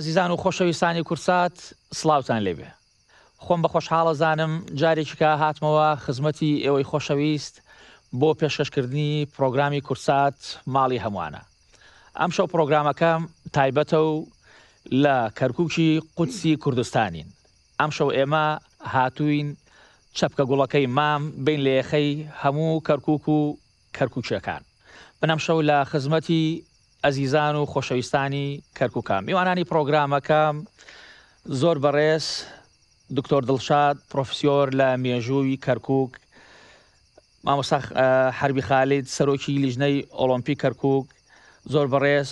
ئازیزان و خۆشەویستانی کورسات سڵاوتان لێبێ. خۆم بە خۆشحاڵە زانم جارێکیکە هاتمەوە خزمەتی ئێوەی خۆشەویست بۆ پێشکەشکردنی پرۆگرامی کورسات ماڵی هەمووانە. ئەم شەو پرۆگرامەکەم تایبەتە و لە کەرکووکی قودسی کوردستانین. ئەم شەو ئێمە هاتووین چەپکە گوڵەکەی مام بین لە یەخەی هەموو کەرکووک و کەرکووکیەکان. بنەم شەو لە خزمەتی ئەزیزان و خۆشەویستانی کەرکووکان. میوانانی پرۆگرامەکەم زۆر بەڕێز دکتۆر دڵشاد پرۆفسیۆر لە مێژووی کەرکووک، مامۆستا حەربی خالید سەرۆکی لیژنەی ئۆلۆمپیک کەرکووک، زۆر بەڕێز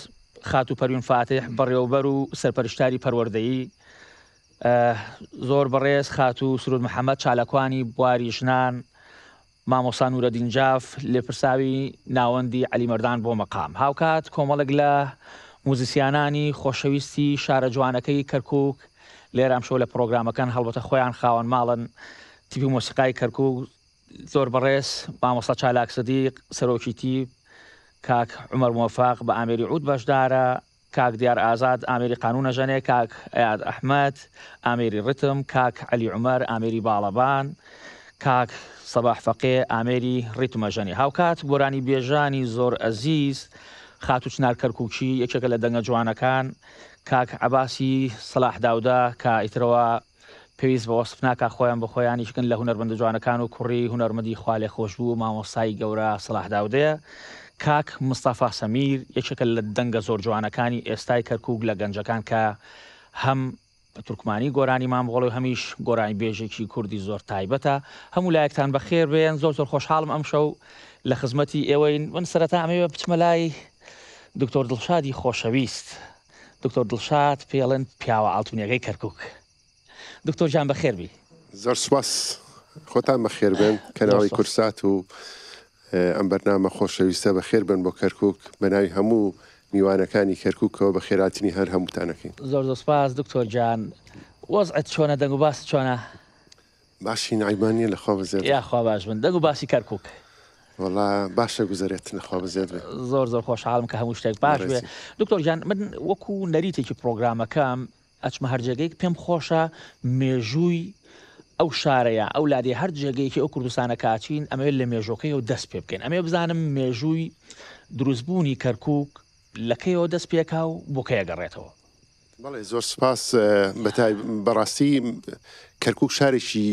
خاتوو پەروین فاتح بەڕێوەبەر و سەرپەرشتاری پەروەردەیی، زۆر بەڕێز خاتوو سرود محەممەد چالاکوانی بواری ژنان، مامۆستا نورەدین جاف لێپرساوی ناوەندی عەلیمەردان بۆ مەقام. هاوکات کۆمەڵێک لە موزیسیانانی خۆشەویستی شارە جوانەکەی کەرکووک لێرام شەو لە پرۆگرامەکان هەڵبەتە خۆیان خاوەن ماڵن تیپی مۆسیقای کەرکووک. زۆر بەڕێز مامۆستا چالاک سەدیق سەرۆکی تیپ، کاک عومەر موفاق بە ئامێری عود بەشدارە، کاک دیار ئازاد ئامێری قانونە ژەنێ، کاک ئەیاد ئەحمەد ئامێری ڕتم، کاک عەلی عومەر ئامێری باڵەبان، کاک سەباح فەقێ ئامێری ڕیتمە ژەنی. هاوکات گۆرانی بێژانی زۆر ئەزیز خاتوو چنار کەرکووکی یەکێکە لە دەنگە جوانەکان، کاک عەباسی سەلاح داودا کە ئیترەوە پێویست بە وەسف ناکا خۆیان بە خۆیانیشکن لە هونەرمەندە جوانەکان و کوڕی هونەرمەندی خوالێ خۆشبوو مامۆستای گەورە سەلاح داودەیە، کاک مستەفا سەمیر یەکێکە لە دەنگە زۆر جوانەکانی ئێستای کەرکووک لە گەنجەکان کە هەم بە تورکمانی گۆرانی مامبڵی و هەمیش گۆرانی بێژێکی کوردی زۆر تایبەتە. هەموو لایەکتان بەخێر بێن. زۆر زۆر خۆشحاڵم ئەم شەو لە خزمەتی ئێوەین. من سەرەتا ئەمەوێ بچمە لای دکتۆر دڵشادی خۆشەویست. دکتۆر دڵشاد پێڵێن پیاوە ئاڵتونیەکەی کەرکووک. دکتۆر جان بەخێر بی. زۆر سوپاس، خۆتان بەخێر بێن کەناڵی کورسات و ئەم بەرنامە خۆشەویستە بەخێر بن بۆ کەرکووک بە ناوی هەموو میوانەکانی کەرکووکەوە بە خێراتنی هەر هەمووتانەکەین. زۆر زۆر سپاس دکتۆر جان. وەزعت چۆنە، دەنگ و باس چۆنە؟ باشی نایمانیە لەخوا بزێت یاخوا باش بن. دەنگ و باسی کەرکووک وەڵا باشە گوزارێت لەخوا بزێت بێت. زۆر زۆر خۆشحاڵم کە هەموو شتێک باش بێ. دکتۆر جان من وەکو نەریتێکی پرۆگرامەکەم ئەچمە هەر جێگەیەک پێم خۆشە مێژووی ئەو شارەیە ئەو لادێ هەر جێگەیەکی ئەو کوردستانە کاچین ئەمەوێت لە مێژۆکەی و دەست پێ بکەین. ئەمێ بزانم مێژووی دروستبوونی کەرکووک لەکەیەوە دەست پێکا و بۆ کەیە گەڕێتەوە. بەڵێ زۆر سپاس. بەڕاستی کەرکووک شارێکی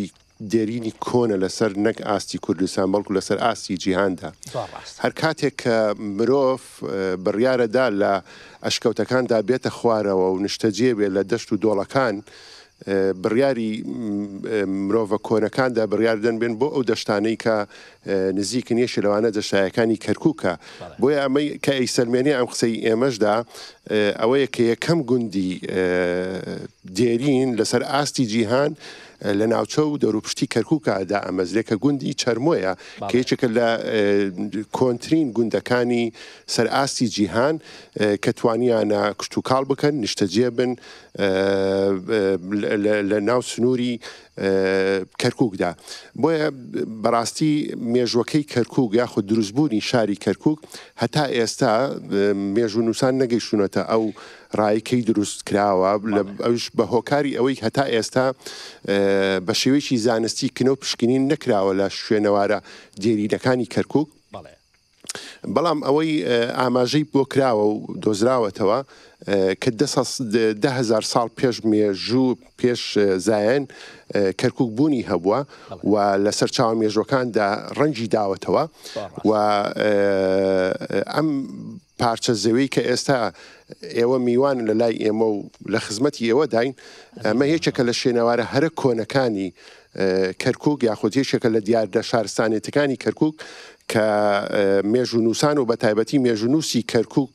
دێرینی کۆنە لەسەر نەک ئاستی کوردستان بەڵکو لەسەر ئاستی جیهاندا. هەر کاتێک کە مرۆڤ بڕیارەدا لە ئەشکەوتەکاندا بێتە خوارەوە و نیشتەجێ بێت لە دەشت و دۆڵەکان بڕیاری مرۆڤە کۆنەکاندا بڕیار دەن بێن بۆ ئەو دەشتانەی کە نزیک نیەشی لەوانە دەشتایەکانی کەرکووکە بۆیە ئەمەی کە ئەیسەلمێنی ئەم قسەی ئێمەشدا ئەوەیە کە یەکەم گوندی دێرین لەسەر ئاستی جیهان لە ناوچە و دەوروپشتی کەرکووکەدا ئەمەزرێکە گوندی چەرمۆیە کە یەکێکە لە کۆنترین گوندەکانی سەر ئاستی جیهان کە توانیانە کشت و کاڵ بکەن نیشتەجێ بن لە ناو سنووری کەرکووکدا بۆیە بەڕاستی مێژوەکەی کەرکووک یاخود دروستبوونی شاری کەرکووک هەتا ئێستا مێژونووسان نەگەیشتونەتە ئەو ڕایکەی دروست کراوە ئەوش بە هۆکاری ئەوەی هەتا ئێستا بە شێوەیەکی زانستی کنە و پشکنین نەکراوە لە شوێنەوارە دێرینەکانی کەرکووک بەڵام ئەوەی ئاماژەی بۆ کراوە و دۆزراوەتەوە کە 10,000 ساڵ پێش مێژوو پێش زایەن کەرکووک بوونی هەبووە و لە سەر چاوە مێژوەکاندا ڕەنگی داوەتەوە و ئەم پارچە زەوەی کە ئێستا ئێوە میوان لە لای ئێمە و لە خزمەتی ئێوە داین ئەمە هیچێکە لە شوێنەوارە هەرە کۆنەکانی کەرکووک یاخود هیچێکە لە دیاردە شارستانێتەکانی کەرکووک کە مێژونووسان و بە تایبەتی مێژونووسی کەرکووک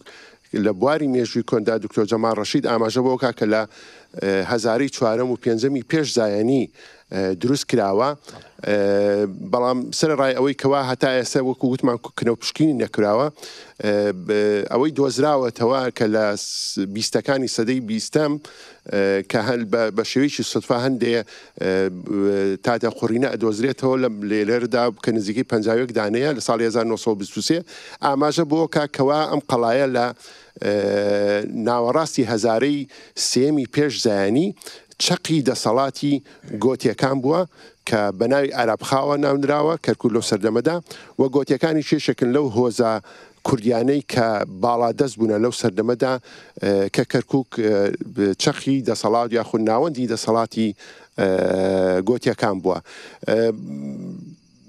لە بواری مێژووی کۆندا دکتۆر جەمال ڕەشید ئاماژە بۆ کە لە هەزاری چوارەم و پێنجەمی پێش زایەنی دروست کراوە بەڵام سەرڕای ئەوەی کەوا هەتا ئێستا وەکو وتمان کنە و پشکنی نەکراوە ئەوەی دۆزراوەتەوە کە لە بیستەکانی سەدەی بیستەم کە هەل بە شێوەیەکی سوتفا هەندێ تاتە قوڕینە ئەدۆزرێتەوە لە لێرەدا کە نزیکی 50 دانەیە لە ساڵی 1923 ئاماژە بۆ کەوا ئەم قەڵایە لە ناوەڕاستی هەزارەی سێمی پێش زایانی چەقی دەسەڵاتی گۆتیەکان بووە کە بە ناوی ئارابخاوە ناونراوە کەرکووک لەو سەردەمەدا و گۆتیەکانی شێشەکن لەو هۆزە کوردیانەی کە باڵا دەست بوونە لەو سەردەمەدا کە کەرکووک چەقی دەسەڵات یاخود ناوەندی دەسەڵاتی گۆتیەکان بووە.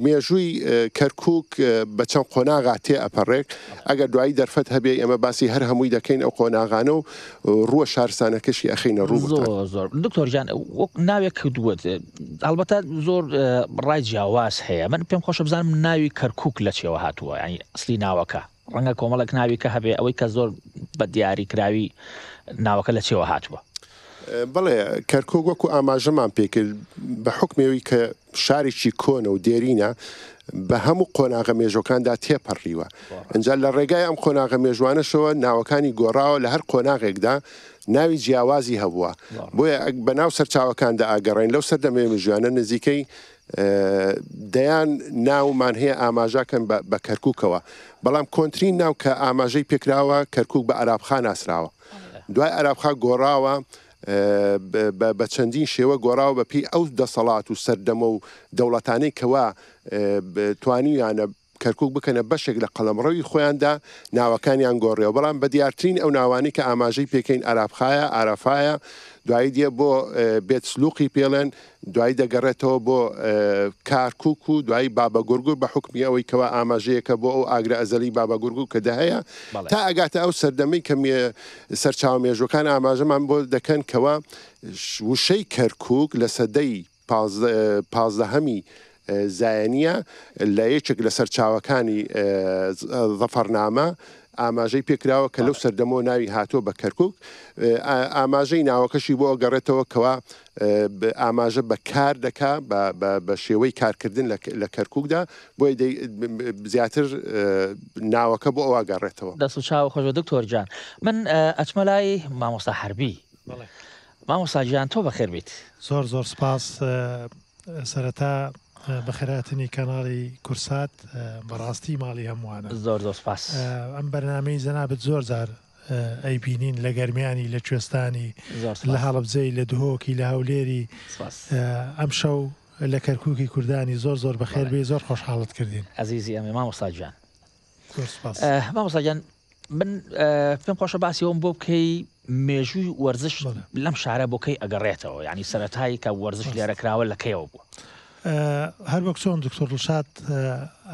مێژووی کەرکووک بە چەند قۆناغا تێ ئەپەڕێک ئەگەر دوایی دەرفەت هەبێ ئەمە باسی هەر هەمووی دەکەین ئەو قۆناغانە و ڕووە شارستانەکەشی ئەخینە ڕوو زۆر دکتۆرجان وەک ناوێک کردووت ئەلبەتە زۆر ڕای جیاواز هەیە من پێم خۆشە بزانم ناوی کەرکووک لە چێوە هاتووە ینی ئەسلی ناوەکە ڕەنگە کۆمەڵک ناوی کە هەبێ ئەوەی کە زۆر بە دیاری کراوی ناوەکە لە چێوە هاتووە. بەڵێ کەرکووک وەکو ئاماژەمان پێکرد بە حکمێەوەی کە شارێکی کۆنە و دێرینە بە هەموو قۆناغە مێژۆکاندا تێپەڕیوە ئەنجا لە ڕێگای ئەم قۆناغە مێژوانەشەوە ناوەکانی گۆڕاوە لە هەر قۆناغێکدا ناوی جیاوازی هەبووە بۆیە بە ناو سەرچاوەکاندا ئاگەڕین لەو سەردەمێ مێژوانە نزیکەی دەیان ناومان هەیە ئاماژاکەن بە کەرکووکەوە بەڵام کۆنترین ناو کە ئاماژەی پێکراوە کەرکووک بە ئارابخا ناسراوە دوای ئارابخا گۆڕاوە بە چەندین شێوە گۆڕاوە بە پێی ئەو دەسەڵات و سەردەمە و دەوڵەتانەی کەوا توانیانە کەرکووک بکەنە بەشێک لە قەڵەمڕەوی خۆیاندا ناوەکانیان گۆڕێەوە بەڵام بە دیارترین ئەو ناوانی کە ئاماژەی پێکەین ئارابخایە ئارافایە دوایی دیە بۆ بێت سلوقی پێڵێن دوایی دەگەڕێتەوە بۆ کارکووک و دوایی بابەگورگو بە حکمی ئەوەی کەوا ئاماژەیەکە بۆ ئەو ئاگرە ئەزەلی بابەگورگو کە دەهەیە تا ئەگاتە ئەو سەردەمەی کە سەرچاو مێژوەکان ئاماژەمان بۆ دەکەن کەوا وشەی کەرکووک لە سەدەی 15هەمی زایەنیە لە یەکێک لە سەرچاوەکانی زەفەرنامە ئاماژەی پێکراوە کە لەو سەردەمەوە ناوی هاتووە بە کەرکووک ئاماژەی ناوەکەشی بۆ گەڕێتەوە کەوا ئاماژە بە کار دەکا بە شێوەی کارکردن لە کەرکووکدا بۆی زیاتر ناوەکە بۆ ئەوە گەڕێتەوە. دەست و چاو خۆش بە دکتۆرجان من ئەچمە لای مامۆستا حەربی مامۆستا گیان تۆ بەخێر بیت. زۆر سپاس سەرەتا بەخێراتنی کەناڵی کورسات بەڕاستی ماڵی هەمووانە زۆر سپاس ئەم بەرنامەی زەنابەت زۆر جار ئەی بینین لە گەرمیانی لە کوێستانی لە هەڵەبجەی لە دهۆکی لە هەولێری ئەم شەو لە کەرکووکی کوردانی زۆر بەخێر بێ زۆر خۆشحاڵت کردین عزیزی ئەمێ مامۆستا گیان. مامۆستا گیان من پێم خۆشە باسی ئەوم بۆ بکەی مێژووی وەرزش لەم شارە بۆکەی ئەگەڕێتەوە ینی سەرەتایی کە وەرزش لێرەکراوە لەکەیەوە بووە. هەر وەک چۆن دکتۆر ڕشاد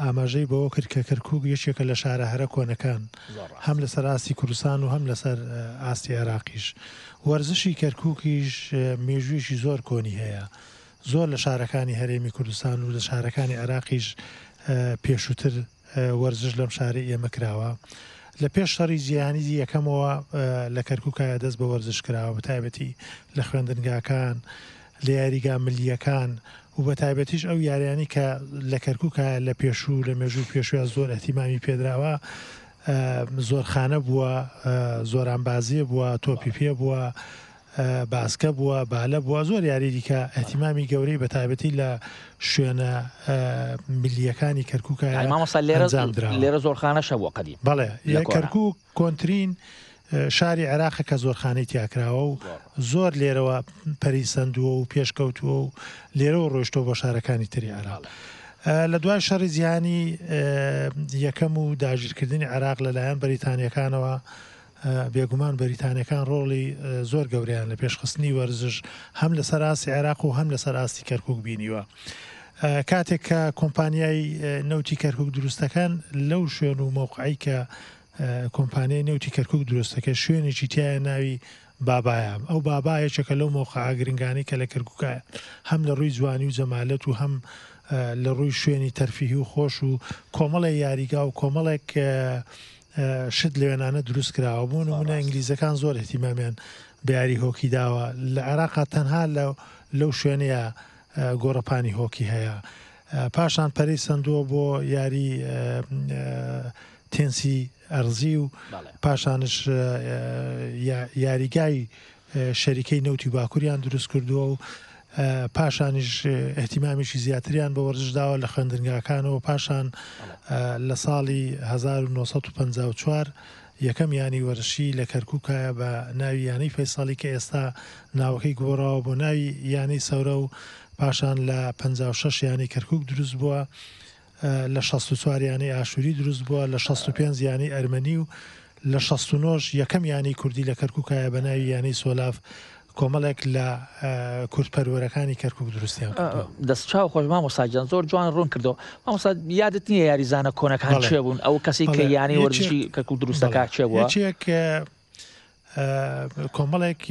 ئاماژەی بەوە کرد کە کەرکووک یەکێکە لە شارە هەرە کۆنەکان هەم لەسەر ئاستی کوردستان و هەم لەسەر ئاستی عێراقیش. وەرزشی کەرکووکیش مێژوویەکی زۆر کۆنی هەیە، زۆر لە شارەکانی هەرێمی کوردستان و لە شارەکانی عێراقیش پێشووتر وەرزش لەم شارەی ئێمە کراوە. لە پێش شەڕی جیهانی یەکەمەوە لە کەرکووکایە دەست بە وەرزش کراوە، بە تایبەتی لە خوێندنگاکان، لە یاریگا ملیەکان و بە تایبەتیش ئەو یاریانی کە لە کەرکووکایە لە پێشوو لە مێژوو پێشووە زۆر ئەتیمامی پێدراوە، زۆرخانە بووە، زۆرانبازیە بووە، تۆپی پێ بووە، باسکە بووە، بالە بووە، زۆر یاری دیکە ئەتیمامی گەورەی بە تایبەتی لە شوێنە ملیەکانی کەرکووکایە لێرە زۆرخانەشە بووە قەدیم. بەڵێ کەرکووک کۆنترین شاری عێراقە کە زۆرخانەی تیاکراوە و زۆر لێرەوە پەریسەندووە و پێشکەوتووە و لێرەوە ڕۆیشتەوە بۆ شارەکانی تری عێراق. لە دوای شەڕی جیهانی یەکەم و داگیرکردنی عێراق لەلایەن بەریتانیەکانەوە بێگومان بەریتانیەکان ڕۆڵی زۆر گەورەیان لە پێشخستنی وەرزش هەم لەسەر ئاستی عێراق و هەم لەسەر ئاستی کەرکووک بینیوە. کاتێک کە کۆمپانیای نەوتی کەرکووک دروستەکان لەو شوێن و مۆقعی کە کۆمپانیای نەوتی کەرکووک دروستەکە شوێنێکی تایە ناوی بابایە. ئەو بابایەکە لەو مۆقع گرنگانی کە لە کەرکووکایە هەم لە ڕووی جوانی و جەمالەت و هەم لە ڕووی شوێنی تەرفیهی و خۆش و کۆمەڵی یاریگا و کۆمەڵێک شت لەوێنانە دروست کراوە بوون و منە ئینگلیزەکان زۆر احتیمامیان بە یاری هۆکی داوە. لە عێراقا تەنها لەو شوێنەیە گۆڕەپانی هۆکی هەیە. پاشان پەرەی سندووە بۆ یاری تێنسی ئەرزی و پاشانش یاریگای شەریکەی نەوتی باکووریان دروست کردووە و پاشانیش احتیمامیشی زیاتریان بە وەرزش داوە لە خوێندنگاکانەوە. پاشان لە ساڵی 1954 یەکەم یانی وەرشی لە کەرکووکایە بە ناوی یانەی فەیساڵی کە ئێستا ناوەکەی گۆڕاوە بۆ ناوی یانەی سەورە و پاشان لە 56 یانی کەرکووک دروست بووە، لە 64 یانی ئاشووری دروست بووە، لە 65 یانی ئەرمەنی و لە 69 یەکەم یانی کوردی لە کەرکووکایە بە ناوی یانەی سۆلاف کۆمەڵێک لە کورتپەروەرەکانی کەرکووک دروستیان کردووە. دەست چاو خۆش مامۆستاجان زۆر جوان ڕوون کردەوە. مامۆستا یادت نییە یاریزانە کۆنەکان چێ بوون؟ ئەو کەسی کە یانی وەرزشی کەرکووک دروستەکە چێ بووە؟ یەکێک کۆمەڵێک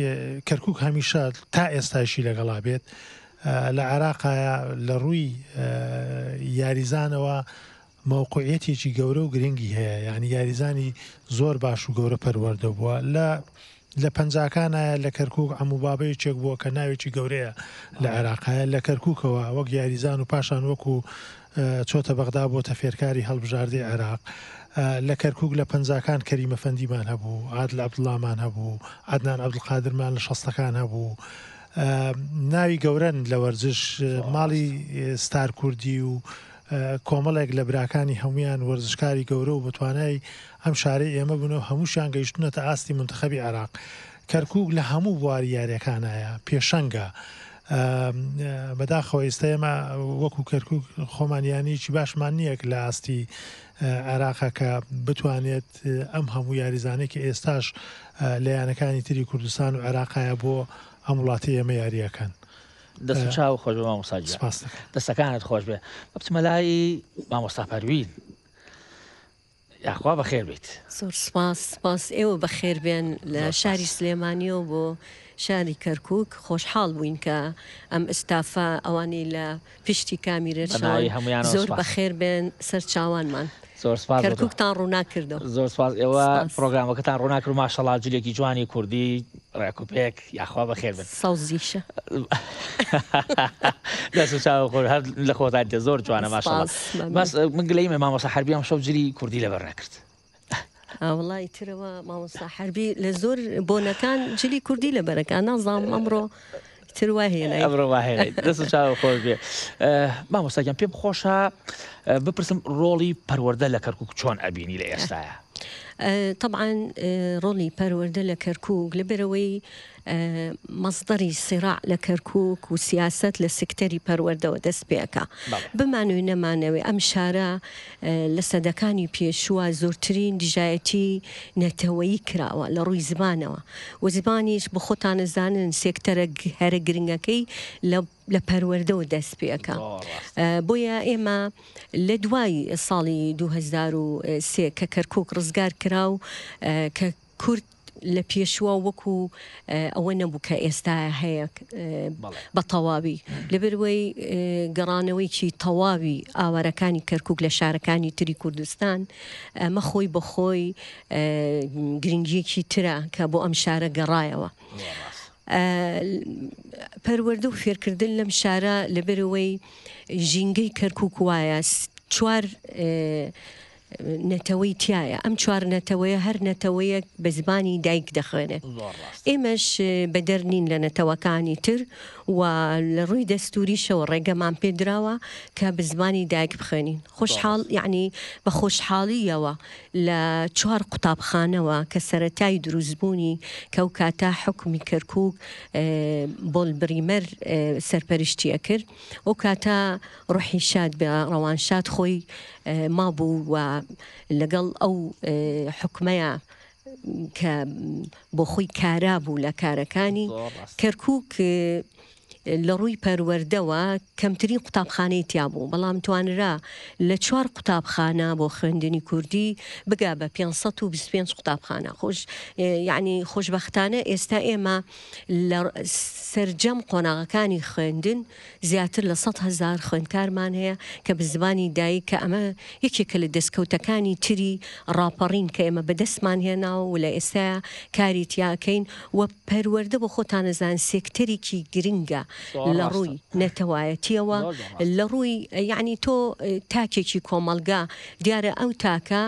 کەرکووک هەمیشە تا ئێستاشی لەگەڵا بێت لە عێراقایە لە ڕووی یاریزانەوە مووقعەتێکی گەورە و گرنگی هەیە، یعنی یاریزانی زۆر باش و گەورە پەروەردە بووە. لە پەنجاکانایە لە کەرکووک ئەموبابەیەکێک بووە کە ناوێکی گەورەیە لە عێراقایە لە کەرکووکەوە وەک یاریزان و پاشان وەکو چۆتە بەغدا بۆتە فێرکاری هەڵبژاردەی عێراق. لە کەرکووک لە پەنجاکان کەریمە فەندیمان هەبوو، عادل عەبدوڵڵامان هەبوو، عەدنان عەبدولقادرمان لە شەستەکان هەبوو. ناوی گەورەن لە وەرزش، ماڵی ستار کوردی و کۆمەڵێک لە براکانی هەمویان وەرزشکاری گەورە و بەتوانای ئەم شارەی ئێمە بوونەوە هەمووشیان گەیشتونەتە ئاستی منتەخەبی عێراق. کەرکووک لە هەموو بواری یاریەکانایە پێشەنگە. بەداخەوە ئێستا ئێمە وەکو کەرکووک خۆمانیانیی باشمان نییە لە ئاستی عێراقا کە بتوانێت ئەم هەموو یاریزانەی کە ئێستاش لە یانەکانی تری کوردستان و عێراقایە بۆ ئەم وڵاتی ئێمە یاریەکەن. دەست چاو خۆش بە مامۆستاجی، دەستەکانت خۆش بێ. بچمە لای مامۆستا پەروین. یاخوا بەخێر بیت. زۆر سپاس ئێوە بەخێر بێن لە شاری سلێمانیەوە بۆ شاری کەرکووک. خۆشحاڵ بووین کە ئەم ئستافە ئەوانی لە پشتی کامیرەشان زۆر بەخێر بێن سەر چاوانمان. زۆر سپاس کەرکووکتان ڕوونا کردەوە. زۆر سپاس. ئێوە پرۆگرامەکەتان ڕوونا کرد و ماشەڵڵا جلێکی جوانی کوردی ڕێکوپێک یاخوا بەخێر بن. سەوزیشە دەست چاو خۆش هەر لە خۆتان دێ زۆر جوانە ماشەڵڵا. بەس من گلەیمە مامۆستا حەربی ئەم شەو جلی کوردی لەبەر نەکرد. وڵی ترەوە مامۆستا حەربی لە زۆر بۆنەکان جلی کوردی لەبەرەکە نازام ئەمڕۆ تر وهێنای ئەمڕۆ وهێنای. دەست چاو خۆش بێ. مامۆستاگیان پێم خۆشە بپرسم ڕۆڵی پەروەردە لە کەرکووک چۆن ئەبینی لە ئێستایە؟ طبعا ڕۆڵی پەروەردە لە کەرکووک لەبەرەوەی مەصدەری سیراع لە کەرکووک و سیاست لە سکتەری پەروەردەوە دەست پێەکە بمانوی نەمانەوێ ئەم شارە لە سەدەکانی پێشووە زۆرترین دژایەتی نەتەوەیی کراوە لە ڕووی زمانەوە و زمانیش بە خۆتانەزانن سێکتەرە هەرە گرنگەکەی لە پەروەردەوە دەست پێەکە بۆیە ئێمە لە دوای ساڵی 2003 کە کەرکووک ڕزگار کراو کە کورد لە پێشوە وەکو ئەوە نەبوو کە ئێستا هەیە بە تەواوی لەبەرەوەی گەڕانەوەیکی تەواوی ئاوارەکانی کەرکووک لە شارەکانی تری کوردستان ئەمە خۆی بەخۆی گرنگیەکی ترە کە بۆ ئەم شارە گەڕایەوە پەروەردە و فێرکردن لەم شارە لەبەرەوەی ژینگەی کەرکووک وایە چوار نەتەوەی تایە ئەم چوار نەتەوەیە هەر نەتەوەیەک بە زمانی دایک دەخوێنێت ئێمەش بە دەرنین لە نەتەوەکانی تر و لە ڕووی دەستوریشەوە ڕێگەمان پێدراوە کە بە زمانی دایک بخوێنین خۆشحاڵ یعنی بە خۆشحاڵیەوە لە چوار قوتابخانەوە کە سەرەتای دروستبوونی کە و کاتا حکومی کەرکووک بۆلبریمەر سەرپەرشتیە کرد و کاتا ڕوحی شاد بە ڕەوانشاد خۆی مابوو و لەگەڵ ئەو حکومەیە کە بۆ خۆی کارا بوو لە کارەکانی کەرکووک لە ڕووی پەروەردەوە کەمترین قوتابخانەی تیا بوو بەڵام توانرا لە چوار قوتابخانە بۆ خوێندنی کوردی بگا بە 525 قوتابخانە یعنی خۆشبەختانە ئێستا ئێمە لە سەرجەم قۆناغەکانی خوێندن زیاتر لە 100,000 خوێندکارمان هەیە کە بە زمانی دایک کە ئەمە یەکێکە لە دەستکەوتەکانی تری ڕاپەڕین کە ئێمە بەدەستمان هێناوە و لە ئێستا کاری تیاکەین و پەروەردە بۆ خۆتانەزان سێکتەرێکی گرنگە لە ڕووی نەتەوایەتیەوە لە ڕووی یعنی تۆ تاکێکی کۆمەلگا دیارە ئەو تاکە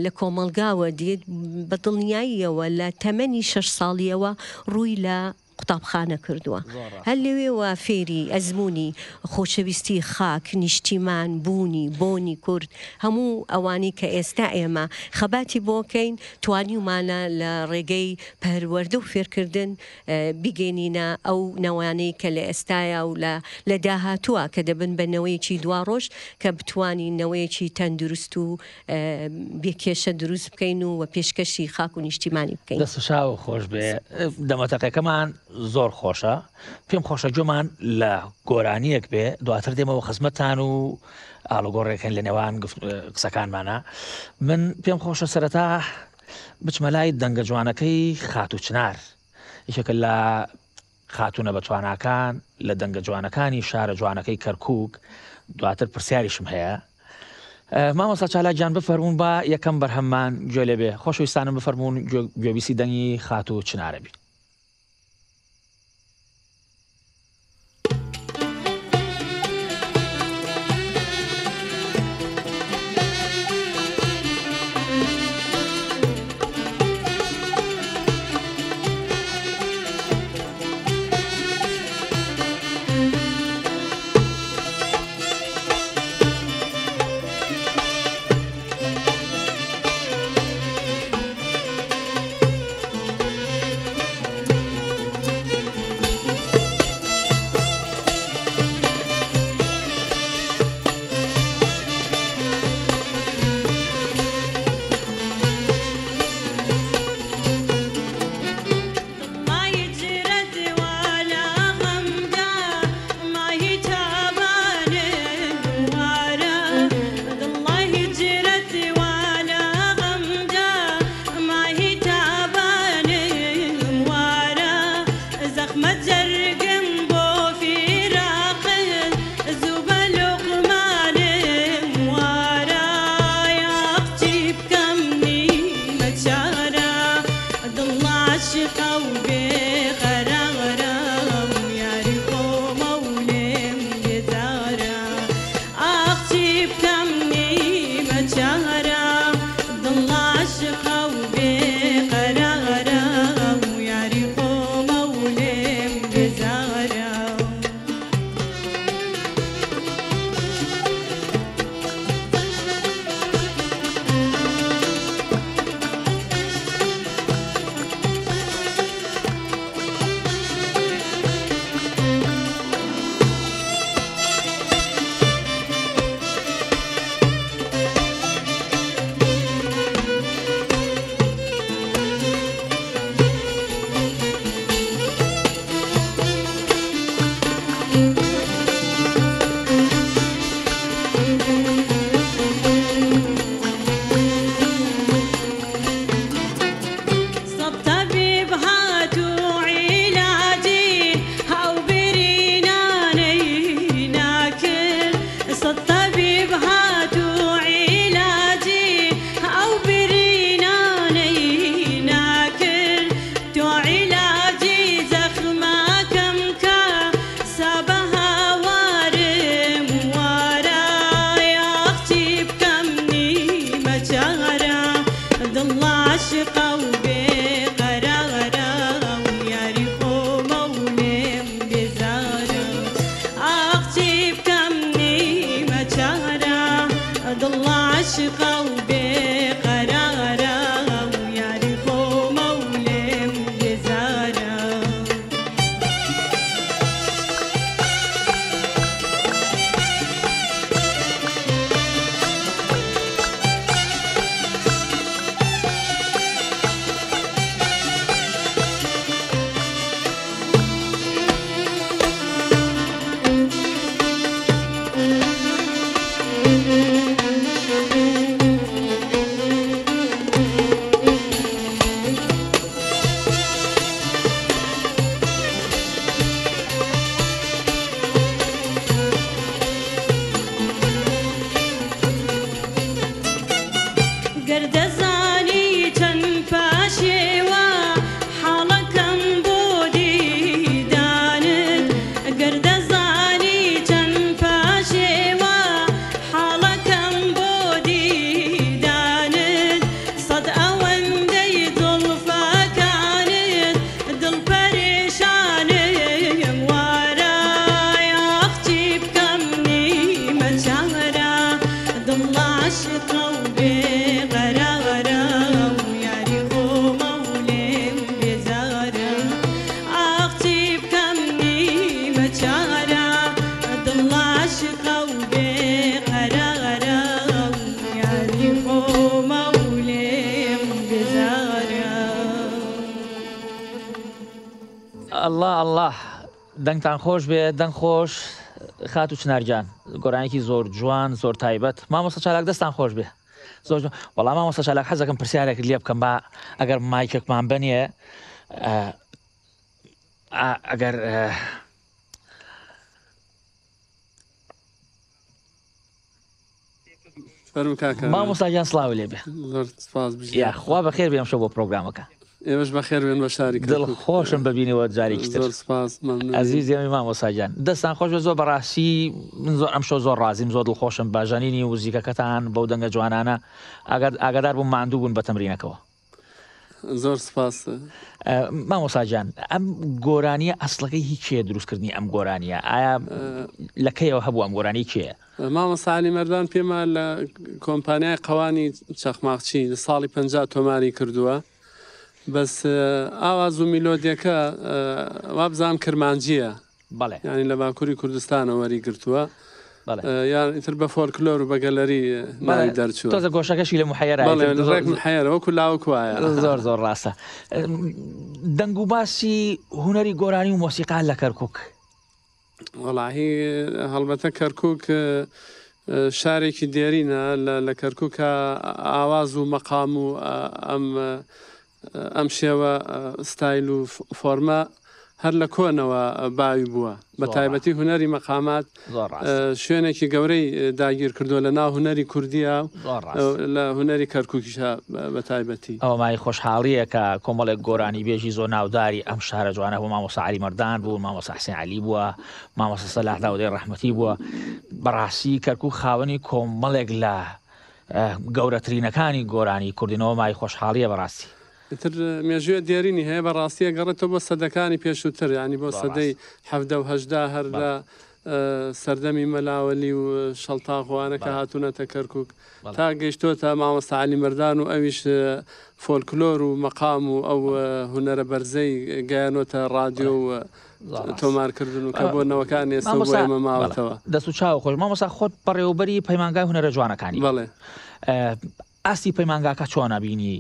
لە کۆمەلگاوە دێت بە دڵنیاییەوە لە تەمەنی 6 ساڵیەوە ڕووی لە قوتابخانە کردووە هەر لەوێوە فێری ئەزمموی خۆشەویستی خاک نیشتیمان بوونی بۆنی کورد هەموو ئەوانی کە ئێستا ئێمە خەباتی بۆکەین توانیمانە لە ڕێگەی پەروەردە و فێرکردن بیگەینینە ئەو نەوانەی کە لە ئێستاە و لە داهاتووە کە دەبن بەنەوەیەکی دوا ڕۆژ کە بتوانین نەوەیەکی تەندروست و بێکێشە دروست بکەین و پێشکەشی خاک و نیشتیمانی بکەین دەستشاو خۆش بێ دەمەتەقەکەمان زۆر خۆشە پێم خۆشە جۆمان لە گۆرانیەک بێ دواتر دێمەوە خزمەتتان و ئاڵگۆڕێکن لە نێوان قسەکانمانە من پێم خۆشە سەرەتا بچمە لای دەنگە جوانەکەی خات و چنار یەکێکە لە خاتونە بەتواناکان لە دەنگە جوانەکانی شارە جوانەکەی کەرکووک دواتر پرسیاریشم هەیە مامۆستا چالاکیان بفەرمونون بە یەکەم بەرهەممان گوێ لێ بێ خۆشەویستانم بفەرمونون گوێبیسی دەنگی خات و چنارە بین الله الله دەنگتان خۆش بێ دەنگ خۆش خات و چنارجان گۆرانێکی زۆر جوان زۆر تایبەت مامۆستا چالاک دەستان خۆش بێ زۆر وەڵام مامۆستا چالاک حەزەکەم پرسیارێک لێ بکەم با ئەگەر مایکێکمان بنێ ئەگەر مامۆستاجان سڵاو لێ بێ خوا بەخێر بێ ئەمشەو بۆ پرۆگرامەکە ئێوەش بەخێر بێن بە شاری دڵ خۆشم ببینیوە جارێکی تر ئەزیزیەمی مامۆستاجان دەستان خۆش بە زۆر بەڕاستی من زۆر ئەمشەو زۆر ڕازیم زۆر دڵخۆشم باژانینی وزیکەکەتان بەو دەنگە جوانانە ئاگادار بووم ماندوو بوون بە تەمرینەکەەوە زۆر سپاس مامۆستاجان ئەم گۆرانیە ئەسڵەکەی هیچ کێ دروستکردنی ئەم گۆرانیە ئایا لەکەیەوە هەبوو ئەم گۆرانی کێ مامۆستا عەلی مەردان پێمان لە کۆمپانیای قەوانی چەخماقچی لە ساڵی 50 تۆماری کردووە بەس ئاواز و میلۆدیەکە وابزانام کرمانجیە ینی لە باکووری کوردستانە وەری گرتووە یان ئیتر بە فۆلکلۆر و بە گەلەری ناوی دەرچووە تۆزە گۆشەکەشی لە محەیەرە وەکو لاوەکو وایە زۆر زۆر ڕاستە دەنگ و باسی هونەری گۆرانی و مۆسیقان لە کەرکووک وەڵاهی هەڵبەتە کەرکووک شارێکی دێرینە لە کەرکووکە ئاواز و مەقام و ئەم شێوە ستایل و فۆرمە هەر لە کۆنەوە باوی بووە بە تایبەتی هونەری مەقامات شوێنێکی گەورەی داگیر کردو لە ناو هونەری کوردیە لە هونەری کەرکووکیشە بە تایبەتی ئەوە مای خۆشحاڵیە کە کۆمەڵێک گۆرانی بێژی زۆر ناوداری ئەم شارە جوانە بوو مامۆستا عەلی مەردان بوو مامۆستا حوسێن عەلی بووە مامۆستا سەلاح داودەی ڕەحمەتی بووە بەڕاستی کەرکووک خاوەنی کۆمەڵێک لە گەورەترینەکانی گۆرانی کوردینەوە مای خۆشحاڵیە بەڕاستی تر مێژوێ دێرینی هەیە بەڕاستی گەڕێتەوە بۆ سەدەکانی پێشووتر ینی بۆ سەدەی 1970 هەر لە سەردەمی مەلاوەلی و شەڵتاخوانەکە هاتوونەتە کەرکووک تا گەیشتۆتە مامۆستا عەلی مەردان و ئەویش فۆلکلۆر و مەقام و ئەو هونەرە بەرزەی گەیانۆتە ڕادیۆ و تۆمارکردن و کە بۆ نەوەکان ئێستا بۆ ئێمە ماوەتەوە دەست و چاو خۆش مامۆستا خۆت بەڕێوەبەری پەیمانگای هونەرە جوانەکانی بەڵێ ئاستی پەیمانگاکە چۆنە بینی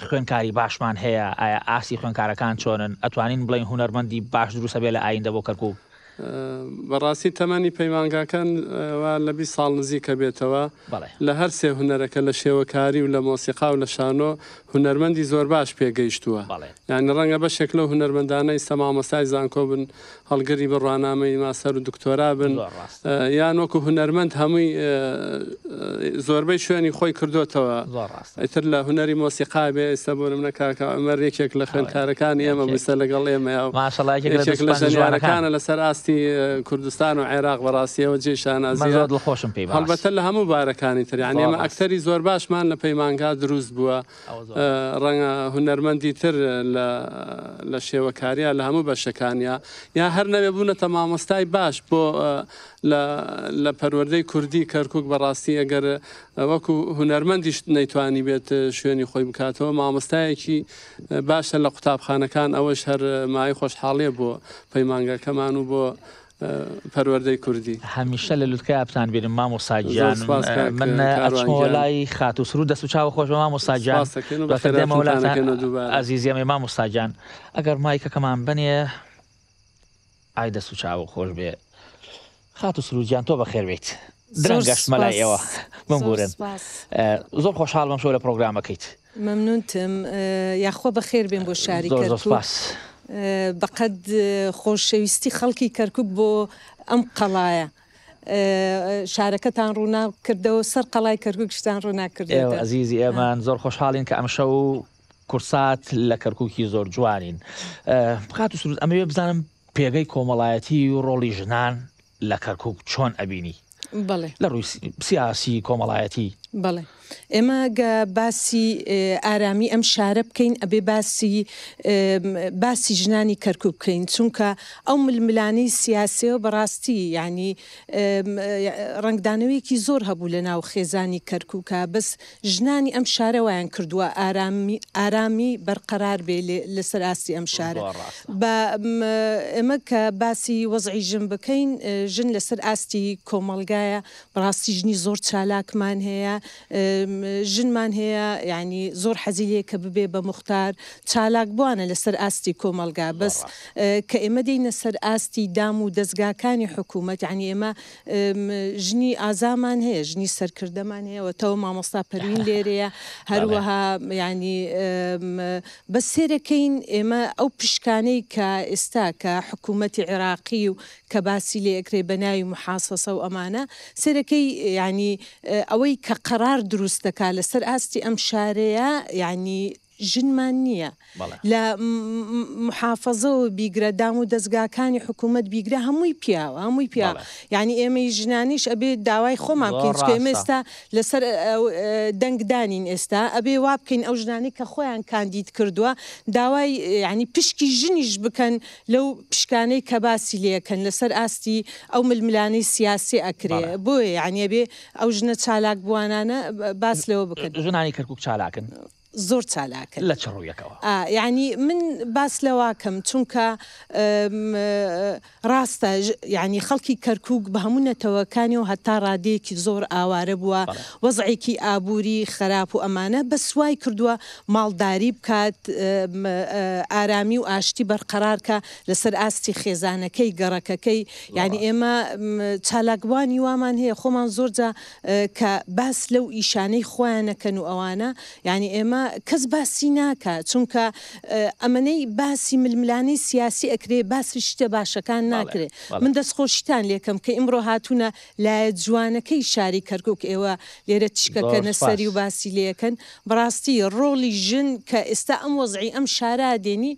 خوێنکاری باشمان هەیە ئایا ئاسی خوێنکارەکان چۆنن ئەتوانین بڵین هونەرمەندی باش دروستە بێ لە ئایندە بۆ کەرکووک بەڕاستی تەمەنی پەیمانگاکان لە 20 ساڵ نزیکە بێتەوە لە هەر سێ هونەرەکە لە شێوەکاری و لە مۆسیقا و لە شانۆ هونەرمەندی زۆر باش پێگەیشتووە یانی ڕەنگە بەشێک لەو هونەرمەندانەی سەمامۆستای زانکۆ بن هەڵگەری بڕوانامەی ماسەر و دکتۆرا بن یان وەکو هونەرمەند هەمووی زۆربەی شوێنی خۆی کردوتەوە ئیتر لە هونەری مۆسیقا بێ ئێستا بۆ منە کاکە ئەمە یەکێک لە خوێندکارەکانی ئێمە بستە لەگەڵ ئێمە لە ژەنیارەکانە لەسەر ئاست بەڕاستی کوردستان و عێراق بەڕاستیەوە جێشانازیە هەڵبەتە لە هەموو بارەکانی تر یعنی ئێمە ئەکتەری زۆر باشمان لە پەیمانگا دروست بووە ڕەنگە هونەرمەندی تر لە شێوەکاریە لە هەموو بەشەکانیا یا هەر نەوێ بوونەتە مامۆستای باش بۆ لە پەروەردەی کوردی کەرکووک بەڕاستی ئەگەر وەکو هونەرمەندیش نەیتوانی بێت شوێنی خۆی بکاتەوە مامۆستایەکی باشە لە قوتابخانەکان ئەوەش هەر مای خۆشحاڵێ بۆ پەیمانگەکەمان و بۆ پەروەردەی کوردی هەمیشە لە لوتکایتان بینم مامۆستاگیان من ئەچمەوە لای خات و سرود دەست و چاوە خۆش بە مامۆستاگیان ئازیزیەمێ مامۆستاگیان ئەگەر مایکەکەمان بنێ ئای دەست و چاوە خۆش بێ خات و سرودیان تۆ بەخێر بێیت درەنگەشتمە لای ئێوە بمبورن زۆر خۆشحاڵ بەم شەو لە پرۆگرامەکەیت مەمنونتم یاخۆ بەخێر بێن بۆ شاری کەرکووک بەقەد خۆشەویستی خەڵکی کەرکووک بۆ ئەم قەڵایە شارەکەتان ڕوونا کردەوە سەر قەڵای کەرکووکشتان ڕووناکردەوە ئەزیزی ئێمان زۆر خۆشحاڵین کە ئەم شەو کورسات لە کەرکووکی زۆر جوانین بخات و سرود ئەمەوێ بزانم پێگەی کۆمەڵایەتی و ڕۆڵی ژنان لە کەرکووک چۆن ئەبینی لە ڕووی سیاسی کۆمەڵایەتی بەڵێ ئێمە باسی ئارامی ئەم شارە بکەین ئەبێ باسی ژنانی کەرکووک بکەین چونکە ئەو ململانەی سیاسیەوە بەڕاستی یعنی ڕنگدانەوەیەکی زۆر هەبوو لە ناو خێزانی کەرکووکە بەس ژنانی ئەم شارەوەیان کردووە ئارامی بەرقەرار بێ لەسەر ئاستی ئەم شارە ئێمە کە باسی وەزعی ژن بکەین ژن لەسەر ئاستی کۆمەلگایە بەڕاستی ژنی زۆر چالاکمان هەیە ژنمان هەیە یعنی زۆر حەزیلەیە کە ببێ بە مختار چالاک بوانە لەسەر ئاستی کۆمەلگا بەس کە ئێمە دەینە سەر ئاستی دام و دەستگاکانی حکوومەت یعنی ئێمە ژنی ئازامان هەیە ژنی سەرکردەمان هەیەەوە مامۆستا پەروین لێرەیە هەروەها ینی بە سێرەکەین ئێمە ئەو پشکانەی کە ئێستا کە حکوومەتی عێراقی و کە باسی لێ ئەکرێ بە ناوی محاسەسە و ئەمانە سێرەکەی ینی ئەوەی کە قەرار دروست دەکا لەسەر ئاستی ئەم شارەیە یعنی ژنمان نییە لە محافەزە و بیگرەدام و دەستگاکانی حکوومەت بیگرە هەمووی پیاوە هەمووی پیاوە یعنی ئێمەی ژنانیش ئەبێ داوای خۆمان بکەین ئێمە ئێستا لەسەر دەنگدانین ئێستا ئەبێ وا بکەین ئەو ژنانی کە خۆیان کاندید کردووە داوای ینی پشکی ژنیش بکەن لەو پشکانەی کە باسی لەکەن لەسەر ئاستی ئەو ململانەی سیاسی ئەکرێ بۆیە یعنی ئەبێ ئەو ژنە چالاک بوانانە باس لەوە بکەن ژنانی کەرکووک چالاکن زۆر چالاکە لە چڕوویەکەوە یعنی من باس لەواکەم چونکە ڕاستە یعنی خەڵکی کەرکووک بە هەموو نەتەوەکانی و هەتا ڕادەیەکی زۆر ئاوارە بووە وەزعێکی ئابووری خراپ و ئەمانە بە سوای کردووە ماڵداری بکات ئارامی و ئاشتی بەرقەرارکە لەسەر ئاستی خێزانەکەی گەڕەکەکەی یعنی ئێمە چالاکبوانی وامان هەیە خۆمان زۆرجا کە باس لەو ئیشانەی خۆیانەکەن و ئەوانە یعنی ئێمە کەس باسی ناکە چونکە ئەمەنەی باسی ململانەی سیاسی ئەکرێ باسی شتە باشەکان ناکرێ من دەستخۆشیتان لێکم کە ئیمڕۆ هاتوونە لایە جوانەکەی شاری کەرکووک ئێوە لێرە تشکەکەنە سەری و باسی لێەکەن بەڕاستی ڕۆڵی ژن کە ئێستا ئەم وەزعی ئەم شارە دێنی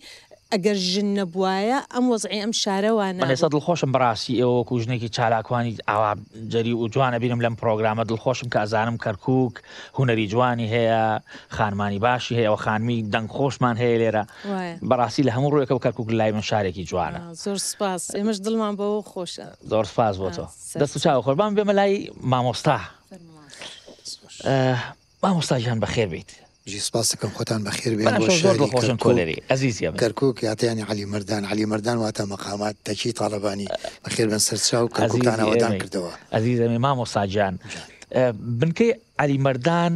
ئەگەر ژن نەبوایە ئەم وەزعی ئەم شارەوانە بەێستا دڵخۆشم بەڕاستی ئێوە کوژنێکی چالاکوانی ئاوا جەری و جوانە بینم لەم پرۆگرامە دڵخۆشم کە ئازانم کەرکووک هوەری جوانی هەیە خانمانی باشی هەیە و خانمی دەنگ خۆشمان هەیە لێرە بەڕاستی لە هەموو ڕوویەکە و کەرکووک لای من شارێکی جوانە زۆر سپاس ئێمەش دڵمان بەوە خۆشە زۆر سپاس بۆ تۆ دەست و چاو خۆربان بێمە لای مامۆستا مامۆستاجان بەخێر بیت سپاس دەکەم خۆتان بەخێر بێن خۆشم کۆلێری ئەزیزیە کەرکووک یاتیانی علی مەردان واتە مەقامات تەکی تاالبانی بەخێر بن سەرچاو کەرکووکتانەوەدان کردەوە ئەزیزەمی مامۆستاجان بنکەی علی مەردان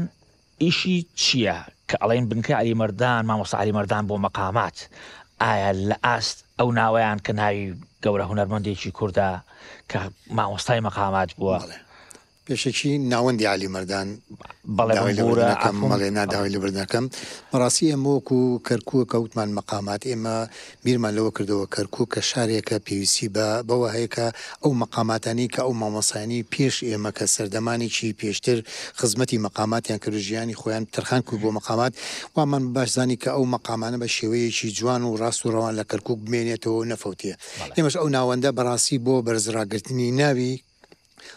ئیشی چییە کە ئەڵێن بنکەی علی مەردان مامۆستا علی مەردان بۆ مەقامات ئایا لە ئاست ئەو ناوەیان کە ناوی گەورە هونەرمەندێکی کووردا کە مامۆستای مەقامات بووە پێشێکی ناوەندی علی مەردان مەڵێ ناداوای لە بردنەکەم بەڕاستی ئێمە وەکو کەرکووک کەوتمان مەقامات ئێمە بیرمان لەوە کردەوە کەرکووک کە شارێکە پێویستی بەوە هەیە کە ئەو مەقاماتانی کە ئەو مامۆسانی پێش ئێمە کە سەردەمانێکی پێشتر خزمەتی مەقاماتیان کرد و ژیانی خۆیان تەرخان کرد بۆ مەقامات وامان باشزانی کە ئەو مەقامانە بە شێوەیەکی جوان و ڕاست و ڕەوان لە کەرکووک بمێنێتەوە نەفەوتێ ئێمەش ئەو ناوەندە بەڕاستی بۆ بەرزڕاگرتنی ناوی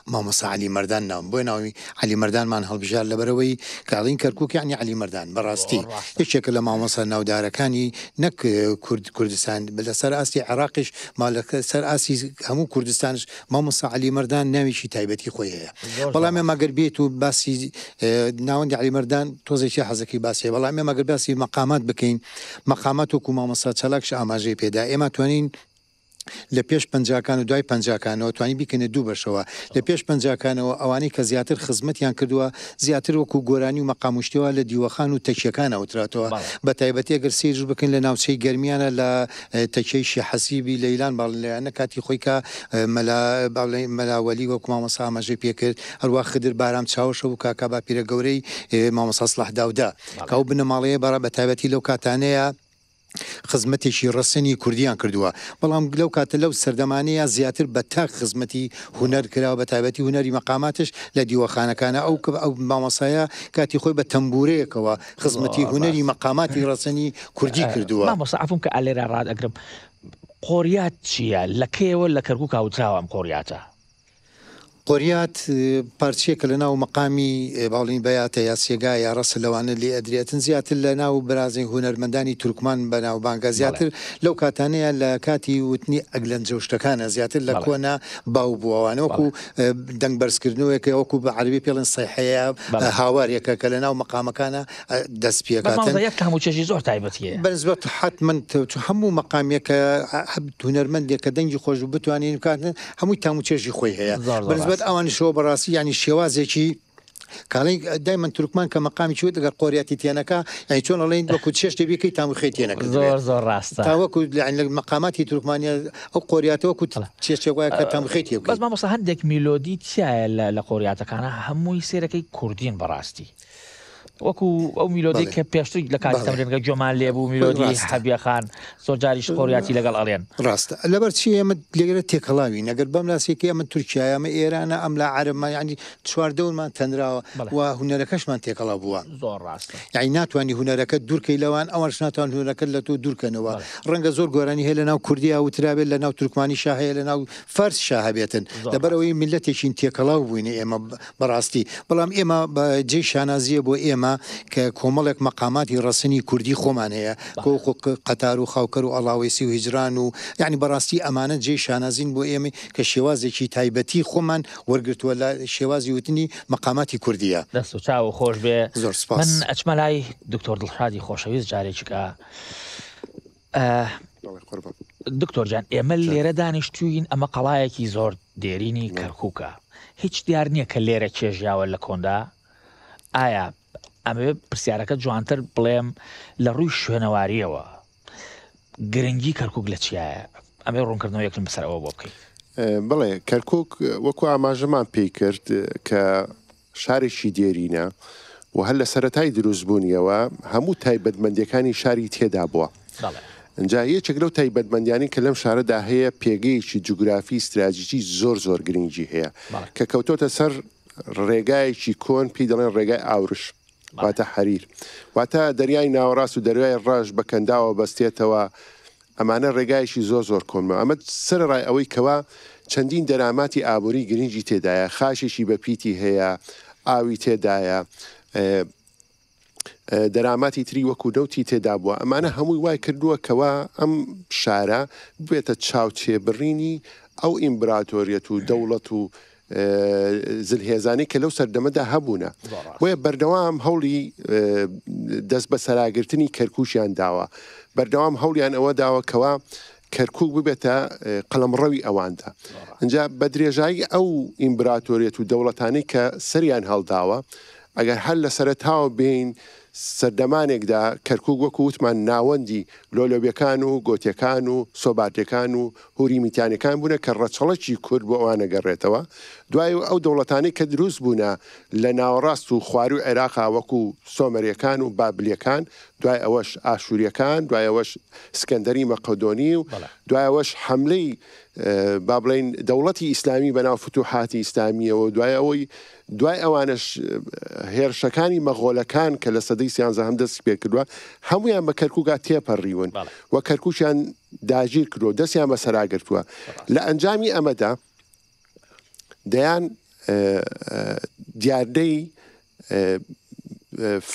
مامۆستا علی مەردان ناوم بۆی ناوی علی مەردانمان هەڵبژار لەبەرەوەی کاڵین کەرکووک یعنی علی مەردان بەڕاستی یەکێکە لە مامۆستا ناودارەکانی نەک کوردستان لەسەر ئاستی عێراقیش سەر ئاسی هەموو کوردستانش مامۆستا علی مەردان ناویشی تایبەتی خۆی هەیە بەڵام ئێمەگەر بێت و باسی ناوەندی علی مەردان تۆزێکی حەزەکەی باسی بەڵام ئێمەگەر باسی مەقامات بکەین مەقامات وەکو مامۆستا چالاکش ئاماژەی پێدا ئێمە توانین لە پێش پەنجاکان و دوای پەنجاکانەوە توانی بیکەنە دوو بەشەوە لە پێش پەنجاکانەوە ئەوانەی کە زیاتر خزمەتیان کردووە زیاتر وەکو گۆرانی و مەقامشتەوە لە دیوەخان و تەکیەکان ئەوتراتەوە بە تایبەتی ئەگەر سێژ بکەین لە ناوچەی گەرمیانە لە تەکیەی شیحەسیبی لەیلان باڵیانە کاتی خۆی کە مەلاوەلی وەکو مامۆستا ئاماژەی پێکرد هەروە خدر بارام چاوەشە و کاکا باپیرە گەورەی مامۆستا سڵاح داودا کە ئەو بنەماڵەیە بە تایبەتی لەو کاتانەیە خزمەتێکی ڕەسەنی کوردیان کردووە بەڵام لەو کاتە لەو سەردەمانەیە زیاتر بە تاک خزمەتی هونەر کراوە بە تایبەتی هونەری مەقاماتش لە دیوەخانەکانە ئەو مامۆسایە کاتی خۆی بە تەمبورەیەکەوە خزمەتی هونەری مەقاماتی ڕەسەنی کوردی کردووە مامۆستا عەفوم کە ئالێرە ڕادەگرم قۆریات چییە لە کێوە لە کەرکووک هاوتراوە ئەم قۆریاتە قۆریات پارچێکە لە ناو مەقامی باڵین بەیاتە یا سێگا یا ڕەسە لەوانە لێ ئەدرێتن زیاتر لە ناو بەرازی هونەرمەندانی تورکمان بە ناو بانگە زیاتر لەو کاتانەیە لە کاتی وتنی ئەگلەنجەوشتەکانە زیاتر لە کۆنا باو بووەوانە وەکو دەنگ بەرزکردنەوەیەکە وەکو بە عەربی پێڵن سەیحەیە هاوارێکە کە لە ناو مەقامەکانە دەست پێکاتن هەموو چێژی زۆر تایبەتیە بەنسبەت حتمەن هەموو مەقامێکە هونەرمەندێک کە دەنگی خۆش بتوانین بکاتن هەمووی تامو چێژی خۆی هەیە بەنسبەت ئەوانی شەوە بەڕاستی ینی شێوازێکی کاڵی دایمەن تورکمان کە مەقامی چوت دەگەر قۆریاتی تێنەکە یعنی چۆن ئەڵێن وەکو چێشتێ بیکەی تاموخی تێنەکە زۆر ڕاستە تاوەکو لە مەقاماتی تورکمانیا ئەو قۆریاتە وەکو چێشتێک وایە کە تاموخی تێ بکەیت بەس مامۆستا هەندێک میلۆدی تایە لە قۆریاتەکانە هەمووی سێرەکەی کوردین بەڕاستی وەکو ئەو میلۆدی کە پێشتر لە کاتی تەمرینەکە جۆمان لێبوو میلۆدی حەبیەخان زۆر جاریش قۆریاتی لەگەڵ ئەڵێن ڕاستە لەبەر چی ئێمە لێرە تێکەڵاوی نەگەر بەم لاسێکی ئەمە تورکیایە ئەمە ئێرانە ئەم لە عەربمان ینی چواردەورمان تەنراوە و هونەرەکەشمان تێکەڵاو بووە زۆر ڕاستە یعنی ناتوانانی هونەرەکە دوورکەی لەوان ئەوانش ناتوان هونەرەکە لە تۆ دوورکەنەوە ڕەنگە زۆر گۆرانی هەیە لە ناو کوردی وترابێت لە ناو تورکمانی شاهەیە لە ناو فارس شاهەبێتن لەبەرەوەی میلەتێکین تێکەڵاو بووینە ئێمە بەڕاستی بەڵام ئێمە بە جێی شانازیە بۆ ئێمە کە کۆمەڵێک مەقاماتی ڕەسەنی کوردی خۆمان هەیە کۆ قەتار و خاوکەر و ئەڵاوێسی و هیجران و یعنی بەڕاستی ئەمانە جێی شانازین بۆ ئێمە کە شێوازێکی تایبەتی خۆمان وەرگرتووە لە شێوازی وتنی مەقاماتی کوردیە دەست و چاو خۆش بێ زۆر سپاس من ئەچمە لای دکتۆر دڵشادی خۆشەویست جارێکیکە دکتۆر جان ئێمە لێرە دانیشتوین ئەمە قەڵایەکی زۆر دێرینی کەرکووکە هیچ دیار نییە کە لێرە کێژیاوە لە کۆندا ئایا ئەمە پرسیارەکە جوانتر بڵێم لە ڕووی شوێنەواریەوە گرنگی کەرکووک لە چیایە ئەمێ ڕوونکردنەوە یەکتن بەسەر ئەوە بۆ بکەین بڵێ کەرکووک وەکو ئاماژەمان پێی کرد کە شارێکی دێرینە و هەر لە سەرەتای دروستبوونیەوە هەموو تایبەتمەندیەکانی شاری تێدا بووە اینجا یەکێک لەو تایبەتمەندیانی کە لەم شارەدا هەیە پێگەیەکی جوگرافی استراتیژی زۆر گرنگی هەیە کە کەوتۆتە سەر ڕێگایەکی کۆن پێی دەڵێن ڕێگای ئاورش واتە حەریر واتە دەریای ناوەڕاست و دەریای ڕژ بەکەنداوە بەستێتەوە ئەمانە ڕێگایشی زۆر کۆنمە ئەمە سەرڕای ئەوەی کەوا چەندین دەراماتی ئابووری گرنگی تێدایە خاشێکی بەپیتی هەیە ئاوی تێدایە دەراماتی تری وەکو نەوتی تێدا بووە ئەمانە هەمووی وای کردووە کەوا ئەم شارە بێتە چاوچێبڕینی ئەو ئیمبراتۆریەت و دەوڵەت و زلهێزانی کە لەو سەردەمەدا هەبوونە بۆیە بەردەوام هەوڵی دەست بە سەراگرتنی کەرکووکیان داوە بەردەوام هەوڵیان ئەوە داوەکەوە کەرکووک ببێتە قەڵەمڕەوی ئەواندا اینجا بە درێژایی ئەو ئیمبراتۆریەت و دەوڵەتانی کە سەریان هەڵداوە ئەگەر هەر لە سەرەتاوە بین سەردەمانێکدا کەرکووک وەکو وتمان ناوەندی لۆلۆبیەکان و گۆتیەکان و سۆباتەکان و هوری میتیانەکان بوونە کە ڕەچەڵەکی کورد بۆ ئەوانە گەڕێتەوە. دوای ئەو دەوڵەتانەی کە دروست بوونە لە ناوەڕاست و خوار و عێراقا وەکو سۆمەریەکان و بابلیەکان، دوای ئەوەش ئاشوریەکان، دوای ئەوەش سکەندەری مەقەدۆنی و دوای ئەوەش حملەی با بڵێن دەوڵەتی ئیسلامی بەناو فتوحاتی ئیسلامیەوە، دوای ئەوانش هێرشەکانی مەغۆلەکان کە لە سەدەی 13 هەم دەستی پێ کردووە، هەمویان بە کەرکووکا تێپەڕیون و کەرکووکیان داگیر کردو، دەستیان بە سەراگرتووە. لە ئەنجامی ئەمەدا دەیان دیاردەی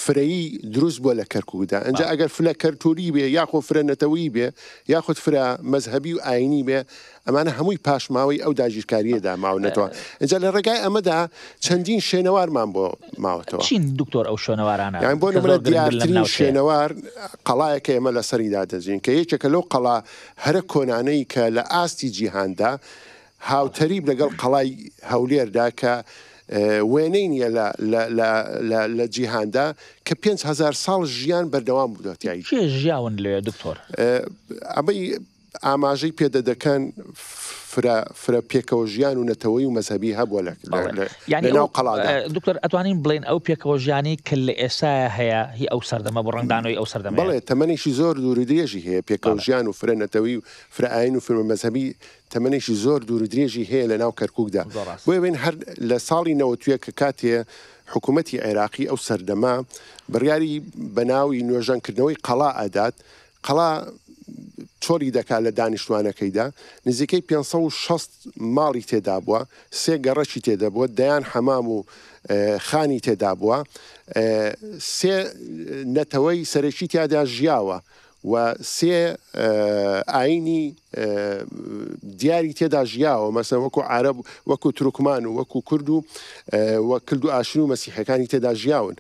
فرەیی دروست بۆ لە کەرکووکدا. ئەنجا ئەگەر فرە کەرتوری بێ یاخۆ فرە نەتەوەیی بێ یاخود فرە مەزهەبی و ئاینی بێ، ئەمانە هەمووی پاشماوەی ئەو داگیرکاریەدا ماونەتەوە. ئەنجا لە ڕێگای ئەمەدا چەندین شوێنەوارمان بۆ ماوەتەوە. چین دکتۆر ئەو شوێنەوارانە؟ یان بۆ نمونە دیارترین شوێنەوار قەڵایەکە ئێمە لەسەریدا دەزین کە یەکێکە لەو قەڵا هەرە کۆنانەی کە لە ئاستی جیهاندا هاوتەریب لەگەڵ قەڵای هەولێردا کە وێنەی نیە لە جیهاندا کە 5,000 ساڵ ژیان بەردەوام بودۆتیایی. کێ ژیاون لێ دکتۆر؟ ئەمەی ئاماژەی پێدەدەکەن فرە پێکەوە ژیان و نەتەوەی و مەزهبی هەبووە لەناو قەڵادا. دکتۆر ئەتوانین بڵێن ئەو پێکەوە ژیانی کە لە ئێستا هەیە هی ئەو سەردەمە بۆ ڕنگدانەوەی ئەو سەردەمە؟ بەڵێ تەمەنێکی زۆر دوور درێژی هەیە. پێکەوە ژیان و فرە نەتەوەی و فرە ئاین و فرە مەزهبی تەمەنێکی زۆر دوور درێژی هەیە لە ناو کەرکووکدا. بۆیە بین هەر لە ساڵی 90 کە کاتێ حکوومەتی عێراقی ئەو سەردەما بڕیاری بەناوی نوێژەنکردنەوەی قەڵا ئەدات، قەڵا چۆری دەکات لە دانیشتوانەکەیدا، نزیکەی 560 ماڵی تێدا بووە، 3 گەڕەکی تێدا بووە، دەیان حەمام و خانی تێدا بووە، 3 نەتەوەی سەرەکی تیادا ژیاوە و 3 ئاینی دیاری تێدا ژیاوە، مەسەن وەکو عەرەب وەکو تورکمان و وەکو کورد و کورد و ئاشوری و مەسیحەکانی تێدا ژیاون،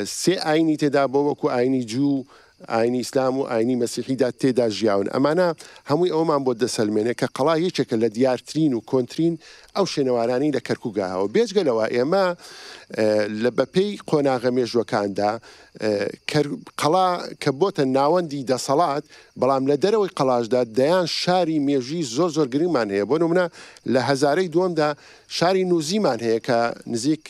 3 ئاینی تێدا بۆ وەکو ئاینی جوو، ئاینی ئیسلام و ئاینی مەسیحیدا تێدا ژیاون. ئەمانە هەمووی ئەومان بۆ دەسەلمێنێ کە قەڵا یەکێکە لە دیارترین و کۆنترین ئەو شوێنەوارانی لە کەرکووکاهەوە. بێجگەلەوە ئێمە لە بەپێی قۆناغە مێژوەکاندا قەڵا کە بۆتە ناوەندی دەسەڵات، بەڵام لە دەرەوەی قەڵاشدا دەیان شاری مێژوی زۆر زۆر گرنگمان هەیە. بۆ نمونە لە هەزارەی دووەمدا شاری نووزیمان هەیە کە نزیک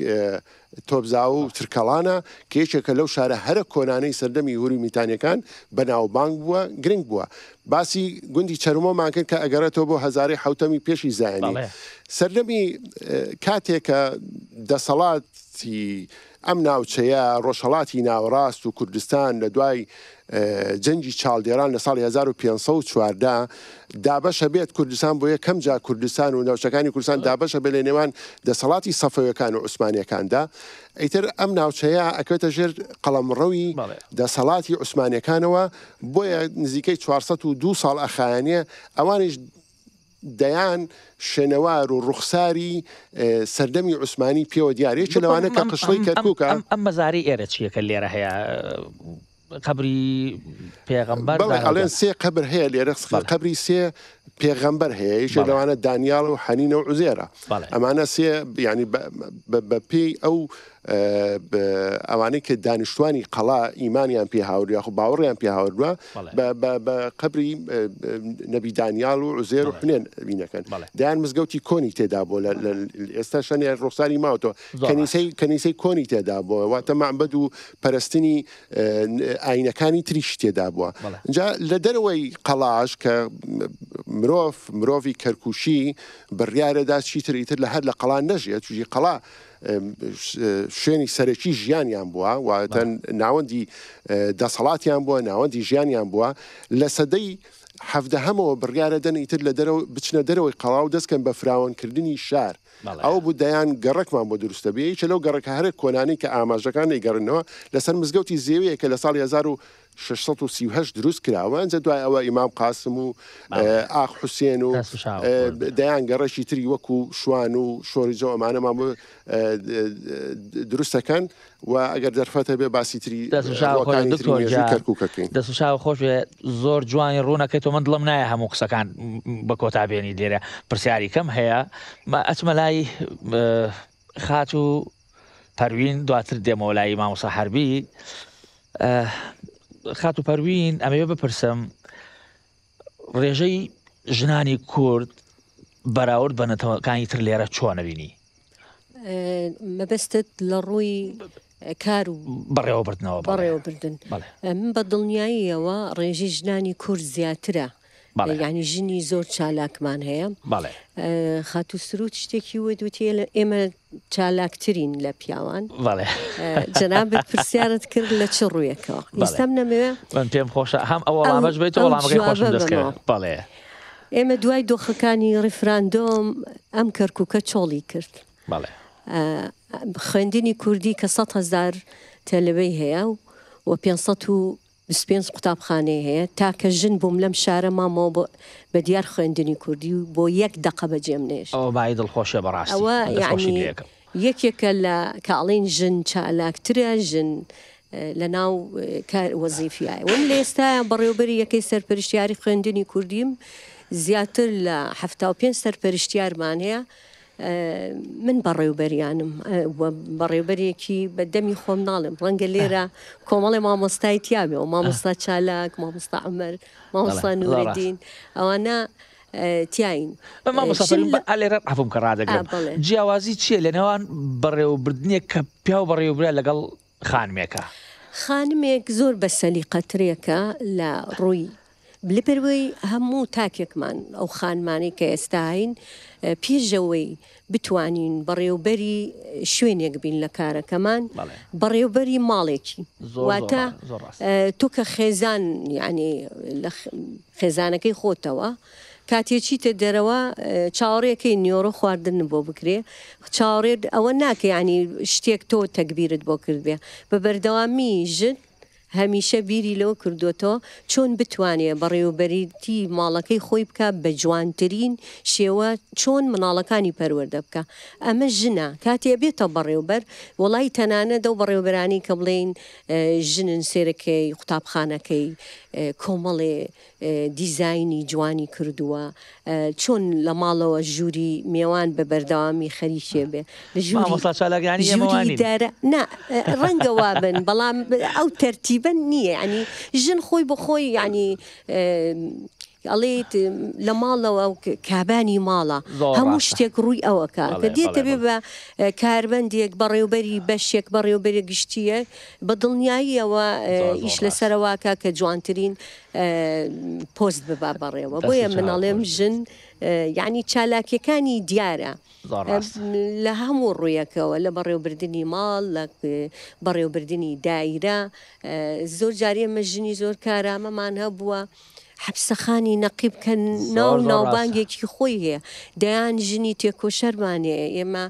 تۆبزاو و ترکەڵانە کە یەکێکە لەو شارە هەرە کۆنانەی سەردەمی هوری میتانیەکان بەناوبانگ بووە، گرنگ بووە. باسی گوندی چەرمۆمان کرد کە ئەگەرێتەوە بۆ 1970 پێشی زایانی. سەردەمی کاتێکە دەسەڵاتی ئەم ناوچەیە ڕۆژهەڵاتی ناوەڕاست و کوردستان لە دوای جەنگی چاڵدێران لە ساڵی 1514 دابەشە بێت کوردستان بۆ یەکەم جا کوردستان و ناوچەکانی کوردستان دابەشە بێت لە نێوان دەسەڵاتی سەفەویەکان و عوسمانیەکاندا. ئیتر ئەم ناوچەیە ئەکەوێتە ژێر قەڵەمڕەوی دەسەڵاتی عوسمانیەکانەوە، بۆیە نزیکەی 402 ساڵ ئەخایانە ئەوانش دەیان شوێنەوار و ڕوخساری سەردەمی عوسمانی پێوە دیارێکی لەوانە کە قشڵی کەرکووکە. ئەم مەزاری ئێرە چیەکە لێرە هەیە؟ قبری پێغەمبەر؟ ئەڵێن 3 قبر هەیە لێرە، قبری 3 پێغەمبەر هەیە، یەکێک لەوانە دانیاڵ و حەنینە و عوزێرە. ئەمانە 3 ینی بە پێی ئەو ئەوانەی کە دانیشتوانی قەڵا ئیمانیان پێ هاوردووە یاخو باوەڕیان پێ هاوردووە بە قبری نەبی دانیاڵ و عوزێر و حونێن بینەکەن. دایان مزگەوتی کۆنی تێدا بووە، ئێستا شەنێ ڕوخساری ماوەتەوە، کەنیسەی کۆنی تێدا بووە، واتە مەعبەد و پەرستنی ئاینەکانی تریش تێدا بووە. اینجا لە دەرەوەی قەڵاش کە مرۆڤی کەرکووشی بڕیارەدا چیتر ئیتر لە هەر لە قەڵا نەژێت، چووی قەڵا شوێنی سەرەکی ژیانیان بووە، واتە ناوەندی دەسەڵاتیان بووە، ناوەندی ژیانیان بووە. لە سەدەی 17ەمەوە بڕیارە دەن ئیتر لە بچنە دەرەوەی قەڵا و دەستکەن بە فراوانکردنی شار. ئەو بوو دەیان گەڕێکمان بۆ دروستە بێ، چ لەو گەڕەکە هەرێک کۆنانی کە ئاماژەکان نەیگەڕنەوە لەسەر مزگەوتی زێوەیە کە لە ساڵی 1638 دروست کراوە. ئەنجە دوای ئەوە ئیمام قاسم و ئاخ حوسێن و دەیان گەڕەشی تری وەکو شوان و شۆریجە ئەمانەمان بۆ دروستەکەن و ئەگەر دەرفەتە بێ باسی تری کەرکووکەکەین. دەستشاو خۆش زۆر جوانی ڕوونەکەیتەوە، من دڵم نایە هەموو قسەکان بە کۆتابێنی لێرە، پرسیاری کەم هەیە. ئەچمە لای خات و پەروین، دواتر دێمەوە لای مامۆستا حەربی. خات و پەروین ئەمەوێ بپرسم ڕێژەی ژنانی کورد بەراورد بە نەتەوەکانی تر لێرە چۆنەبینی؟ مەبەستت لە ڕووی کار و بەڕێوەبردن من بە دڵنیاییەوە ڕێژەی ژنانی کورد زیاترە، یعنی ژنی زۆر چالاکمان هەیە. خات و سرود شتێکی وەدوتی ئێمە چالاکترین لە پیاوان. جەنابەت پرسیارت کرد لە چ ڕوویەکەوە ئێستام نەمەوێ من پێم خۆشە هەم ئەوە ئامەش بێت وەڵامەکەی خۆشم دەستکەوێت. ئێمە دوای دۆخەکانی ڕیفراندۆم ئەم کەرکووکە چۆڵی کرد. خوێندنی کوردی کە 100,000 تەلەبەی هەیە و 525 قوتابخانەی هەیە تاکە ژن بووم لەم شارە مامەوە بە دیار خوێندنی کوردی و بۆ 1 دقە بەجێم نێش. ئەوە بای دڵخۆشە بەڕاستی. ئەوە یعنی یەکێکە لە کاڵین ژن چالاکترە، ژن لە ناو وەزیفایە. وم لە ئێستا بەڕێوەبەری یەکەی سەرپەرشتیاری خوێندنی کوردیم زیاتر لە 75 سەرپەرشتیارمان هەیە. من بەڕێوبەریانم بەڕێوبەرێکی بە دەمی خۆم ناڵم ڕەنگە لێرە کۆمەڵی مامۆستای تیاابێ و مامۆستا چالاک، مامۆستا عومەر، مامۆستا نورەدین ئەوانە تیاین. لێرە عفوم کە ڕادەگرم جیاوازی چییە لە نێوان بەڕێوەبردنێک کە پیا و بەڕێوەبرا لەگەڵ خانمێکە؟ خانمێک زۆر بە سەلیقەترێکە لە ڕووی لەبەرەوەی هەموو تاکێکمان ئەو خانمانەی کە ئێستا هین پێشەوەی بتوانین بەڕێوبەری شوێنێک بین لە کارەکەمان بەڕێوبەری ماڵێکی واتە تۆ کە خێزان یعنی لە خێزانەکەی خۆتەوە کاتێکی تە دەرەوە چاوەڕێەکەی نیۆڕە خواردن بۆ بکرێ چاوەڕێت ئەوە ناکە ینی شتێک تۆ تەکبیرت بۆ کردبێ بە بەردەوامی ژن هەمیشە بیری لەوە کردوێتەوە چۆن بتوانێت بەڕێوەبەریتی ماڵەکەی خۆی بکە بە جوانترین شێوە چۆن مناڵەکانی پەروەردە بکە. ئەمە ژنە کاتێ بێتە بەڕێوەبەر وڵی تەنانە دەو بەڕێوەبەرانی کە بڵێن ژنن سێرەکەی قوتابخانەکەی کۆمەڵێ دیزایانی جوانی کردووە چۆن لە ماڵەوە ژووری میێوان بە بەردەوامی خەریکێ بێ ڕەنگە وابن بەڵام ئەو تەرتیبە نییە ینی ژن خۆی بە خۆی ینی ئەڵێت لە ماڵەوە کابانی ماڵە هەموو شتێک ڕووی ئەوەکە کە دێتە بێ بە کاربندێک بەڕێوبەری بەشێک بەڕێوبەرێک گشتیە بە دڵنیاییەوە ئیش لەسەرەواکە کە جوانترین پۆست ببا بەڕێوە بۆیە مناڵێم ژن یعنی چالاکیەکانی دیارە لە هەموو ڕوویەکەوە لە بەڕێوەبردننی ماڵ لە بەڕێوەبردننی دایرە زۆر جارێ مەژنی زۆر کارامەمان هەبووە حەبسەخانی نەقیب کە ناوبانگێکی خۆی هەیە دەیان ژنی تێکۆشەرمانەیە ئێمە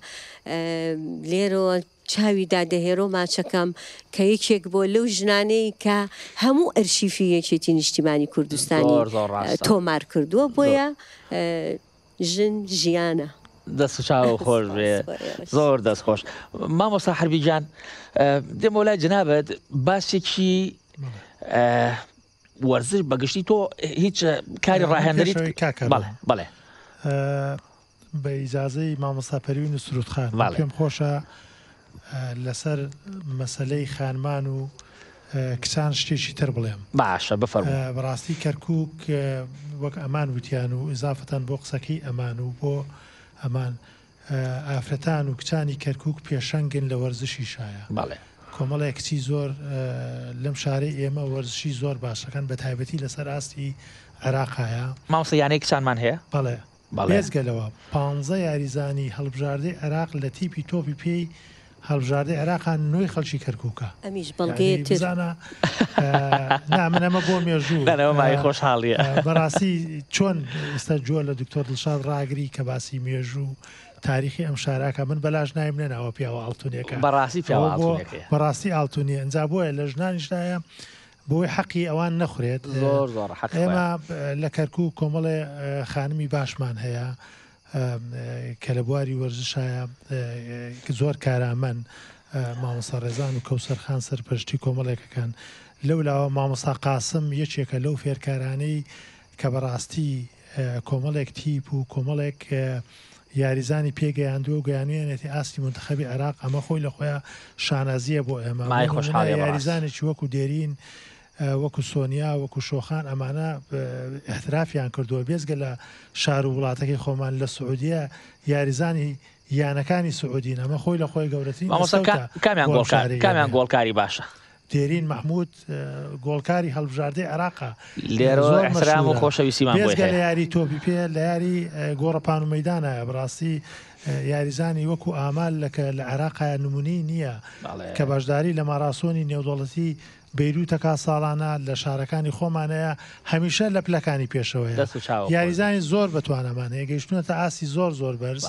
لێرەوە چاوی دادەهێرۆ ماچەکەم کە یەکێک بۆ لەو ژنانەی کە هەموو ئەرشیفی یەکێتی نیشتیمانی کوردستانی تۆمار کردووە بۆیە ژن ژیانە. دەست چاو خۆش بێ زۆر دەستخۆش. مامۆستا حەربیجان دێمە وەلای جەنابەت باسێکی وەرزش بەگشتی تۆ هیچ کاری ڕاهێنەریت بەڵێ بە ئیجازەی مامۆستا پەروین و سرودخان پێم خۆشە لەسەر مەسەلەی خانمان و کچان شتێکی تر بڵێم. باشە بفەرموو. بەڕاستی کەرکووک وەک ئەمان وتیان و ئیزافەتەن بۆ قسەکەی ئەمان و بۆ ئەمان ئافرەتان و کچانی کەرکووک پێشەنگن لە وەرزشی شایە. کۆمەڵێک کچی زۆر لەم شارەی ئێمە وەرزشی زۆر باشەکەن بە تایبەتی لەسەر ئاستی عێراقایە. مامۆستا یانەی کچانمان هەیە؟ بەڵێ بێزگەلەوە 15 یاریزانی هەڵبژاردەی عێراق لە تیپی تۆپی پێی هەڵبژاردەی عێراقان نوێی خەڵکی کەرکووکە. ئەمیش بەڵگەیەتزانە من ئەمە بۆ مێژوو مای خۆشحاڵیە. بەڕاستی چۆن ئێستا جۆ لە دکتۆر دڵشاد ڕاگری کە باسی مێژوو تاریخی ئەم شاراکە من بەلاش نایم نەناوە پیاوە ئاڵتونیەکە بەڕاستی ئاڵتونیە ئەنجا بۆیە لە ژنانیشدایە بۆی حەقی ئەوان نەخورێت. ئێمە لە کەرکووک کۆمەڵێ خانمی باشمان هەیە کە لە بواری وەرزشایە زۆر کارامەن مامۆستا ڕێزان و کەوسەرخان سەرپەرشتی کۆمەڵێکەکان لەولاوە مامۆستا قاسم یەکێکە لەو فێرکارانەی کە بەڕاستی کۆمەڵێک تیپ و کۆمەڵێک یاریزانی پێگەیاندووە و گەیانوێنێتی ئاستی منتخبی عێراق ئەمە خۆی لە خۆیان شانازیە بۆ ئێمە یاریزانێکی وەکو دێرین وەکو سۆنیا وەکو شۆخان ئەمانە احترافیان کردووە بێزگە لە شار و وڵاتەکەی خۆمان لە سعودیە یاریزانی یانەکانی سعودین ئەمە خۆی لە خۆی گەورەترین کامیان گۆڵکاری باشە دێرین محمود گۆڵکاری هەڵبژاردەی عێراقا لێرە احترام و خۆشەویستیمان بۆ بێزگە لە یاری تۆپی پێ لە یاری گۆڕەپان و مەیدانە بەڕاستی یاریزانی وەکو ئامال لە عێراقا نمونەی نییە کە باشداری لە ماراسۆنی نێودوڵەتی بەیروتەکە ساڵانە لە شارەکانی خۆمانەیە هەمیشە لە پلەکانی پێشەوەیە یاریزانی زۆر بەتوانەمانەیە گەیشتونەتە ئاسی زۆر بەرز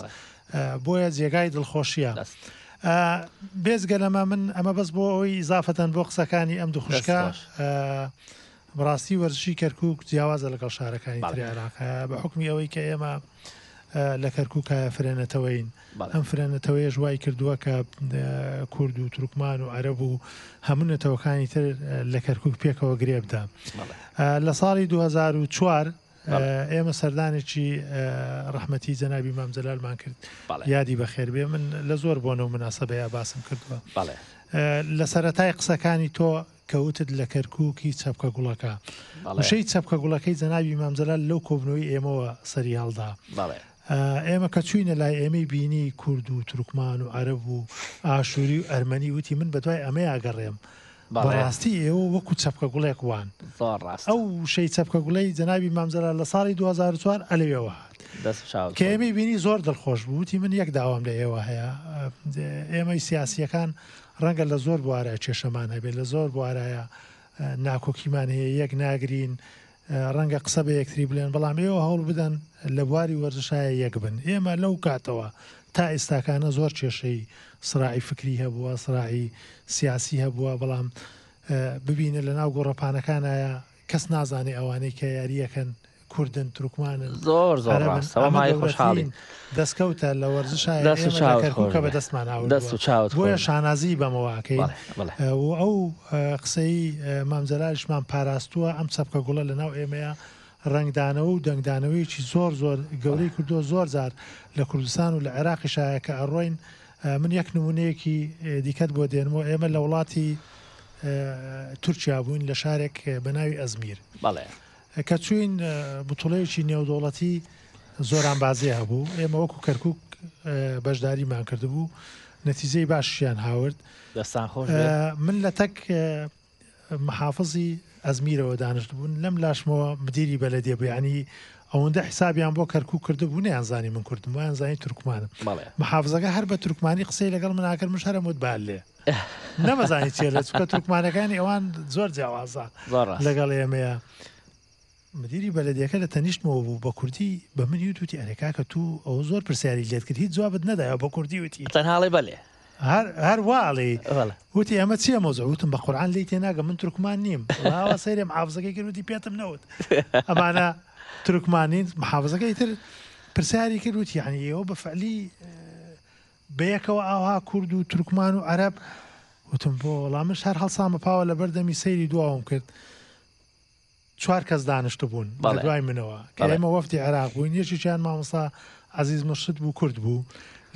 بۆیە جێگای دڵخۆشیە بێزگە لەمە من ئەمە بەس بۆ ئەوەی ئیزافەتەن بۆ قسەکانی ئەم دوخشکە بڕاستی وەرزشی کەرکووک جیاوازە لەگەڵ شارەکانی تری عێراقە بە حکمی ئەوەی کە ئێمە لە کەرکووکە فرێنەتەوەین ئەم فرێنەتەوەی ژوای کردووە کە کورد و تورکمان و عەرەب و هەموو نەتەوەکانی تر لە کەرکووک پێکەوە گرێبدا لە ساڵی 2004 ئێمە سەردانێکی ڕەحمەتی جەنابی مام جەلالمان کرد یادی بەخێر بێ من لە زۆر بۆنەوە مناسەبەیە باسم کردووە لە سەرەتای قسەکانی تۆ کەوتت لە کەرکووکی چەپکە گوڵەکە وشەی چەپکە گوڵەکەی جەنابی مام جەلال لەو کۆبنەوەی ئێمەوە سەری هەڵدا ئێمە کە چوینە لای ئێمەی بینی کورد و تورکمان و عەرەب و ئاشووری و ئەرمەنی وتی من بەدوای ئەمە ئاگەڕێم بەڕاستی ئێوە وەکو چەپکە گوڵێک وان ئەو شەی چەپکە گوڵەی جەنابی مام جەلال لە ساڵی 2004 ئەلەوێەوە هات کە ئێمەی بینی زۆر دڵخۆش بوو وتی من یەک داوام لە ئێوە هەیە ئێمەی سیاسیەکان ڕەنگە لە زۆر بوارە کێشەمان هەبێت لە زۆر بوارایە ناکۆکیمان هەیە یەک ناگرین ڕەنگە قسە بە یەکتری بڵێن بەڵام ئێوە هەوڵ بدەن لە بواری وەرزشایە یەک بن ئێمە لەو کاتەوە تا ئێستاکانە زۆر کێشەی سراعی فکری هەبووە سراعی سیاسی هەبووە بەڵام ببینە لە ناو گۆڕەپانەکانایە کەس نازانێ ئەوانەی کە یاریەکەن کوردن تورکمانن زۆر ڕاستەوەمای خۆشحاڵین دەستکەوتە لە وەرزشایکە بە دەستمان بۆیە شانازی بەمەواکەی و ئەو قسەی مام جەلالیشمان پاراستووە ئەم چەپکە گوڵە لە ناو ئێمەیە ڕنگدانەوە و دەنگدانەوەیکی زۆر گەورەی کردووە زۆر جار لە کوردستان و لە عێراقی شایە کە ئەڕۆین من یەک نمونەیەکی دیکەت بۆ دێنمەوە ئێمە لە وڵاتی تورکیا بووین لە شارێک بە ناوی ئەزمیر کە چوین بتوڵەیەکی نێودوڵەتی زۆران بازێ هەبوو ئێمە وەکو کەرکووک بەشداریمان کردبوو نەتیجەی باشیان هاورد من لە تەک محافظی ئەزمیرەوە دانیشت بوون لەم لاشمەوە مدیری بەلەدیە بوو ینی ئەوەندە حسابیان بۆ کەرکووک کردبوو نەیانزانی من کوردم ویان زانی تورکمانم محافزەکە هەر بە تورکمانی قسەی لەگەڵ مناکرد من شەرە متبال لێ نەمەزانی چێ لە چکە تورکمانەکانی ئەوان زۆر جیاوازە لەگەڵ ئێمەیە مدیری بەلەدیەکە لە تەنیشتمەوە بوو بە کوردی بە منی وتی ئەرێکاکە تو ئەو زۆر پرسیاری لێت کرد هیچ جوابت نەدایە بە کوردی وتی تەنهاڵی بەلێ هەر واڵی وتی ئەمە چیە مۆزە وتم بە قورعان لی تێناگە من تورکمان نیم ڵاوە سەیرێ محافزەکەی کردوتی پێتم نەوت ئەمانە تورکمانین محافزەکەی تر پرسیاری کرد وتی یعنی ئێوە بەفعلی بەیەکەوە ئاها کورد و تورکمان و عەرەب وتم بۆ وەڵامش هەر هەڵسامە پاوە لە بەردەمی سەیری دواوم کرد 4 کەس دانیشت بوون دوای منەوە کە ئێمە وەفدی عێراق بووین یەکێکیان مامۆستا عەزیز مرشد بوو کورد بوو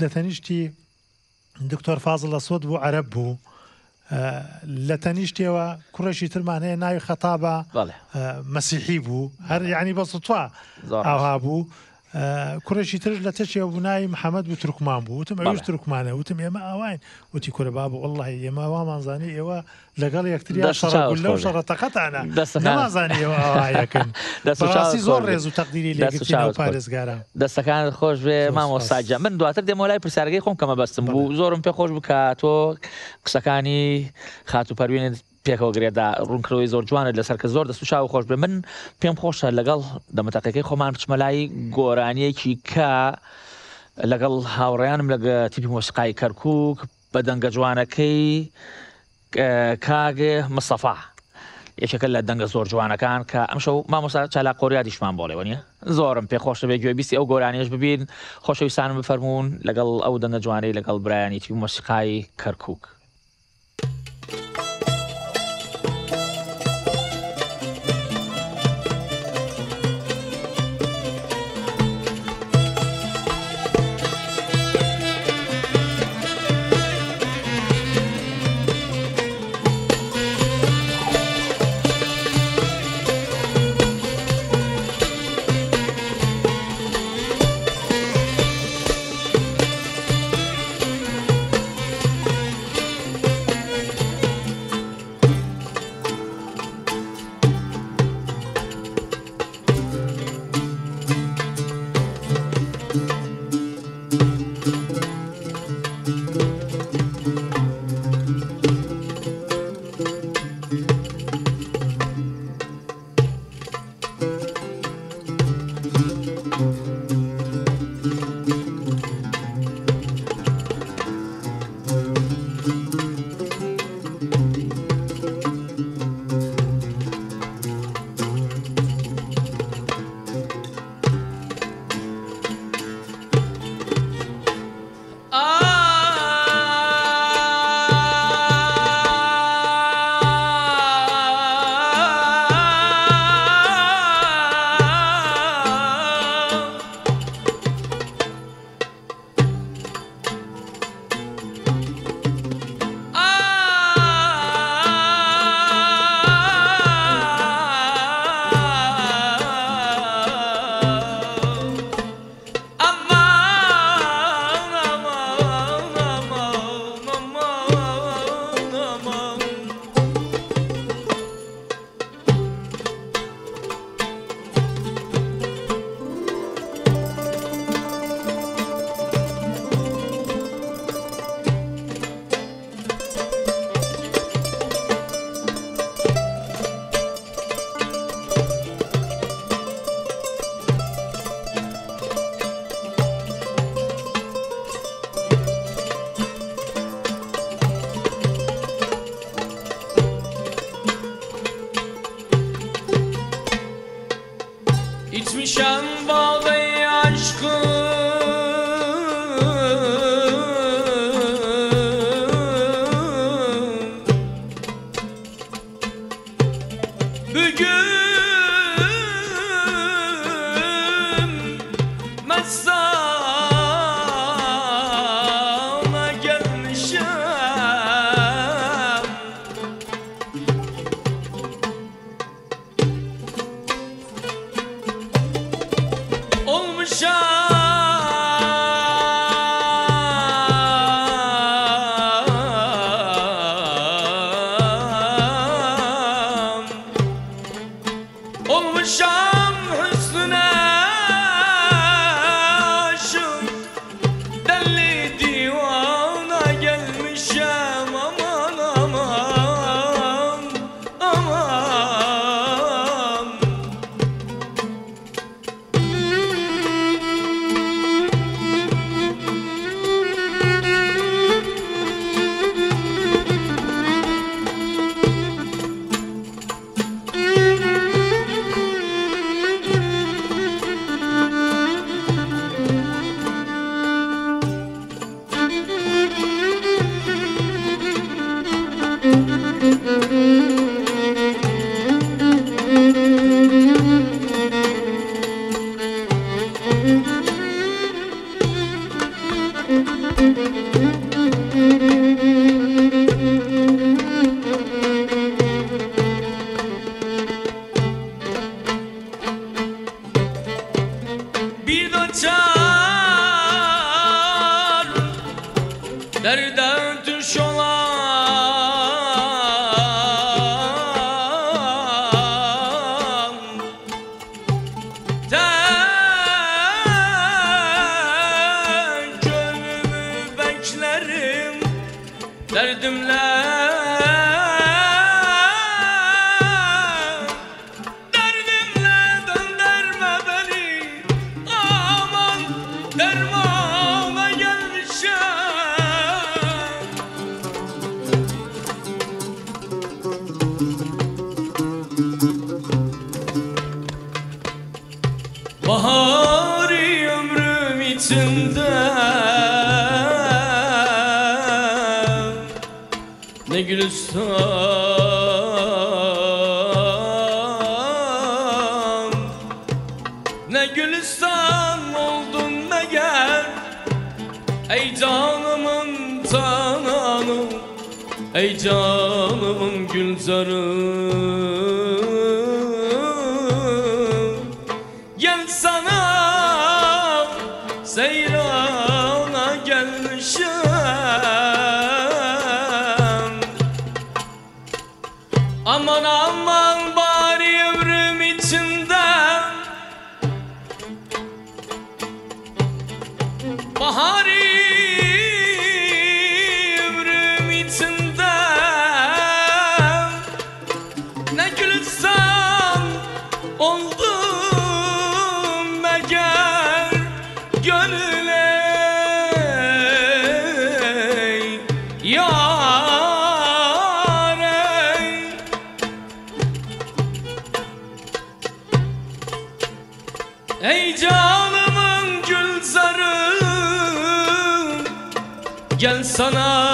لە تەنیشتی دکتۆر فازڵ ئەسۆد بوو عەرەب بوو لە تەنیشتەوە کوڕێکی ترمان هەیە ناوی خەتابە مەسیحی بوو هەر یعنی بە سوتوا ئاوا بوو کوڕێکی ترش لە تەچێ بوو ناوی محەممەد بوو تورکمان بوو وتم ئەوش تورکمانە وتم ئێمە ئاواین وتی کورە بابە وەڵڵاهی ئێمە وامانزانی ئێوە لەگەڵ یەکتریا شەڕگول لەو شەڕەتەقەتانە نەمازانی ئێوە ئاوایەکەن بەڕاستی زۆر ڕێز و تەقدیری لێگرتین و پارێزگارە دەستەکانت خۆش بێ مامۆستاجە من دواتر دێمە لای پرسیارگەی خۆم کەمە بەستم بوو زۆرم پێ خۆش بوو کە تۆ قسەکانی خاتو پەروێنت پێکەوە گرێدا ڕوونکردەوەی زۆر جوانت لەسەر کە زۆر دەست و چاو خۆش بێ من پێم خۆشە لەگەڵ دەمەتەقەکەی خۆمان بچمە لای گۆرانیەکی کە لەگەڵ هاوڕێیانم لە تیپی مۆسیقای کەرکووک بە دەنگە جوانەکەی کاگێ مستەفا یەکێکە لە دەنگە زۆر جوانەکان کە ئەم شەو مامۆستا چالاقۆریادیشمان بۆ لێوە نیە زۆرم پێ خۆشە بێ گوێبیستی ئەو گۆرانیش ببین خۆشەویستانم بفەرمونون لەگەڵ ئەو دەنگە جوانەی لەگەڵ برایانی تیپی مۆسیقای کەرکووک. Dikmişem bağı aşkım Ne gülistan oldun meğer, ey canımın tananı, ey canımın gülzarı. Gel sana seyrana gelmişim, aman aman bari ömrüm içinden bahari ömrüm içinden ne gülsen oldum meğer gönül ey yar ey. Ey canımın gülzarı, gel sana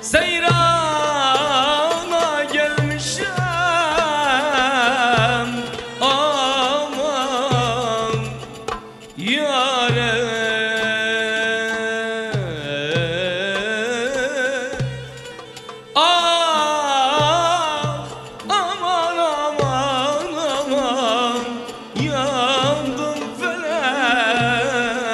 seyrana gelmişim, aman yâre. Ah aman aman aman, yandım felek.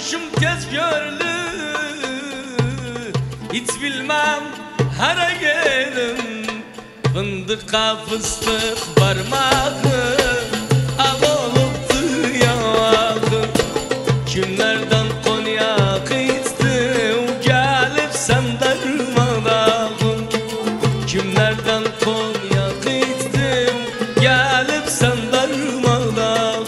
Yaşım tez görlü hiç bilmem hara gelin fındıka fıstık parmağı al oluptu yağı kimlerden konyak içtim gelip sen darmadağın kimlerden konyak içtim gelip sen darmadağın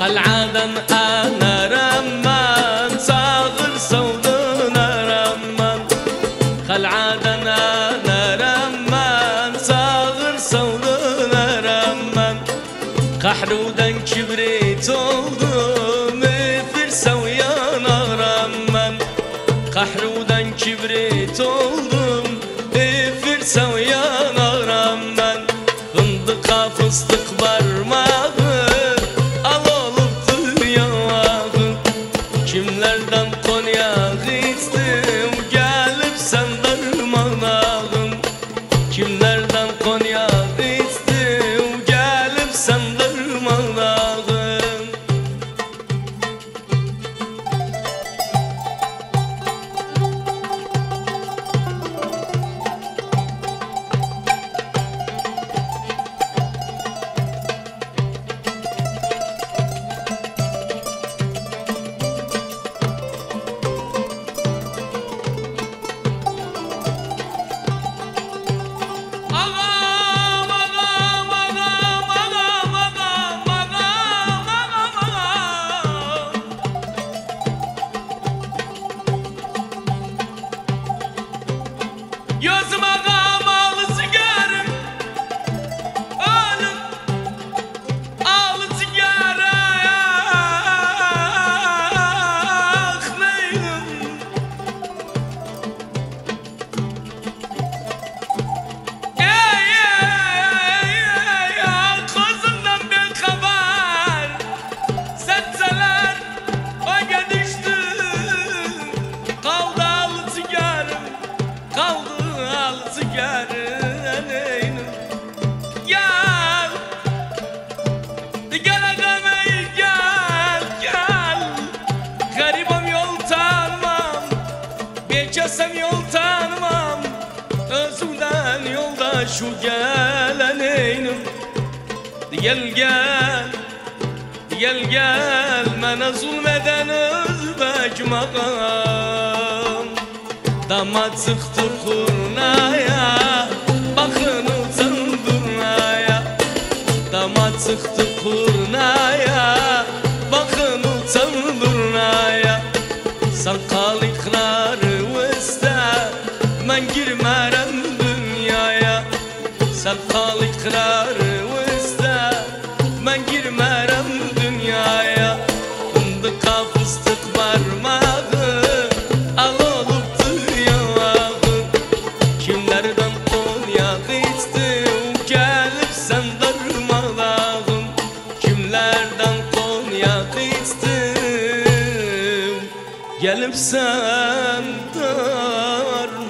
قلعادا أنا رمان صاغر صودنا رمان قلعادا أنا رمان صاغر صودنا رمان قحرودا كبريت oldum فرسا ويانا رمان قحرودا كبريت oldum فرسا ويانا رمان فندقا فستق parmağı kimlerden konyak içtim gelip sen darmadağın kimlerden konyak içtim gelip sen darmadağın Gözüme kamalı sigarım Ölüm Ağlı sigara Neydim Kızımdan bir haber Setseler Oya düştü Kaldı ağlı sigarım Kaldı sigaranın gel gel agam gel gel garibim yol tanımam bekasam yol tanımam özümden yolda şu gelenim gel gel gel gel bana zulmeden özbek makam damat sıktı kurnaya bakın utandırmaya damat sıktı kurnaya bakın utandırmaya sen kal ikrarı veste ben girmerem dünyaya sen kal ikrarı veste ben girmerem dünyaya fındıka fıstık parmağı kimlerden konyak içtim gelip sen darmadağın kimlerden konyak içtim gelip sen darmadağın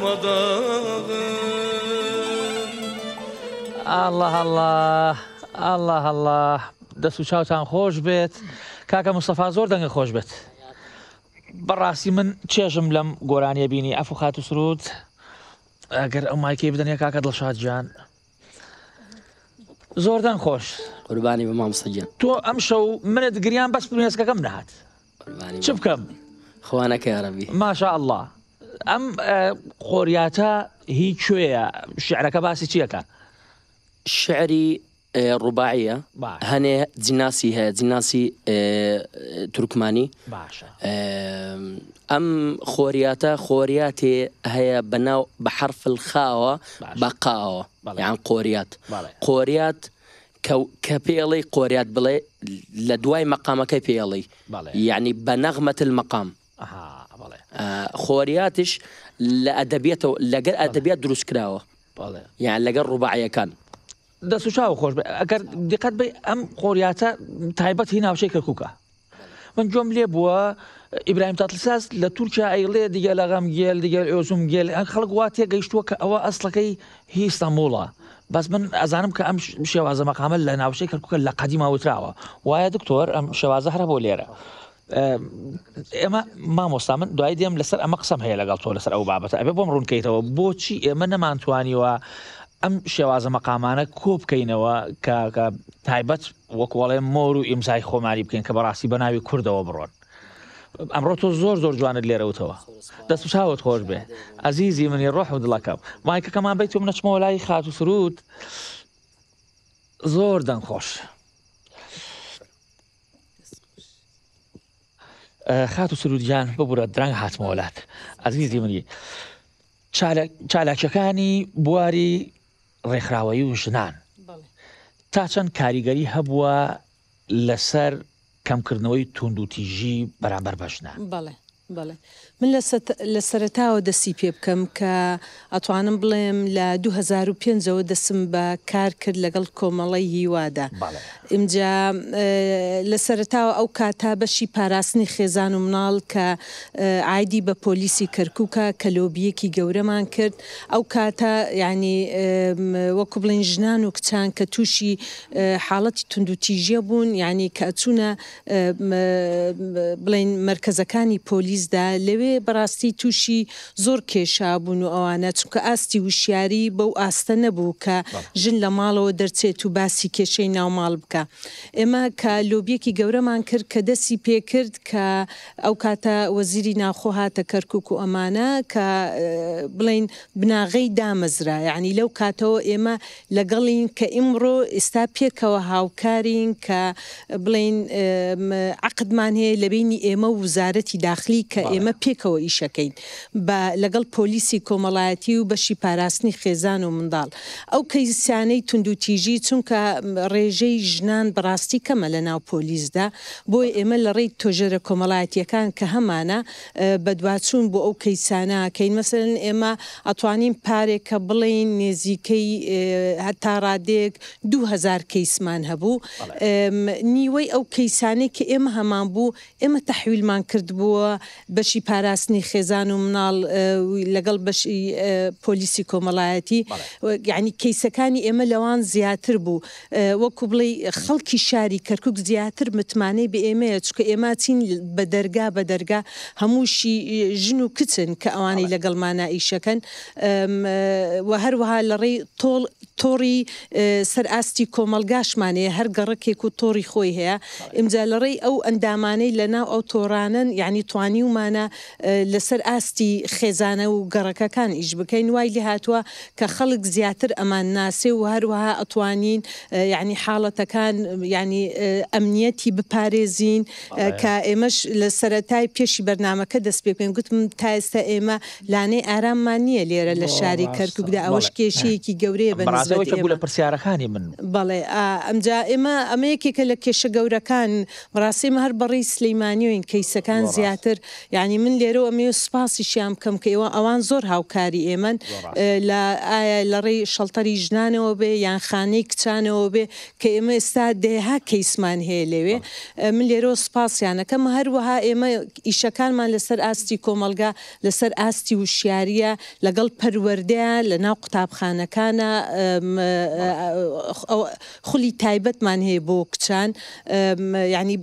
Allah Allah Allah Allah دەست و چاوتان خۆش بێت کاکە مستەفا زۆر دەنگە خۆش بێت بەڕاستی من چێژم لەم گۆرانیە بینی ئەف و خات و سرود ئەگەر ئەو مایکەی بدەنێ کاکە دڵشاد گیان زۆردەن خۆش قوربانی بە مامۆستاگیان تۆ ئەم شەو منت گریان بەس پرمێسکەکەم نەهات چ بکەم خوانەکە یارەبی ماشاء الله ئەم خۆریاتە هی کوێیە شیعرەکە باسی چیەکە شعری ڕوباعیە هەنێ جناسی هەیە جناسی تورکمانی باشە ئەم خۆریاتە خۆریاتێ هەیە بەناو بە حرف الخاوە بەقاوە یان قۆریات قۆریات کە پێڵی قۆریات بڵێ لە دوای مەقامەکەی پێڵی یعنی بە نەغمەت المەقام خۆریاتش لە ئەدەبیێتەوە لەگەر ئەدەبیات دروست کراوە یان لەگەر ڕوباعیەکان دەست و چاو خۆش ئەگەر دقت بێ ئەم قۆریاتە تایبەت هی ناوچەی کەرکووکە من جۆم لێ بووە ئیبراهیم تاتلساز لە تورکیا ئەیڵێ دیگە لەغەم گێل دیگە ئۆزوم گێل خەڵک وا تێگەیشتووە کە ئەوە ئەسڵەکەی هی ئیستانبوڵە بەس من ئەزانم کە ئەم شێوازە مەقامە لە ناوچەی کەرکووکە لە قەدیما وتراوە وایە دکتۆر ئەم شێوازە هەرە بۆ لێرە ئێمە مامۆستا من دوای دێم لەسەر ئەمە قسەم هەیە لەگەڵ تۆ لەسەر ئەو بابەتە ئەبێ بۆم ڕوونکەیتەوە بۆچی ئێمە نەمانتوانیوە ئەم شێوازە مەقامانە کۆ بکەینەوە کە تایبەت وەکوڵێ مۆر و ئیمزای خۆماری بکەین کە بەڕاستی بە ناوی کوردەوە بڕۆن ئەمڕۆ تۆ زۆر جوانت لێرەوتەوە دەست و چاوت خۆش بێ ئەزیزی منی ڕۆح و دڵەکەم مایکەکەمان بیت و نەچمەوە لای خات و سرود زۆر دەنگخۆش خات و سرودیان ببوورە درەنگ هاتمەوەلات ئەزیزی منی چالاکیەکانی بواری ڕێکخراوەیی و ژنان تا چەند کاریگەری هەبووە لەسەر کەمکردنەوەی توند و تیژی بەرامبەر بە ژنان بەڵێ من لە سەرەتاوە دەستی پێ بکەم کە ئەتوانم بڵێم لە 2005ەوە دەسم بە کار کرد لەگەڵ کۆمەڵی هیوادا ئمجا لە سەرەتاوە ئەو کاتا بەشی پاراستنی خێزان و مناڵ کە عایدی بە پۆلیسی کەرکووکە کە لۆبیەکی گەورەمان کرد ئەو کاتە ینی وەکو بڵێن ژنان و کچان کە تووشی حاڵەتی تند و تیژە بوون ینی کە ئەچوونە بڵێن مرکزەکانی پۆلیسدا لەوێ بەڕاستی تووشی زۆر کێشا بوون و ئەوانە چونکە ئاستی وشیاری بەو ئاستە نەبوو کە ژن لە ماڵەوە دەرچێت و باسی کێشەی ناوماڵ بکە ئێمە کە لۆبیەکی گەورەمان کرد کە دەستی پێکرد کە ئەو کاتە وەزیری ناوخۆ هاتە کەرکووک و ئەمانە کە بڵێن بناغەی دامەزرا یعنی لەو کاتەوە ئێمە لەگەڵین کە ئیمڕۆ ئێستا پێکەوە هاوکارین کە بڵێن عقدمان هەیە لەبینی ئێمە وزارەتی داخلی کە ئێمە پێکەوە ئیشەکەین بە لەگەڵ پۆلیسی کۆمەڵایەتی و بەشی پاراستنی خێزان و منداڵ ئەو کەیسانەی تند و تیژی چونکە ڕێژەی ژنان بەڕاستی کەمە لە ناو پۆلیسدا بۆی ئێمە لە ڕێی تۆژێرە کۆمەڵایەتیەکان کە هەمانە بەدواچوون بۆ ئەو کەیسانە کەین مەسەرن ئێمە ئەتوانین پارێکە بڵێن نێزیکەی هەتا ڕادێک 2000 کەیسمان هەبوو نیوەی ئەو کەیسانەی کە ئێمە هەمان بوو ئێمە تەحویلمان کرد بووە بەشی پاراستنی خێزان و مناڵ لەگەڵ بەشی پۆلیسی کۆمەڵایەتی یعنی کەیسەکانی ئێمە لەوان زیاتر بوو وەکو بڵێ خەڵکی شاری کەرکووک زیاتر متمانەی بە ئێمەیە چکە ئێمە چین بە دەرگا هەمووشی ژن و کچن کە ئەوانەی لەگەڵمانە ئیشەکەن و هەروەها لە ڕێی تۆڕی سەر ئاستی کۆمەلگاشمانەیە هەر گەڕەکێک و تۆڕی خۆی هەیە ئمجا لە ڕێی ئەو ئەندامانەی لەناو ئەو تۆڕانن یعنی توانی ومانە لەسەر ئاستی خێزانە و گەڕەکەکان ئیش بکەین وای لێ هاتووە کە خەڵک زیاتر ئەمان ناسێ و هەروەها ئەتوانین یعنی حاڵەتەکان ینی ئەمنیەتی بپارێزین کە ئێمەش لە سەرەتای پێشی بەرنامەکە دەست پێ بکەین گوتم تا ئێستا ئێمە لانەی ئاراممان نییە لێرە لە شاری کەرکووکدا ئەوەش کێشەیەکی گەورەیە بە لە پرسیارەکانی من بەڵێ ئەمجا ئەمە یەکێکە لە کێشە گەورەکان بەڕاستیمە هەر بەڕێی سلەیمانیۆین کەیسەکان زیاتر یعنی من لێرە ئەمێ سوپاسیشیان بکەم کە ئەوان زۆر هاوکاری ئێمن ئایا لە ڕێی شەڵتەری ژنانەوە بێ یان خانەی کچانەوە بێ کە ئێمە ئێستا دێها کەیسمان هەیە لەوێ من لێرە سوپاسیانەکەم هەروەها ئێمە ئیشەکانمان لەسەر ئاستی کۆمەلگا لەسەر ئاستی وشیاریە لەگەڵ پەروەردەیە لە ناو قوتابخانەکانە خولی تایبەتمان هەیە بۆ کچان ینی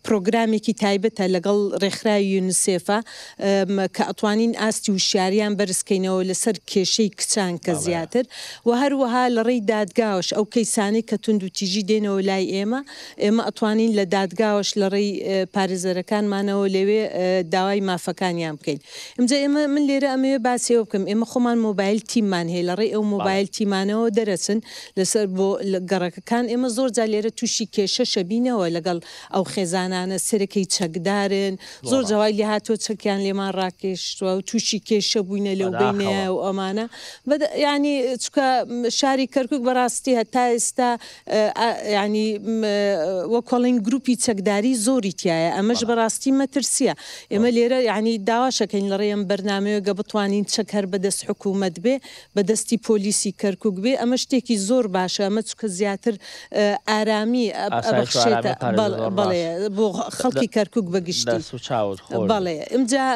پرۆگرامێکی تایبەتە لەگەڵ ڕێکخراوی یونیسێفە کە ئەتوانین ئاستی وشیاریان بەرزکەینەوە لەسەر کێشەی کچان کە زیاتر و هەروەها لە ڕێی دادگاوش ئەو کەیسانەی کە تند و تیژی دێنەوە لای ئێمە ئەتوانین لە دادگاوش لە ڕێی پارێزەرەکانمانەوە لەوێ داوای مافەکانیان بکەین ئەمجا ئێمە من لێرە ئەمەوێ باسیەوە بکەم ئێمە خۆمان مۆبایل تیممان هەیە لە ڕێی ئەو مۆبایل تیمانەوە دەرەچن لەسەر بۆ گەڕەکەکان ئێمە زۆر جا لێرە تووشی کێشە شەبینەوە لەگەڵ ئەو خێزانانە سەرەکەی چەکدارن زۆر جوای ڕەنگە هاتۆ چەکیان لێمان ڕاکێشتووە و تووشی کێشە بووینە لەو بینەیە و ئەمانە ینی چکە شاری کەرکک بەڕاستی هەتا ئێستا ینی وەکۆڵین گروپی چەکداری زۆری تایە ئەمەش بەڕاستی مەترسیە ئێمە لێرە ینی داواشەکەین لە ڕێم بەرنمەیەگە بتوانین چەک هەر بەدەست حکوومەت بێ بەدەستی پۆلیسی کەرکک بێ ئەمە شتێکی زۆر باشە ئەمە چکە زیاتر ئارامی ئەبخشێتە بەڵێ بۆ خەڵکی کەرکک بەگشتی بەڵێ ئەمجا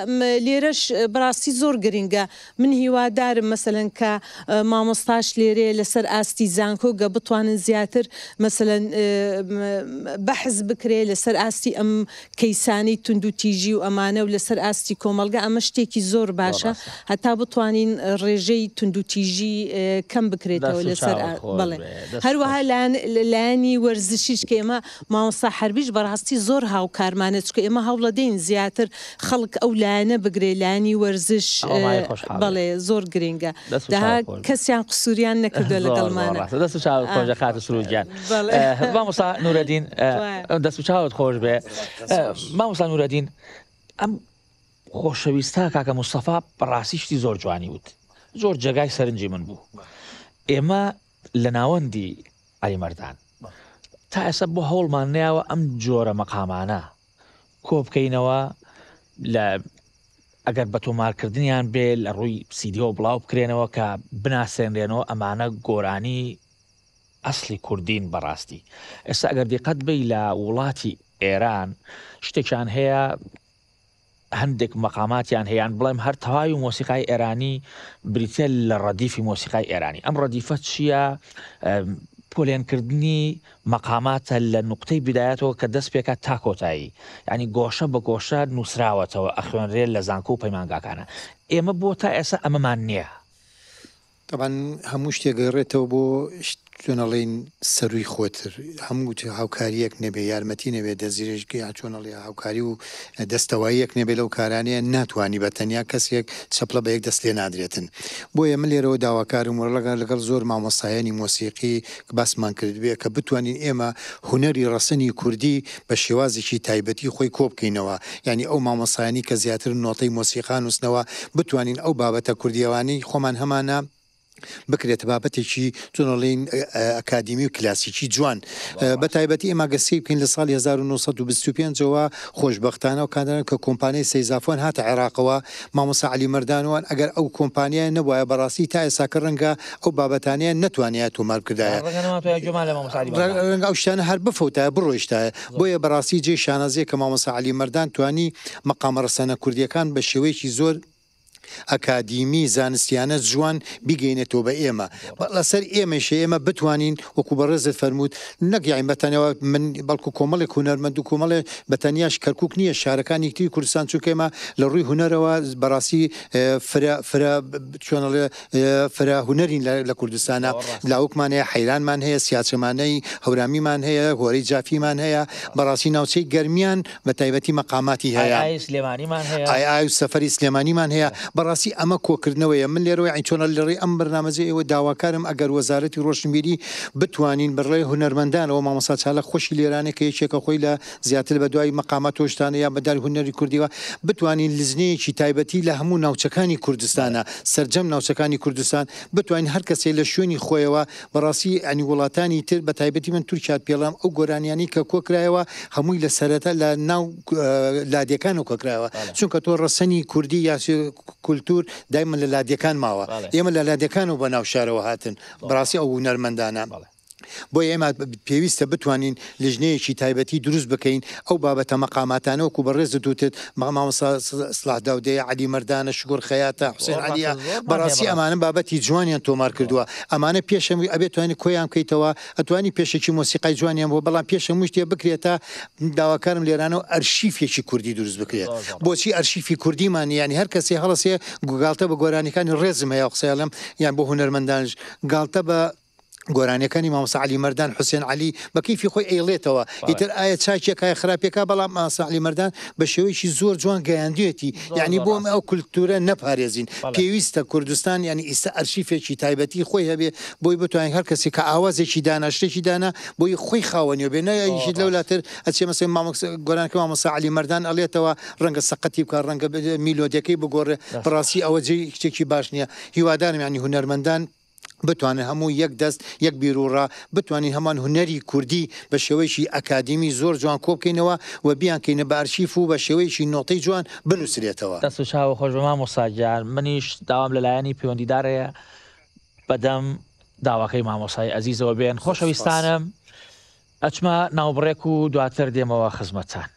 لێرەش بەڕاستی زۆر گرنگە من هیوادارم مەسەلەن کە مامۆستاش لێرێ لەسەر ئاستی زانکۆگە بتوانن زیاتر مەسەلەن بەحز بکرێ لەسەر ئاستی ئەم کەیسانی تونند و تیژی و ئەمانە و لەسەر ئاستی کۆمەلگا ئەمە شتێکی زۆر باشە هەتا بتوانین ڕێژەی تونند و تیژی کەم بکرێتەوە لەسەر بڵێ هەروەها لایانی وەرزشیش کە ئێمە مامۆستا حەربیش بەڕاستی زۆر هاوکارمانە چکە ئێمە هەوڵەدەین زیاتر خەڵک ئەو لایەنە بگرێ لایانی وەرزش بەڵێ زۆر گرنگە داها کەسیان قسووریان نەکردو لەگەڵمانە دەست خۆشە خاتە سرودیان مامۆستا نورەدین دەست چاوت خۆش بێ مامۆستا نورەدین ئەم خۆشەویستە کاکە موستەفا بەڕاستیشتی زۆر جوانی وت زۆر جێگای سەرنجی من بوو ئێمە لە ناوەندی عەلیمەردان تا ئێستا بۆ هەوڵمان نەیەوە ئەم جۆرە مەقامانە کۆ بکەینەوە لە ئەگەر بە تۆمارکردنیان بێ لە ڕووی سیدیۆ بڵاو بکرێنەوە کە بناسێنرێنەوە ئەمانە گۆرانی ئەسلی کوردین بەڕاستی ئێستا ئەگەر دیقەت بی لە وڵاتی ئێران شتێکیان هەیە هەندێک مەقاماتیان هەیەیان بڵێم هەر تەواوی مۆسیقای ئێرانی بریتە لە ڕەدیفی مۆسیقای ئێرانی ئەم ڕەدیفە چییە؟ پۆلێنکردنی مەقاماتە لە نوقتەی بدایەتەوە کە دەست پێکات تا کۆتایی ینی گۆشە بە گۆشە نووسراوەتەوە ئەخوێنرێت لە زانکۆ و پەیمانگاکانە ئێمە بۆ تا ئێستا ئەمەمان نییە طبعا هەموو شتێگەڕێتەوە بۆ چۆنەڵین سەروی خۆتر هەموو هاوکاریەک نەبێ یارمەتی نەبێ دەزیرێژگەی چۆنەڵی هاوکاری و دەستەواییەک نەبێ لەو کارانەیە ناتوانانی بە تەنیا کەسێک چەپڵە بە یەک دەست لێ نادرێتن بۆیە من لێرەوە داواکارم وەرلەگەر لەگەڵ زۆر مامۆستایانی مۆسیقی باسمان کرد بێ کە بتوانین ئێمە هونەری ڕەسەنی کوردی بە شێوازێکی تایبەتی خۆی کۆ بکەینەوە ینی ئەو مامۆستایانی کە زیاتر نۆتەی مۆسیقا نووسنەوە بتوانین ئەو بابەتە کوردیەوانی خۆمان هەمانە بکرێت بابەتێکی چۆنەڵین ئەکادمی و کلاسیکی جوان بە تایبەتی ئێمە گەسی بکەین لە ساڵی 1925ەوە خۆشببختانە و کادران کە کۆمپانیای سەیزافۆن هاتە عێراقەوە مامۆستا عەلیمەردانوان ئەگەر ئەو کۆمپانیای نەبووە بەڕاستی تا ئێساکە ڕەنگە ئەو بابەتانەیە نەتوانێت تۆمار کردایە ڕەنگە ئەو شتانە هەر بفەوتایە بڕۆیشتایە بۆیە بەڕاستی جێ شانازیە کە مامۆستا عەلیمەردان توانی مەقامە ڕەسەنە کوردیەکان بە شێوەیەکی زۆر ئەکادیمی زانستیانە جوان بیگەینێتەوە بە ئێمە لەسەر ئێمەش ئێمە بتوانین وەکو بەڕێزت فەرمووت نەگەین بەتەنەوە من بەڵکو کۆمەڵێک هونەرمەند و کۆمەڵێ بەتەنیاش کەرکک نییە شارەکانی کتری کوردستان چووکەمە لە ڕووی هونەرەوە بەڕاستی فرە هونەرین لە کوردستانە لاوکمان هەیە حەیرانمان هەیە سیاچەمانەی هەورامیمان هەیە هۆرەی جافیمان هەیە بەڕاستی ناوچەی گەرمیان بە تایبەتی مەقاماتی هەیە ئای سەفەری سلێمانیمان هەیە بەڕاستی ئەمە کۆکردنەوەیە من لێرەوەی ئەین چۆنە لەڕێی ئەم بەرنامەجێ ئێوە داواکارم ئەگەر وەزارەتی ڕۆشنبیری بتوانین بەڕێی هونەرمەندانەوە مامۆستا چالە خۆشی لێرانە کە یەکێکە خۆی لە زیاتر بە دوای مەقامات تۆشتانە یا بەدار هونەری کوردیەوە بتوانین لزنەیەکی تایبەتی لە هەموو ناوچەکانی کوردستانە سەرجەم ناوچەکانی کوردستان بتوانین هەر کەسێک لە شوێنی خۆیەوە بەڕاستی ئەنی وڵاتانی تر بە تایبەتی من تورکیات پێڵام ئەو گۆرانیانی کە کۆکرایەوە هەمووی لە سەرەتا لە ناو لادیەکان و کۆکرایەوە چونکە تۆ ڕەسەنی کوردی یا کولتور دایما لە لادیەکان ماوە ئێمە لە لادیەکان و بە ناو شارەوە هاتن بەڕاستی ئەو هونەرمەندانە بۆ ئێمە پێویستە بتوانین لژنەیەکی تایبەتی دروست بکەین ئەو بابەتە مەقاماتانە وەکو بەڕێزت وتت مامۆستا سڵاح داودەیە عەلیمەردانە شگۆر خەیاتە حوسێن عەلیە بەڕاستی ئەمانە بابەتی جوانیان تۆمار کردووە ئەمانە پێشەمووی ئەبێت توانانی کۆیان بکەیتەوە ئەتوانی پێشێکی مۆسیقای جوانیان بۆ بەڵام پێشەمووی شتێ بکرێتە داواکارم لێرانەوە ئەرشیفێکی کوردی دروست بکرێت بۆچی ئەرشیفی کوردیمان یانی هەر کەسێ هەڵەسێ گاڵتە بە گۆرانیەکانی ڕێزم هەیە قسەیەڵم یان بۆ هونەرمەندانش گاڵتە بە گۆرانەکانی مامۆستا عەلی مەردان حوسێن عەلی بە کەیفی خۆی ئەیڵێتەوە ئیتر ئایا چاکێکای خراپێکا بەڵام مامۆستا عەلی مەردان بە شێوەیەکی زۆر جوان گەیاندوێتی یعنی بۆ ئەو کولتورە نەپارێزین پێویستە کوردستان ینی ئیستا ئەرشیفێکی تایبەتی خۆی هەبێ بۆی بتوانین هەر کەسێک کە ئاوازێکی دانا شتێکی دانا بۆی خۆی خاوەنیەوە بێ نەیەکی لەولاتر ئەچێ مەسەی گۆرانەکە مامۆستا عەلی مەردان ئەڵێتەوە ڕەنگە سەقەتی بکە ڕەنگە میلۆدیەکەی بگۆڕێ بەڕاستی ئەوە شتێکی باش نییە هیوادارم ینی هونەرمەندان بتوانێت هەموو یەک دەست یەک بیرروڕا بتوانین هەمان هوەری کوردی بە شێوەیەکی ئەکادمی زۆر جوان کۆبکەینەوە و بیانکەینە بە ئەرشیف و بە شێوەیەکی نۆتەی جوان بنووسرێتەوە. دەست و چاوە خۆش بە مامۆستا گیان منیش داوام لەلایەنی پەیوەندیدارەیە بەدەم داواکەی مامۆسای ئەزیزەوە بێن خۆشەویستانم ئەچمە ناوبڕێک و دواتر دێمەوە خزمەتتان.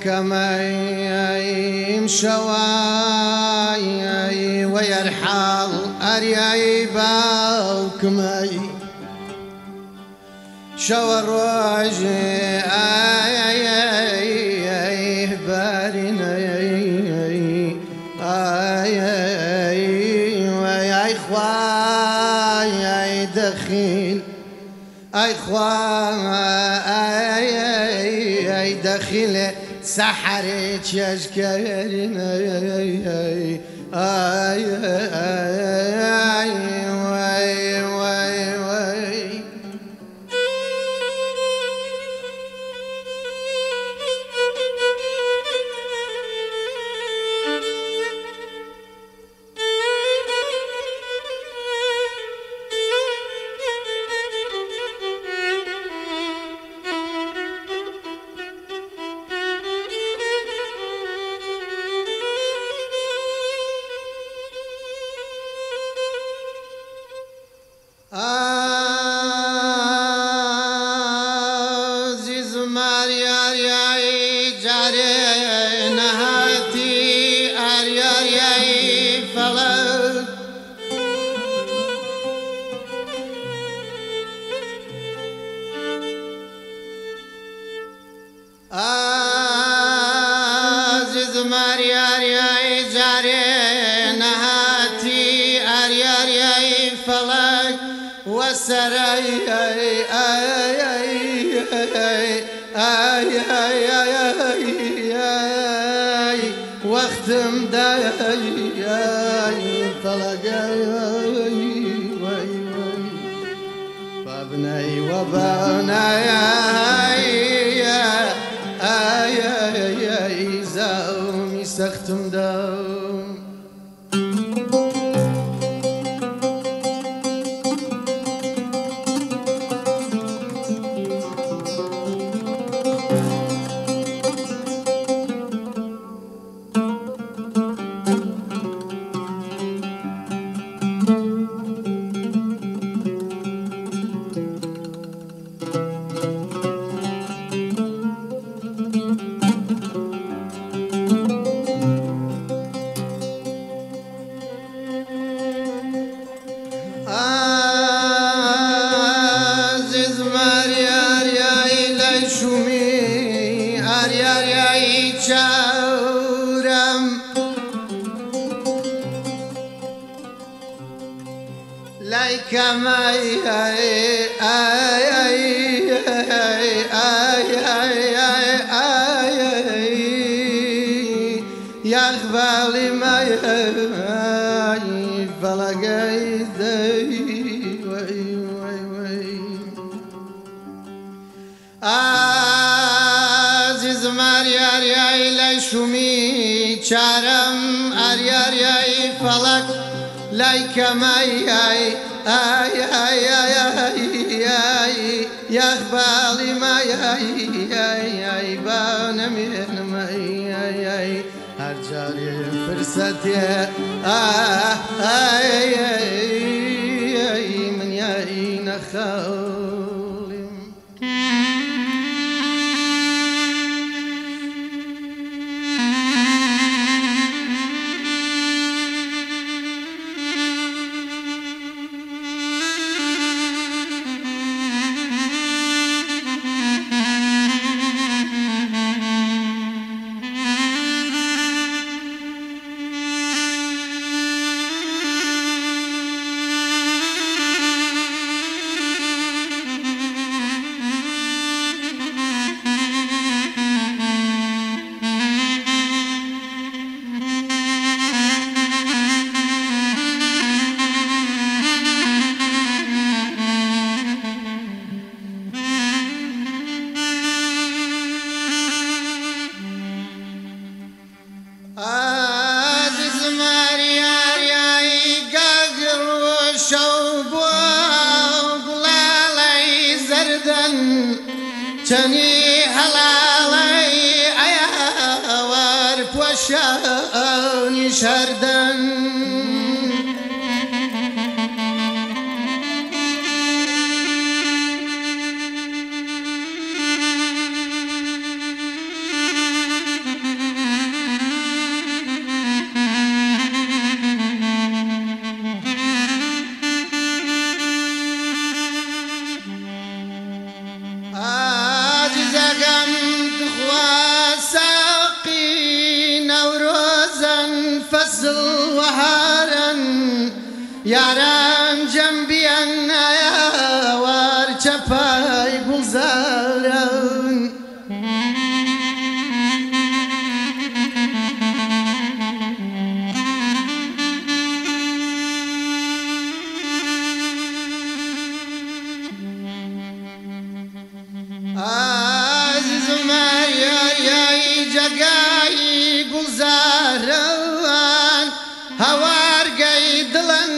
كمايم شواي ويرحل أرياي باوكماي شوى الرواجي آي بارين ويا إخواي دخيل أي دخيل سحرت يشكرين فلا لسري واختم داي طلقاي بابني وبابناي زاومي سختم داوم يغفالي ما فلقاي عزيز ماريار يا إلي شمي شارم أريار يا فلك لايك ماي يغفالي ما بان من ماي هرجاري فرصتي من ياي نخالي جني هلالي أيا وارف وشاني شردن ياران جنبي أنا يا وارشفاي بوزارن عزيز يا جاي بوزارن هوار قيدلن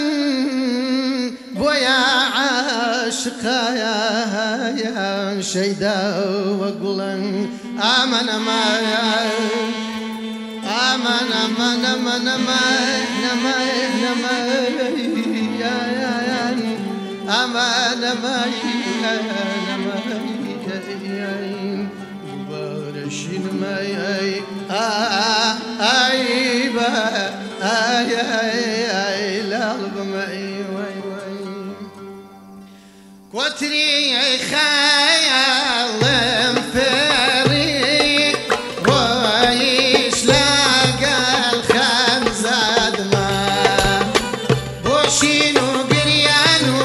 يا شيدا وقلن آمن ما آمن ما نما نما نما نما يا آمن ما نما بارشين ما أي با أي لا بما وتري خيال فري ويش لاقى الخمزة ما بوشينو بريانو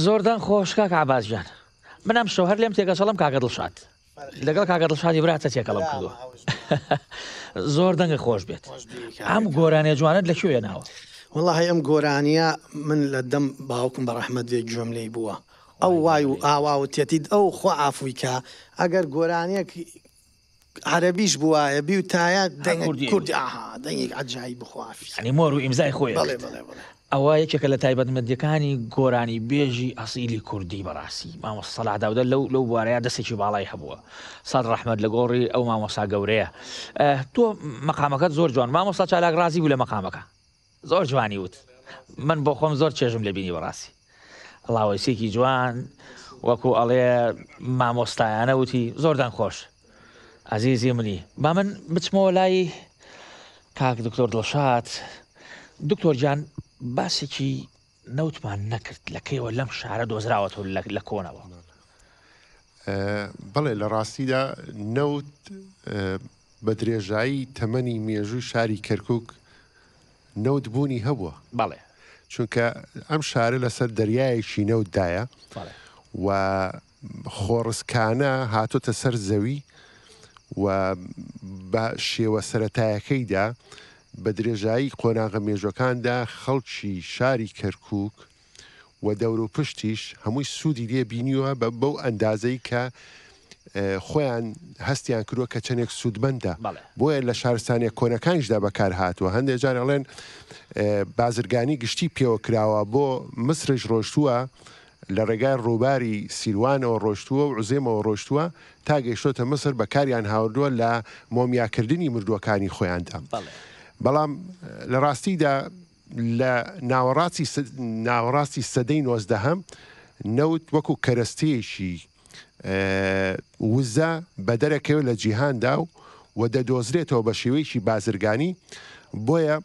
زۆردان خۆش کاک عباسجان منم شەو هەر لێم تێگەچەڵم کاکە دڵشاد لەگەڵ کاکە دڵشادی براتە تێکەڵم کردووە زۆر دەنگە خۆش بێت ئەم گۆرانیە جوانت لەکوێ ناوە والله ئەم گۆرانیە من لە دەم باوکم بە ڕەحمەت بێ گوێم لێی بووە ئەو وای و ئاوا و تێتید ئەو خۆ ئافویکە ئەگەر گۆرانیەک عەرەبیش بووایە بی و تایە کوردی ئاها دەنگێک عەجایب بخوافی ئەنی مۆر و ئیمزای خۆی ئەوە یەکێکە لە تایبەتمەندیەکانی گۆرانی بێژی ئەسیلی کوردی بەڕاستی مامۆستا سەلاح داودە لەو بوارەیە دەستێکی باڵای هەبووە سەد ڕەحمەت لە گۆڕی ئەو مامۆستا گەورەیە تۆ مەقامەکەت زۆر جوان مامۆستا چالاک ڕازی بوو لە مەقامەکە زۆر جوانی وت من بۆ خۆم زۆر چێژم لە بینی بەڕاستی ئەڵاوەسێکی جوان وەکو ئەڵێ مامۆستایانە وتی زۆردان خۆش عەزیزی منی با من بچمەوە لای کاک دکتۆر دڵشاد دکتۆر جان باسێکی نەوتمان نەکرد لەکەیەوە لەم شارە دۆزراوەتەوە لە کۆنەوە بەڵێ لە ڕاستیدا نەوت بە درێژایی تەمەنی مێژووی شاری کەرکووک نەوت بوونی هەبووە بەڵێ چونکە ئەم شارە لەسەر دەریایەکی نەوتدایە و خۆڕسکانە هاتۆتە سەر زەوی و بە شێوە سەرەتایەکەیدا بە درێژایی قۆناغە مێژوەکاندا خەڵکی شاری کەرکووک و دەور و پشتیش هەمووی سوودی لێ بینیوە بەو ئەندازەی کە خۆیان هەستیان کردووە کە چەندێک سوودمەندە بۆیە لە شارستانیە کۆنەکانیشدا بەکار هاتووە هەندێک جار ئەڵێن بازرگانی گشتی پێوە کراوە بۆ مسرش ڕۆشتووە لە ڕێگای ڕووباری سیروانەوە ڕۆشتووە و عوزێمەوە ڕۆشتووە تا گەیشتۆتە مسر بەکاریان هاوردووە لە مۆمیاکردنی مردووەکانی خۆیاندا بەڵام لە ڕاستیدا لە ناوەڕاستی سەدەی 19 نەوت وەکو کەرەستەیەکی وزە بە دەرەکەوێت لە جیهاندا و دەدۆزرێتەوە بە شێوەیەکی بازرگانی بۆیە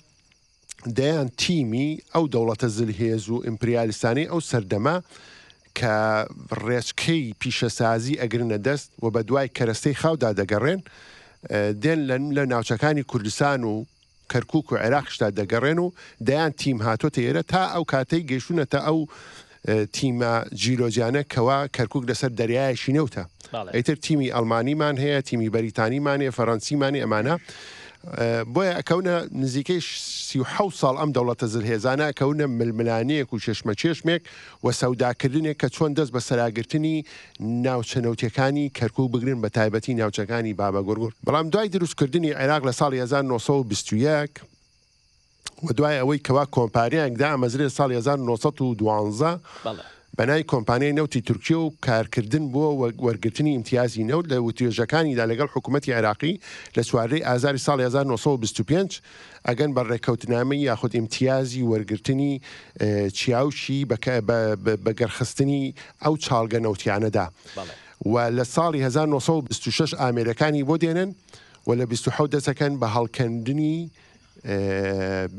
دەیان تیمی ئەو دەوڵەتە زلهێز و ئیمپریالیستانی ئەو سەردەما کە ڕێچکەی پیشەسازی ئەگرنە دەست و بە دوای کەرەستەی خاودا دەگەڕێن دێن لە ناوچەکانی کوردستان و کەرکووک و عێراقشتا دەگەڕێن و دەیان تیم هاتۆتە ئێرە تا ئەو کاتەی گەیشتونەتە ئەو تیمە جیرۆجیانە کەوا کەرکووک لەسەر دەریایەکی نەوتە ئەیتر تیمی ئەڵمانیمان هەیە تیمی بەریتانیمان هەیە فەڕەنسیمانی ئەمانە بۆیە ئەکەونە نزیکەی 37 ساڵ ئەم دەوڵەتە زلهێزانە ئەکەونە ململانەیەک و چێشمە چێشمێک و سەوداکردنێک کە چۆن دەست بە سەراگرتنی ناوچەنەوتیەکانی کەرکووک بگرن بە تایبەتی ناوچەکانی بابە گورگور بەڵام دوای دروستکردنی عێراق لە ساڵی 1921 و دوای ئەوەی کەوا کۆمپانیایەکدا ئەمەزرێت ساڵی 1912 بەنای کۆمپانیای نەوتی تورکیە و کارکردن بۆ وەرگرتنی ئیمتیازی نەوت لە وتێژەکانیدا لەگەڵ حکوومەتی عێراقی لە چوارەی ئازاری ساڵی 1925 ئەگەن بە ڕێکەوتنامەی یاخود ئیمتیازی وەرگرتنی چیاوشی بەگەرخستنی ئەو چاڵگە نەوتیانەدا و لە ساڵی 1926 ئامێرەکانی بۆ دێنن و لە 27 دەسەکەن بە هەڵکەندنی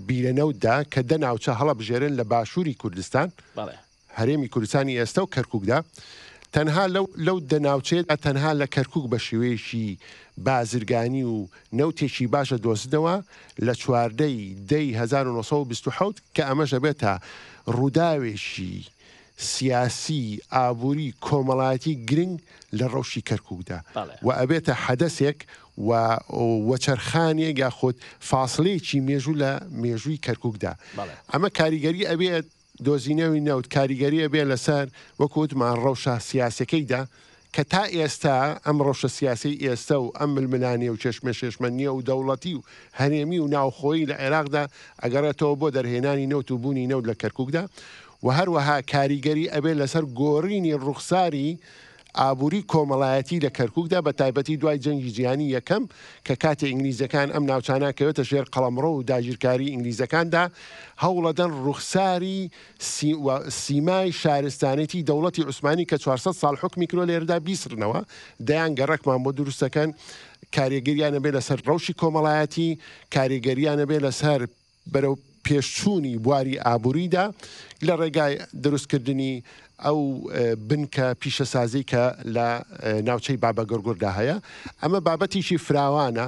بیرەنەوتدا کە دە ناوچە هەڵە بژێرن لە باشووری کوردستان هەرێمی کوردستانی ئێستا و کەرکووکدا تەنها لەو دەناوچێت تەنها لە کەرکووک بە شێوەیەشی بازرگانی و نەوتێکی باشە دۆزدەوە لە 14/1927 کە ئەمەشە بێتە ڕووداوێکی سیاسی ئابووری کۆمەڵایەتی گرنگ لە ڕەوشی کەرکووکدا و ئەبێتە حەدەسێک وەچەرخانێک یاخۆت فاصلەیەکی مێژوو لە مێژووی کەرکووکدا ئەمە کاریگەری ئەبێت دۆزینەوەی نەوت کاریگەریە بێ لەسەر وەکوتمان ڕەوشە سیاسەکەیدا کە تا ئێستا ئەم ڕەوشە سیاسی ئێستا و ئەم ململانیە و چێشمە شێشمەنیە و دەوڵەتی و هەرێمی و ناوخۆی لە عێراقدا ئەگەڕێتەوە بۆ دەرهێنانی نەوت و بوونی نەوت لە کەرکووکدا و هەروەها کاریگەری ئەبێ لەسەر گۆڕینی ڕوخساری ئابووری کۆمەڵایەتی لە کەرکووکدا بە تایبەتی دوای جەنگی جیهانی یەکەم کە کاتێ ئینگلیزەکان ئەم ناوچانەکەوێتە ژێر قەڵەمڕۆ و داگیرکاری ئینگلیزەکاندا هەوڵەدەن ڕوخساری سیمای شارستانێتی دەوڵەتی عوسمانی کە 400 ساڵ حکمی کرۆ لێرەدا بیسرنەوە دەیان گەڕەکمان بۆ دروستەکەن کاریگەریانە بێ لەسەر ڕەوشی کۆمەڵایەتی کاریگەریانە بێ لەسەر بەرەو پێشچوونی بواری ئابووریدا لە ڕێگای دروستکردنی ئەو بنکە پیشەسازی کە لە ناوچەی بابە گۆرگۆردا هەیە ئەمە بابەتیشی فراوانە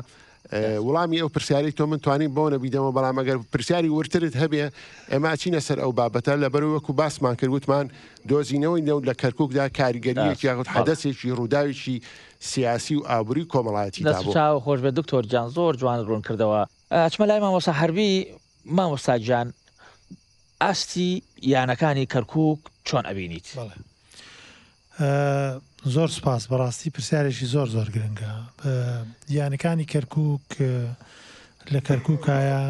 وڵامی ئەو پرسیاری تۆ من توانین بۆ نەبیدەمە بەڵام ئەگەر پرسیاری ورترت هەبێ ئێمە چینە سەر ئەو بابەتە لەبەر وەکو باسمان کردوتمان دۆزینەوەی نەوت لە کەرکووکدا کاریگەریەکی یاخود حەدەسێکی ڕووداوێکی سیاسی و ئابووری کۆمەڵایەتی دابوو. دەست خۆش بێ دکتۆر جان زۆر جوان ڕوون کردەوە. چمە لای مامۆستا هەربی مامۆستا جان ئاستی یانەکانی کەرکووک چۆن ئەبینیت؟ زۆر سپاس بەڕاستی پرسیارێکی زۆر گرنگە. یانەکانی کەرکووک لە کەرکووکایە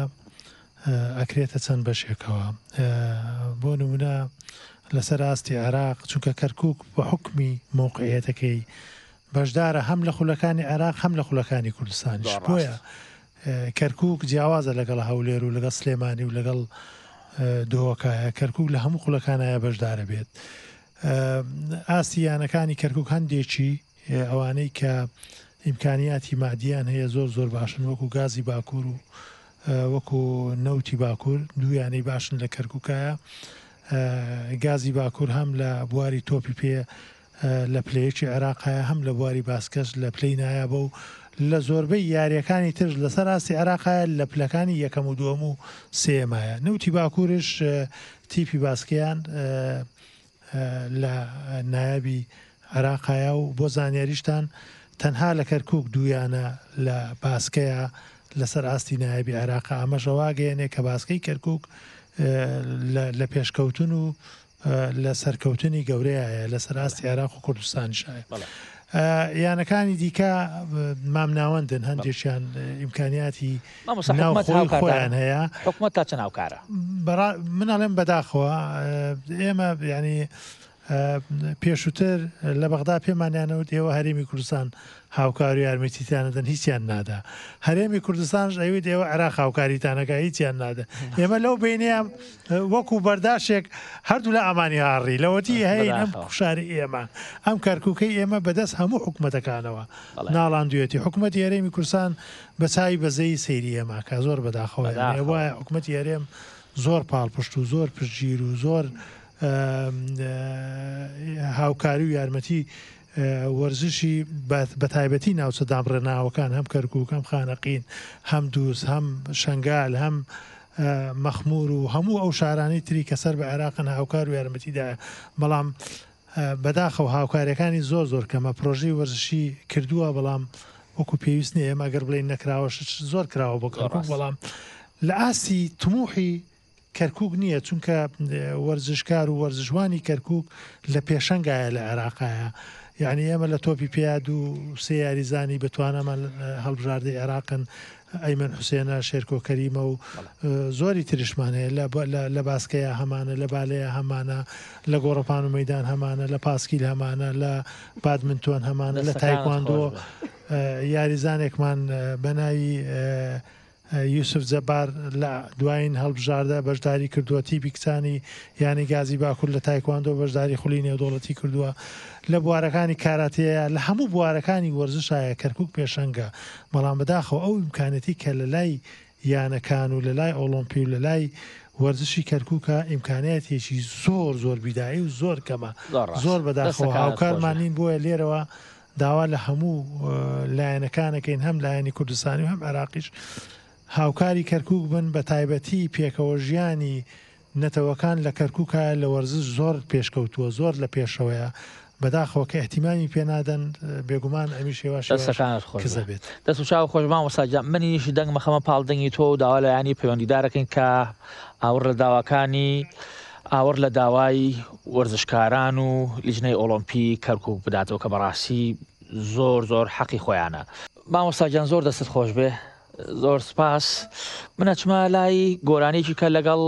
ئەکرێتە چەند بەشێکەوە بۆ نمونە لەسەر ئاستی عێراق چونکە کەرکووک بە حکمی موقعیەتەکەی بەشدارە هەم لە خولەکانی عێراق هەم لە خولەکانی کوردستانیش بۆیە کەرکووک جیاوازە لەگەڵ هەولێر و لەگەڵ سلێمانی و لەگەڵ دۆکایە کەرکووک لە هەموو خولەکانایە بەشدارە بێت. ئاستی یانەکانی کەرکووک هەندێکی ئەوانەی کە ئیمکانیاتی مادیان هەیە زۆر باشن وەکو گازی باکوور و وەکو نەوتی باکوور دوویانەی باشن لە کەرکووکایە. گازی باکوور هەم لە بواری تۆپی پێ لە پلەیەکی عێراقایە هەم لە بواری باسکەش لە پلەی نایە بە و لە زۆربەی یاریەکانی تر لەسەر ئاستی عێراقایە لە پلەکانی یەکەم و دووەم و سێمایە. نەوتی باکوورش تیپی باسکەیان لە نایابی عێراقایە و بۆ زانیاریشتان تەنها لە کەرکووک دوویانە لە باسکەیە لەسەر ئاستی نایابی عێراقا ئەمەش ڕواگەیەنێ کە باسکەی کەرکووک لە پێشکەوتن و لە سەرکەوتنی گەورەیە لەسەر ئاستی عێراق و کوردستانیشایە. یانەکانی دیکە مام ناوەندن هەندێکیان ئیمکانیاتی ناوخۆی خۆیان هەیە. حکومەت تا چەند هاوکارە؟ منەڵێم بەداخەوە ئێمە ینی پێشووتر لە بەغدا پێمانیانەوت ئێوە هەرێمی کوردستان هاوکار و یارمەتیتانەدەن هیچیان نادا. هەرێمی کوردستانش ئەوێت ئێوە عێراق هاوکاریتانەکە هیچیان نادا. ئێمە لەو بینیان وەکو بەرداشێک هەردوو لە ئەمانی هاڕی لەوەتی هەیە ئەم کوشاری ئێمە ئەم کەرکووکەی ئێمە بەدەست هەموو حکوومەتەکانەوە ناڵاندوێتی حکوومەتی هەرێمی کوردستان بەچوی بەزەی سەیری ئێماکە زۆر بەداخەوە وایە حکوومەتی هەرێم زۆر پاڵپشت و زۆر پشتگیر و زۆر هاوکاری و یارمەتی وەرزشی بە تایبەتی ناوچە دامڕێناوەکان هەم کەرکووک هەم خانەقین هەم دووس هەم شنگال هەم مەخمور و هەموو ئەو شارانەی تری کە سەر بە عێراقن هاوکار و یارمەتیدایە. بەڵام بەداخەو هاوکاریەکانی زۆر کەمە پرۆژەی وەرزشی کردووە بەڵام وەکو پێویست نیە ئێمە گەر بڵێن نەکراوەش زۆر کراوە بۆ کەرکووک بەڵام لە ئاستی تموحی کەرکووک نییە چونکە وەرزشکار و وەرزشوانی کەرکووک لە پێشەنگایە لە عێراقایە. یعنی ئێمە لە تۆپی پیاد و سێ یاریزانی بتوانەمان هەڵبژاردەی عێراقن ئەیمەن حوسێنە شێرکۆ کەریمە و زۆری تریشمانەیە لە باسکەیە هەمانە لە بالەیە هەمانە لە گۆڕەپان و مەدان هەمانە لە پاسکیل هەمانە لە بادمنتۆن هەمانە لە تایکواندۆ یاریزانێکمان بەناوی یوسف جەبار لە دوایین هەڵبژاردە بەشداری کردووە تیپی کچانی یانی گازی باکوور لە تایکواندۆ بەشداری خولی نێودوڵەتی کردووە لە بوارەکانی کاراتەیە لە هەموو بوارەکانی وەرزشایە کەرکووک پێشەنگە. بەڵام بەداخەوە ئەو ئیمکانەتی کە لە لای یانەکان و لە لای ئۆلۆمپی و لە لای وەرزشی کەرکووکە ئیمکانەتێکی زۆر بیدایی و زۆر کەمە زۆر بەداخەوە هاوکارمانین بۆیە لێرەوە داوا لە هەموو لایەنەکانەکەین هەم لایەنی کوردستانی و هەم عێراقیش هاوکاری کەرکووک بن بە تایبەتی پێکەوە ژیانی نەتەوەکان لە کەرکووکە لە وەرزش زۆر پێشکەوتووە زۆر لە پێشەوەیە بەداخەوە کە احتیمامی پێنادەن بێگومان ئەمی شێواشکەزە بێت دەست و چاو خۆشمان وەساجا منیشی دەنگ مەخەمە پاڵدەنگی تۆ و داوا لایانی پەیوەندیدارەکەین کە ئاور لە داواکانی ئاور لە داوای وەرزشکاران و لیژنەی ئۆلۆمپی کەرکووک بداتەوە کە بەڕاستی زۆر حەقی خۆیانە. مامۆستاجان زۆر دەست خۆش بێ زۆر سپاس. منە چمە لای گۆرانێکی کە لەگەڵ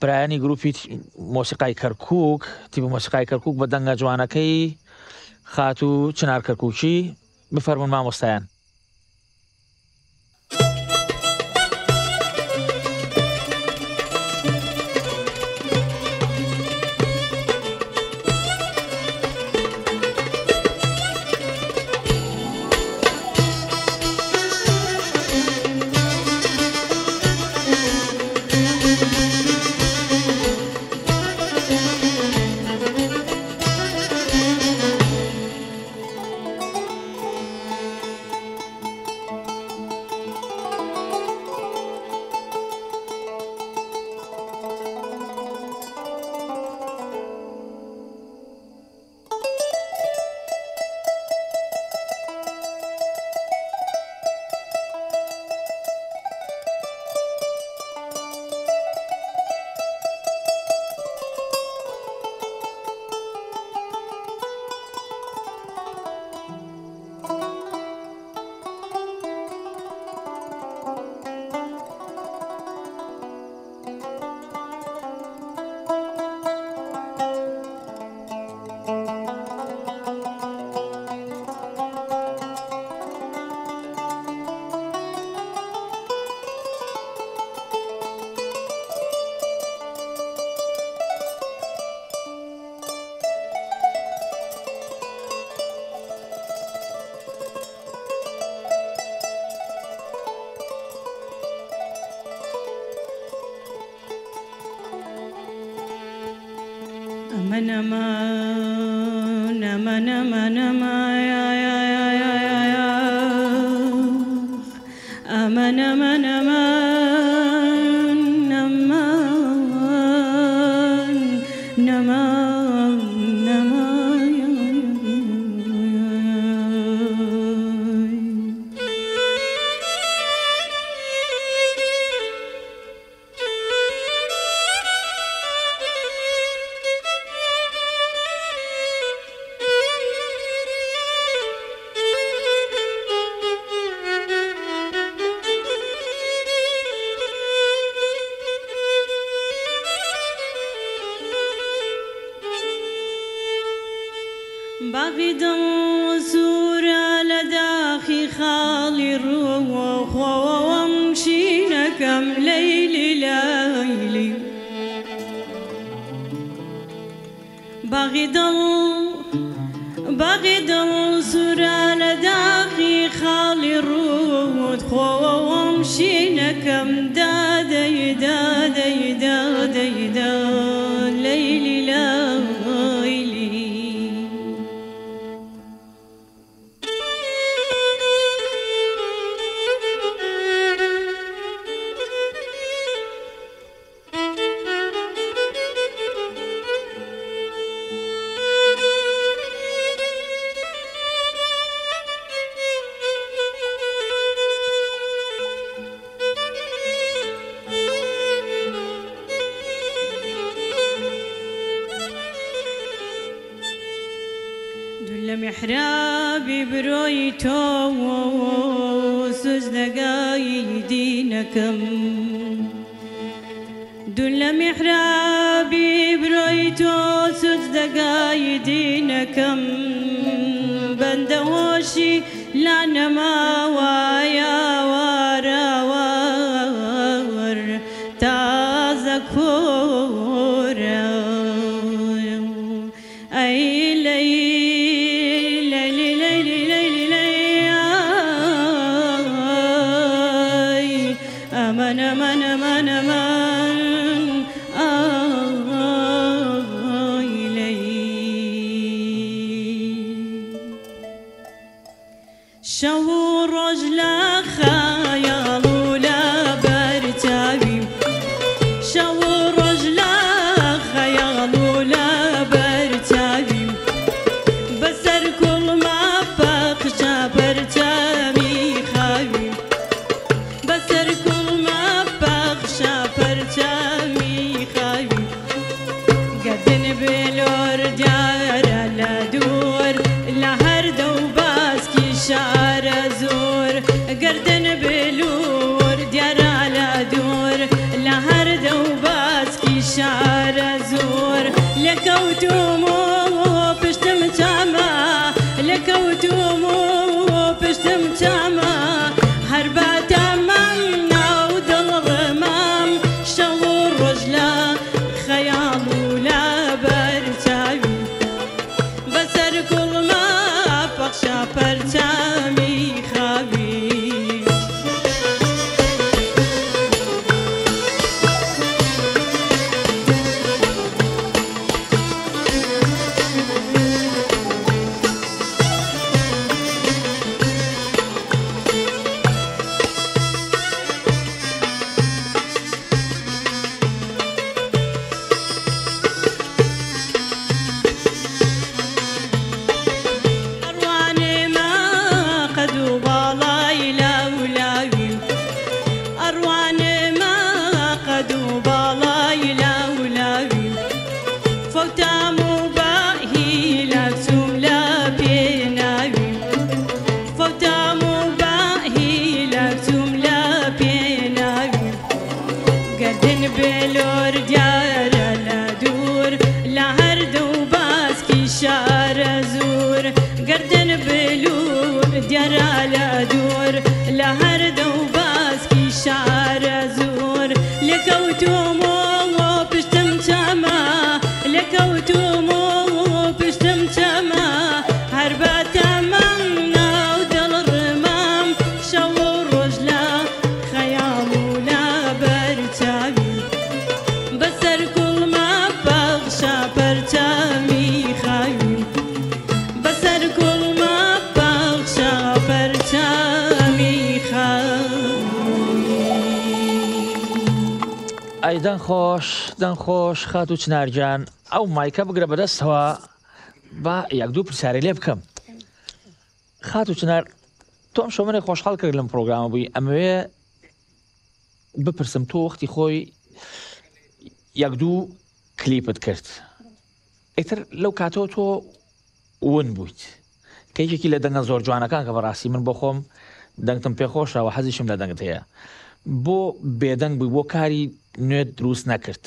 برایانی گروپی مۆسیقای کەرکووک تیپ مۆسیقای کەرکووک بە دەنگە جوانەکەی خات و چنار کەرکووکی بفەرمون مامۆستایان. أمن أمان أمن أمن أمن أمن باغدا وزورا لداخي خالي الروح وامشي نكم ليلي ليلي باغدا وزورا لداخي خالي الروح وامشي نكم دادي دادي دادي دادي ليلي ليلي محرابي برويتو سوزدقاي دينكم دول محرابي برويتو سوزدقاي دينكم بندوشي لعنما ويا ورا ور تذكر أي لي أمن شەو و ڕۆژ لە خەیاڵ و لە بەرچاویم شەو و ڕۆژ لە خەیاڵ و لە بەرچاویم بەسەر کوڵمە پەخشە پەرچەمی خاویم بەسەر کوڵمە پەخشە پەرچەمی خاویم گەردن بێلۆر دیارە لە دوور لە هەردەو باسکی شارە زۆر گەردن بێلۆر دیارە لە دوور لە هەردەو باسکی شارە زۆر لەکەوتوم و پشتم چامە لەکەوتوم و پشتم چامە هەر باتەمەم ناو دڵڕمام شەو و ڕۆژ لە خەیاڵ و لە بەرچاوی بەسەر کوڵمە پەخشە پەرچەمی خاوی ئەی دەنخۆش خات و چنارجان ئەو مایکە بگرە بەدەستەوە با یەک دوو پرسیارە لێ بکەم. خات و چنار تۆم شۆمنێک خۆشحاڵ کرد لەم پرۆگرامە بووی ئەمەوێ بپرسم تۆ وەختی خۆی یەک دوو کلیپت کرد ئیتر لەو کاتەوە تۆ ون بوویت کەیەکی لە دەنگە زۆر جوانەکان کە بەڕاستی من بۆ خۆم دەنگتم پێخۆشەوە حەزیشم لە دەنگت هەیە بۆ بێدەنگ بووی بۆ کاری نوێت دروست نەکرد.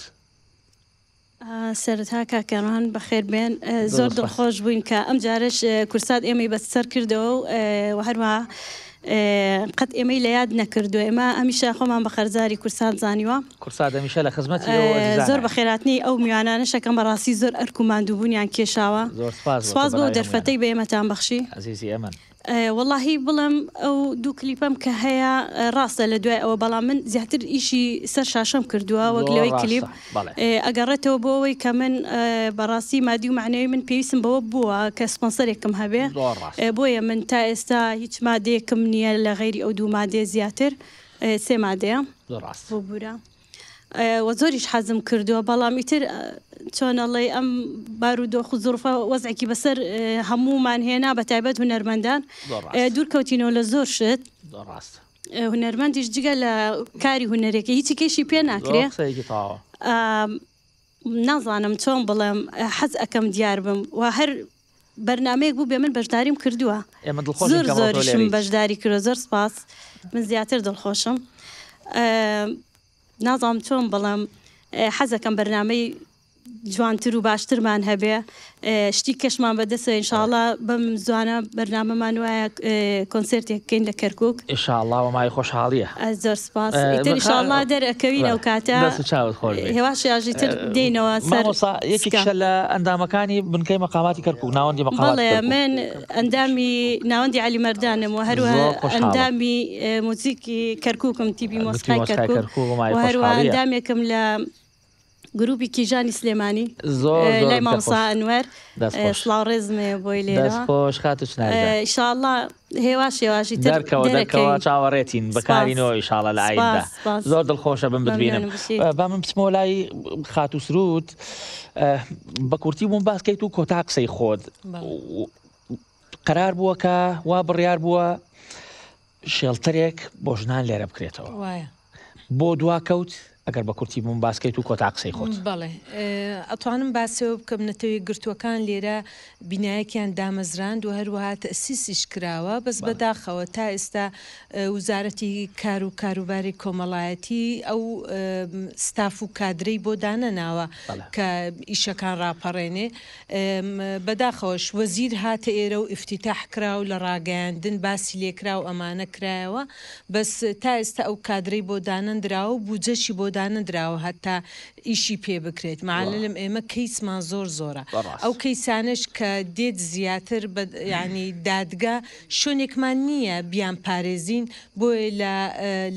سەرەتا کاکەڕان بەخێر بێن زۆر دڵخۆش بووین کە ئەم جارش کورسات ئێمەی بەسەر کردەوە و هەروە قەت ئێمەی لە یاد نەکردو ئێمە ئەمیشە خۆمان بە خەرزاری کورسات زانیوە کورسات ئەمیشە لە خزمەتی زۆر بە خێراتنی ئەو میوانانە شەکەم بەڕاستی زۆر ئەرک و ماندووبوونیان کێشاوە سواز بۆ دەرفەتەی بە ئێمەتان بەخشی عزیزی ئەمن واللهی بڵم ئەو دوو کلیپەم کە هەیە ڕاستە لە دوای ئەوە بەڵام من زیاتر ئیشی سەر شاشەم کردووە وەک لەوەی کلیپ ئەگەڕێتەوە بۆ ئەوەی کە من بەڕاستی مادی و معنەوەی من پێویستم بەوە بووە کە سپۆنسەرێکم هەبێ بۆیە من تا ئێستا هیچ مادەیەکم نییە لە غەیری ئەو دوو مادێ زیاتر سێ مادەیە بۆ بورە وە زۆریش حەزم کردووە بەڵام ئیتر چۆنەڵێ ئەم بارودۆخ و زۆرفە وەزعێکی بەسەر هەموومان هێنا بە تایبەت هونەرمەندان دوورکەوتینەوە لە زۆر شت هونەرمەندیش جگە لە کاری هونەرێکی هیچی کێشی پێ ناکرێ نازانم چۆن بڵێم حەز ئەەکەم دیار بم و هەر بەرنمەیەک بوو بێ من بەشداریم کردووە زۆر زۆریشم بەشداری کردو زۆر سپاس من زیاتر دڵخۆشم نازانم چۆن بڵم حەزەکەم بەرنمەی جوانتر و باشترمان هەبێ شتی کەشمان بەدەستە ئینشاءڵڵا بەم زوانە بەرنامەمان وایە کۆنسرتێک بکەین لە کەرکووک ئینشاءڵڵا وەمای خۆشحاڵیە زۆر سپاس ئینشاءڵڵا دەرەکەوین ئەو کاتە هێواش یاژیتر دێنەوە سەر یەکێکشە لە ئەندامەکانی بنکەی مەقاماتی کەرکووک ناوەندی مەقامات بەڵێ من ئەندامی ناوەندی عەلی مەردانم و هەروەها ئەندامی موزیکی کەرکووکم تیبی مۆسیقای کەرکووک و هەروەها ئەندامێکم لە گروپی کیژانی سلێمانی زۆر لای مامۆستا ئەنوەر سڵاو ڕێزمێ بۆی لێرە دەستخۆش خاتوچنایدا ئینشاءالله هێوا شێواشی دەرکەوە چاوەڕێتین بەکارینەوە ئینشاءالله لە ئایدا زۆر دڵخۆشە بم بتبینم با من بچمەوە لای خاتو سرود بە کورتی بووم باسکەیت و کۆتا قسەی خۆت قەرار بووە کە وا بڕیار بووە شێڵتەرێک بۆ ژنان لێرە بکرێتەوە بۆ دواکەوت ئەگەر بە کورتی بووم باسکەیت و کۆتا قسەی خۆت بەڵێ ئەتوانم باسەوە بکەم نەتەوەی گرتوەکان لێرە بینایەکیان دامەزراند و هەروەها تەسیسیش کراوە بەس بەداخەوە تا ئێستا وزارەتی کار و کاروباری کۆمەڵایەتی ئەو ستاف و کادرەی بۆ دانەناوە کە ئیشەکان ڕاپەڕێنێ بەداخەوەش وەزیر هاتە ئێرە و ئیفتیتاح کرا و لە ڕاگەیاندن باسی لێکرا و ئەمانە کرایەوە بەس تا ئێستا ئەو کادرەی بۆ دانەندراوە و بودجەشی بۆ دانەدراوە هەتا ئیشی پێ بکرێت معلم ئێمە کەیسمان زۆرە ئەو کەیسانش کە دێت زیاتر ینی دادگا شوێنێکمان نییە بیان پارێزین بۆیە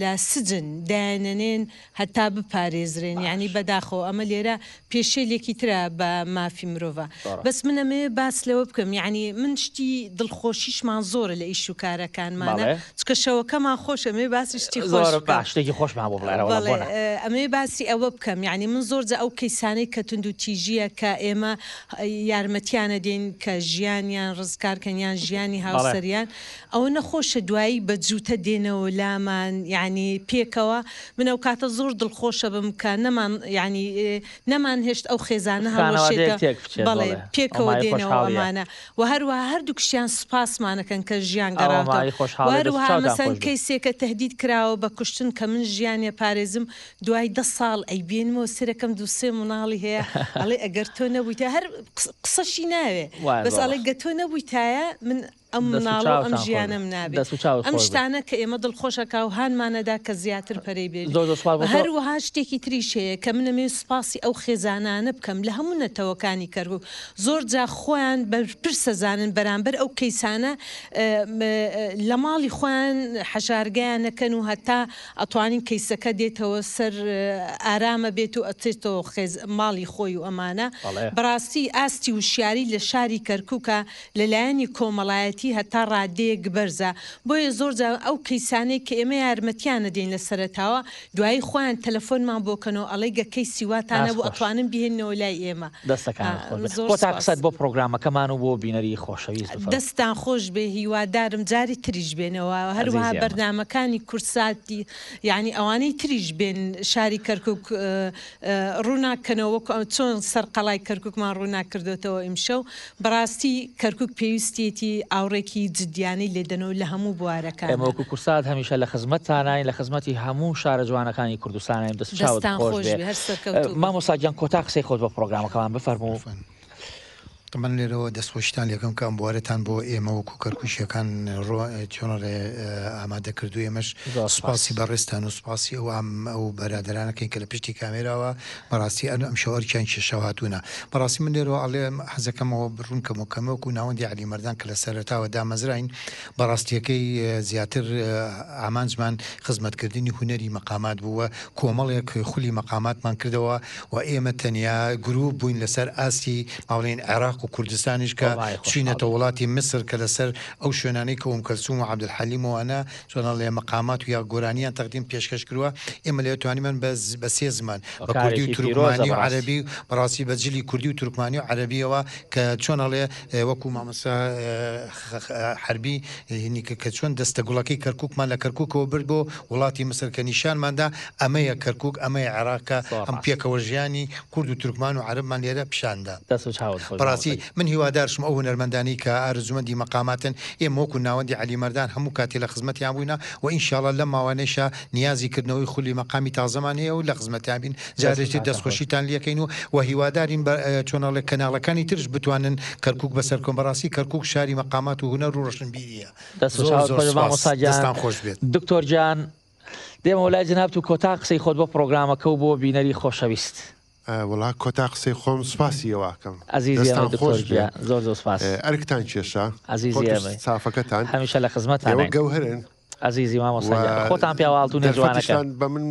لە سجن دایانەنێن هەتا بپارێزرێن یعنی بەداخەوە ئەمە لێرە پێشێلێکی ترە بە مافی مرۆڤ بەس منەمێ باس لەوە بکەم یعنی من شتی دڵخۆشیشمان زۆرە لە ئیش و کارەکانمانە چکە شەوەکەمان خۆشە مێ باسی شتی شتێکی خۆشمان بۆ بڵێرەوە ئەمێ باسی ئەوە بکەم یعنی من زۆرجە ئەو کەیسانەی کە تونند و تیژیە کە ئێمە یارمەتیانە دێن کە ژیانیان ڕزگارکەنیان ژیانی هاوسەریان ئەوە نەخۆشە دوایی بە جووتە دێنەوە لامان ینی پێکەوە من ئەو کاتە زۆر دڵخۆشە بم کە نەمان هێشت ئەو خێزانە هەڵوەشێتە بەڵێ پێکەوە دێنەوە ئەمانە و هەروەها هەردوو کشتیان سوپاسمانەکەن کە ژیان گەڕاوە هەروەها مەسەن کەیسێکە تهدید کراوە بە کوشتن کە من ژیانێ پارێزم دوای 10 ساڵ ئەی بێنمەوە سەرەکەم دووسێ مناڵی هەیە ئەڵێ ئەگەر تۆ نەبوویتە هەر قسەشی ناوێ بەس ئەڵێ گە تۆ نەبوویتایە من ئەم مناڵە ئەم ژیانم نابێت ئەم شتانە کە ئێمە دڵخۆشەکە و هانمانەدا کە زیاتر پەرەی بێت هەروەها شتێکی تریش هەیە کە منەمێ سوپاسی ئەو خێزانانە بکەم لە هەموو نەتەوەکانی کەرگو زۆر جا خۆیان بەرپرسەزانن بەرامبەر ئەو کەیسانە لە ماڵی خۆیان حەشارگەیان نەکەن و هەتا ئەتوانین کەیسەکە دێتەوە سەر ئارامە بێت و ئەچێتەوە ماڵی خۆی و ئەمانە بەڕاستی ئاستی وشیاری لە شاری کەرکووکە لەلایەنی کۆمەڵایەتی هەتا ڕادەیەک بەرزە بۆیە زۆر ئەو کەیسانەی کە ئێمە یارمەتیانە دێن لە سەرتاوە دوایی خۆیان تەلەفۆنمان بۆکەنەوە ئەڵێ گە کەیسی واتانە بۆ ئەتوانن بهێنەوە لای ئێمە دەستەکان بۆ پرۆگرامەکەمان و بۆ بینەری خۆشەویست دەستان خۆش بێ هیوادارم جاری تریش بێنەوە هەروەها بەرنامەکانی کورساتی یعنی ئەوانەی تریش بێن شاری کەرکووک ڕووناکەنەوە چۆن سەرقەڵای کەرکووکمان ڕووناکردوێتەوە ئیمشەو بەڕاستی کەرکووک پێویستێتی ئاوڕێکی جدیانی لێدەنەوە لە هەموو بوارەکان ئێمەوەکو کورسات هەمیشە لە خزمەتتانین لە خزمەتی هەموو شارە جوانەکانی کوردستانین دەستان خۆش مامۆستا گیان کۆتا قسەی خۆت بە پرۆگرامەکەمان بفەرموو من لێرەوە دەستخۆشتان لەکەم کە ئەمبوارەتان بۆ ئێمە وەکو کەرکووشیەکان چۆنڕێ ئامادە کردو ئێمەش سوپاسی بەڕێستان و سوپاسی ئەو بەرادرانەکەین کە لە پشتی کامێراوە بەڕاستی ئەم شەوەرکیان شێشەو هاتوونە بەڕاستی من لێرەوە ئەڵێ حەزەکەمەوە بڕوونکەم و کەمەوەکو ناوەندی عەلیمەردان کە لە سەرەتاوە دامەزراین بەڕاستیەکەی زیاتر ئامانجمان خزمەتکردنی هونەری مەقامات بووە کۆمەڵێک خولی مەقاماتمان کردەوە و ئێمە تەنیا گروپ بووین لەسەر ئاستی ماڵێن عێراق و کوردستانیش کە چینەتە وڵاتی مصر کە لەسەر ئەو شوێنانەی کە ئەم کەلسوم و عەبدولحەلیم وانە چۆنە لێ مەقامات و یا گۆرانیان تەقدیم پێشکەش کردووە ئێمە لێ توانیمان بە سێ زمان بە کوردی و تورکمانی و عەرەبی بەڕاستی بە جلی کوردی و تورکمانی و عەرەبیەوە کە چۆنەڵێ وەکو مامۆستا حەربی کە چۆن دەستە گوڵەکەی کەرکووکمان لە کەرکووکەوە برد بۆ وڵاتی مصر کە نیشانماندا ئەمەیە کەرکووک ئەمەیە عێراقە ئەم پێکەوە ژیانی کورد و تورکمان و عەرەبمان لێرە پیشاندا من هیوادارشم ئەو هونەرمەندانی کە ئارزومەندی مەقاماتن ئێمە وەکو ناوەندی عەلیمەردان هەموو کاتی لە خزمەتیان بووینە و ئینشاڵڵا لە ماوانەیشە نیازی کردنەوەی خولی مەقامی تازەمان هەیە و لە خزمەتیان بین جارێکی دەستخۆشیتان لەکەین و هیوادارین چۆنەڵێ کەناڵەکانی ترش بتوانن کەرکووک بەسەر کۆمبەڕاستی کەرکووک شاری مەقامات و هونەر و ڕۆشنبیریە دەستان خۆش بێت دکتۆر جان دێمە وەلای جەناب و کۆتا قسەی خۆت بۆ پرۆگرامەکە و بۆ بینەری خۆشەویست وڵا کۆتا قسەی خۆم سوپاسیەوەکەم زۆر سوپاس ئەرکتان کێشە سافەکەتان هەمیشە لە خزمەتانەوە گەوهرن عزیزی مامۆستا خۆتان پیاوەڵتو نێجوانەکان بە من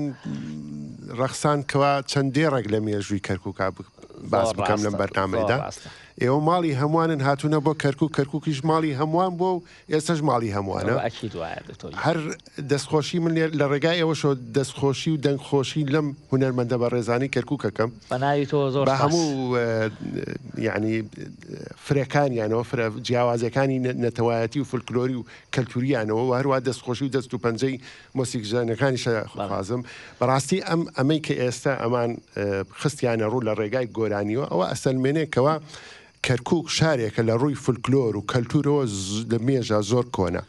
ڕەخسان کەوا چەندێڕێک لە مێژووی کەرکووکە باس بکەم لەم بەرنامەیدا ئێوە ماڵی هەمووانن هاتوونە بۆ کەرکووکیش ماڵی هەمووان بۆ و ئێستش ماڵی هەمووانە هەر دەستخۆشی من لە ڕێگای ئێوەشۆ دەستخۆشی و دەنگخۆشی لەم هونەرمەندە بە ڕێزانی کەرکووکەکەم بە هەموو یعنی فرەکانیانەوە جیاوازەکانی نەتەوایەتی و فولکلۆری و کەلتوریانەوە و هەروە دەستخۆشی و دەست و پەنجەی مۆسیقیزانەکانیش خوازم بەڕاستی ئەمەی کە ئێستا ئەمان خستیانە ڕوو لە ڕێگای گۆرانیەوە ئەوە ئەسەلمێنێکەوە کەرکووک شارێکە لە ڕووی فولکلۆر و کەلتورەوە لە مێژە زۆر کۆنە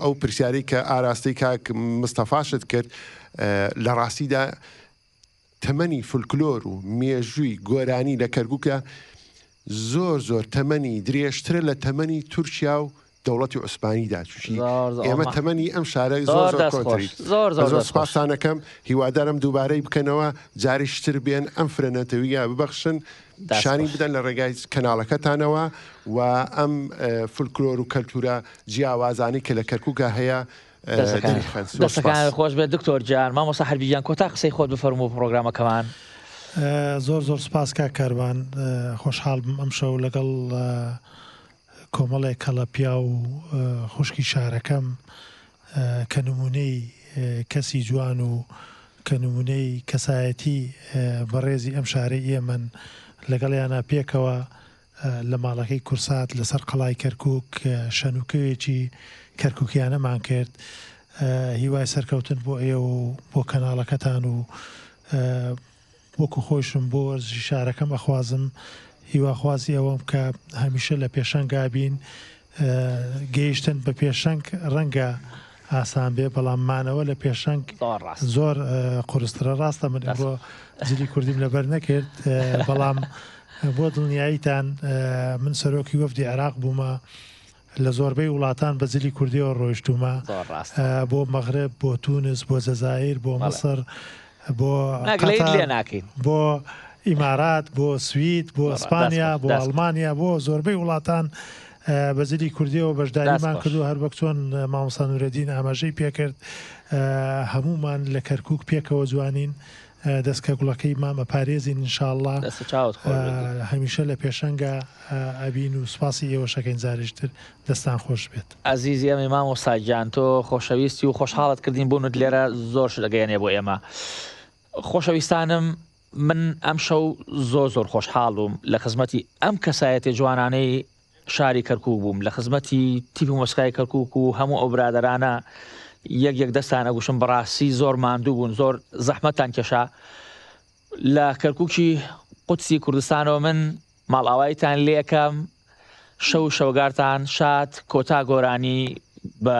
ئەو پرسیاری کە ئاراستی کاک مستەفاشت کرد لە ڕاستیدا تەمەنی فولکلۆر و مێژووی گۆرانی لە کەرکووکە زۆر تەمەنی درێژترە لە تەمەنی تورکیا و دەوڵەتی عوسمانیدا چوشی ئێمە تەمەنی ئەم شارەی زۆر کۆنتری زۆر سپاسانەکەم هیوادارم دووبارەی بکەنەوە جاریشتر بێن ئەم فرەنەتەویە ببەخشن شانی بدەن لە ڕێگای کەناڵەکەتانەوە و ئەم فولکلۆر و کەلتورە جیاوازانی کە لە کەرکووکە هەیە دەستەکان خۆش بێت دکتۆر جان مامۆستا حەربیجان کۆتا قسەی خۆت بفەرموو پرۆگرامەکەمان زۆر سپاس کاکاروان خۆشحاڵ بم ئەمشەو لەگەڵ کۆمەڵێک کەڵە پیا و خوشکی شارەکەم کە نمونەی کەسی جوان و کە نمونەی کەسایەتی بەڕێزی ئەم شارەی ئێمەن لەگەڵیانە پێکەوە لە ماڵەکەی کورسات لەسەر قەڵای کەرکووک شەنوکەوێکی کەرکووکیانەمان کرد هیوای سەرکەوتن بۆ ئێوە و بۆ کەناڵەکەتان و وەکو خۆشم بۆ وەرزی شارەکەم ئەخوازم هیواخوازی ئەوەم کە هەمیشە لە پێشەنگا بین گەیشتن بە پێشەنگ ڕەنگە ئاسان بێ بەڵام مانەوە لە پێشەنگ زۆر قورسترە ڕاستە من بۆ زیری کوردیم لەبەر نەکرد بەڵام بۆ دڵنیاییتان من سەرۆکی وەفدی عێراق بوومە لە زۆربەی وڵاتان بە زیری کوردیەوە ڕۆیشتومە بۆ مەغرب بۆ تونس بۆ جەزایر بۆ مەسر بۆ بۆ ئیمارات بۆ سوید بۆ ئەسپانیا بۆ ئەڵمانیا بۆ زۆربەی وڵاتان بە زیری کوردیەوە بەشداریمان کردو هەر بەک چۆن مامۆستا نورەدین ئاماژەی پێکرد هەمومان لە کەرکووک پێکەوە جوانین دەستکە گوڵەکەی مامە پارێزین ئینشاءڵڵا هەمیشە لە پێشەنگە ئەبین و سپاسی ئێوە شەکەین جاریشتر دەستان خۆش بێت ئەزیزی ئەمە مامۆستا گیان تۆ خۆشەویستی و خۆشحاڵت کردین بوونت لێرە زۆر دەگەیەنێ بۆ ئێمە خۆشەویستانم من ئەم شەو زۆر خۆشحاڵ بووم لە خزمەتی ئەم کەسایەتی جوانانەی شاری کەرکووک بووم لە خزمەتی تیپ و مۆسیقای کەرکووک و هەموو ئەو برادەرانە یەک دەستان ئەگوشم بەڕاستی زۆر ماندوو بوون زۆر زەحمەتان کێشا لە کەرکووکی قودسی کوردستانەوە من ماڵئاوایتان لێکەم شەو شەوگارتان شاد کۆتا گۆرانی بە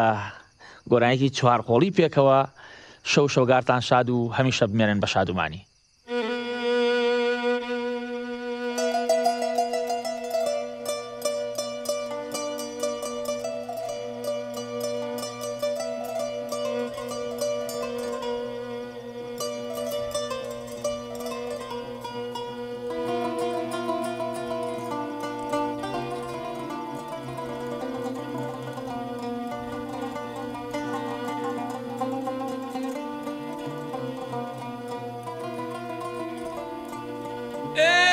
گۆرانێکی چوارقۆڵی پێکەوە شەو شەوگارتان شاد و هەمیشە بمێنن بە شادومانی Yeah.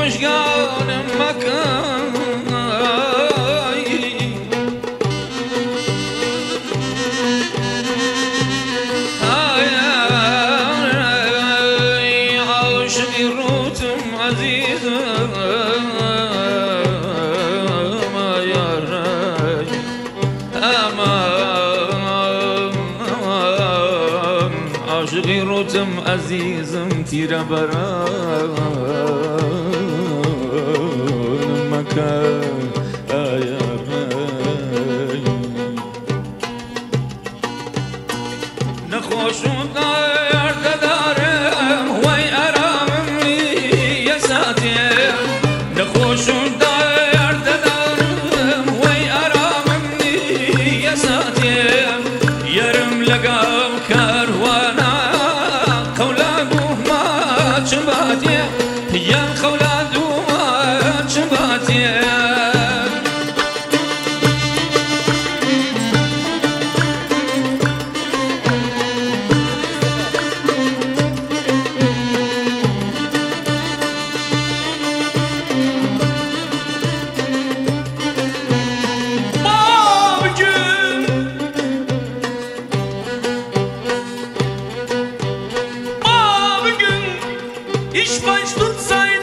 مشگانم مکن عاشقی روتم عزیزم عاشقی روتم عزیزم تیره برام مکن نخوشم درد دارم وی ارامم یه ساعتی نخوشم درد دارم وی ارامم یه ساعتی یارم لگام کاروانا قولادو ما چباتی یان قولادو ما چباتی İş baş tutsaydı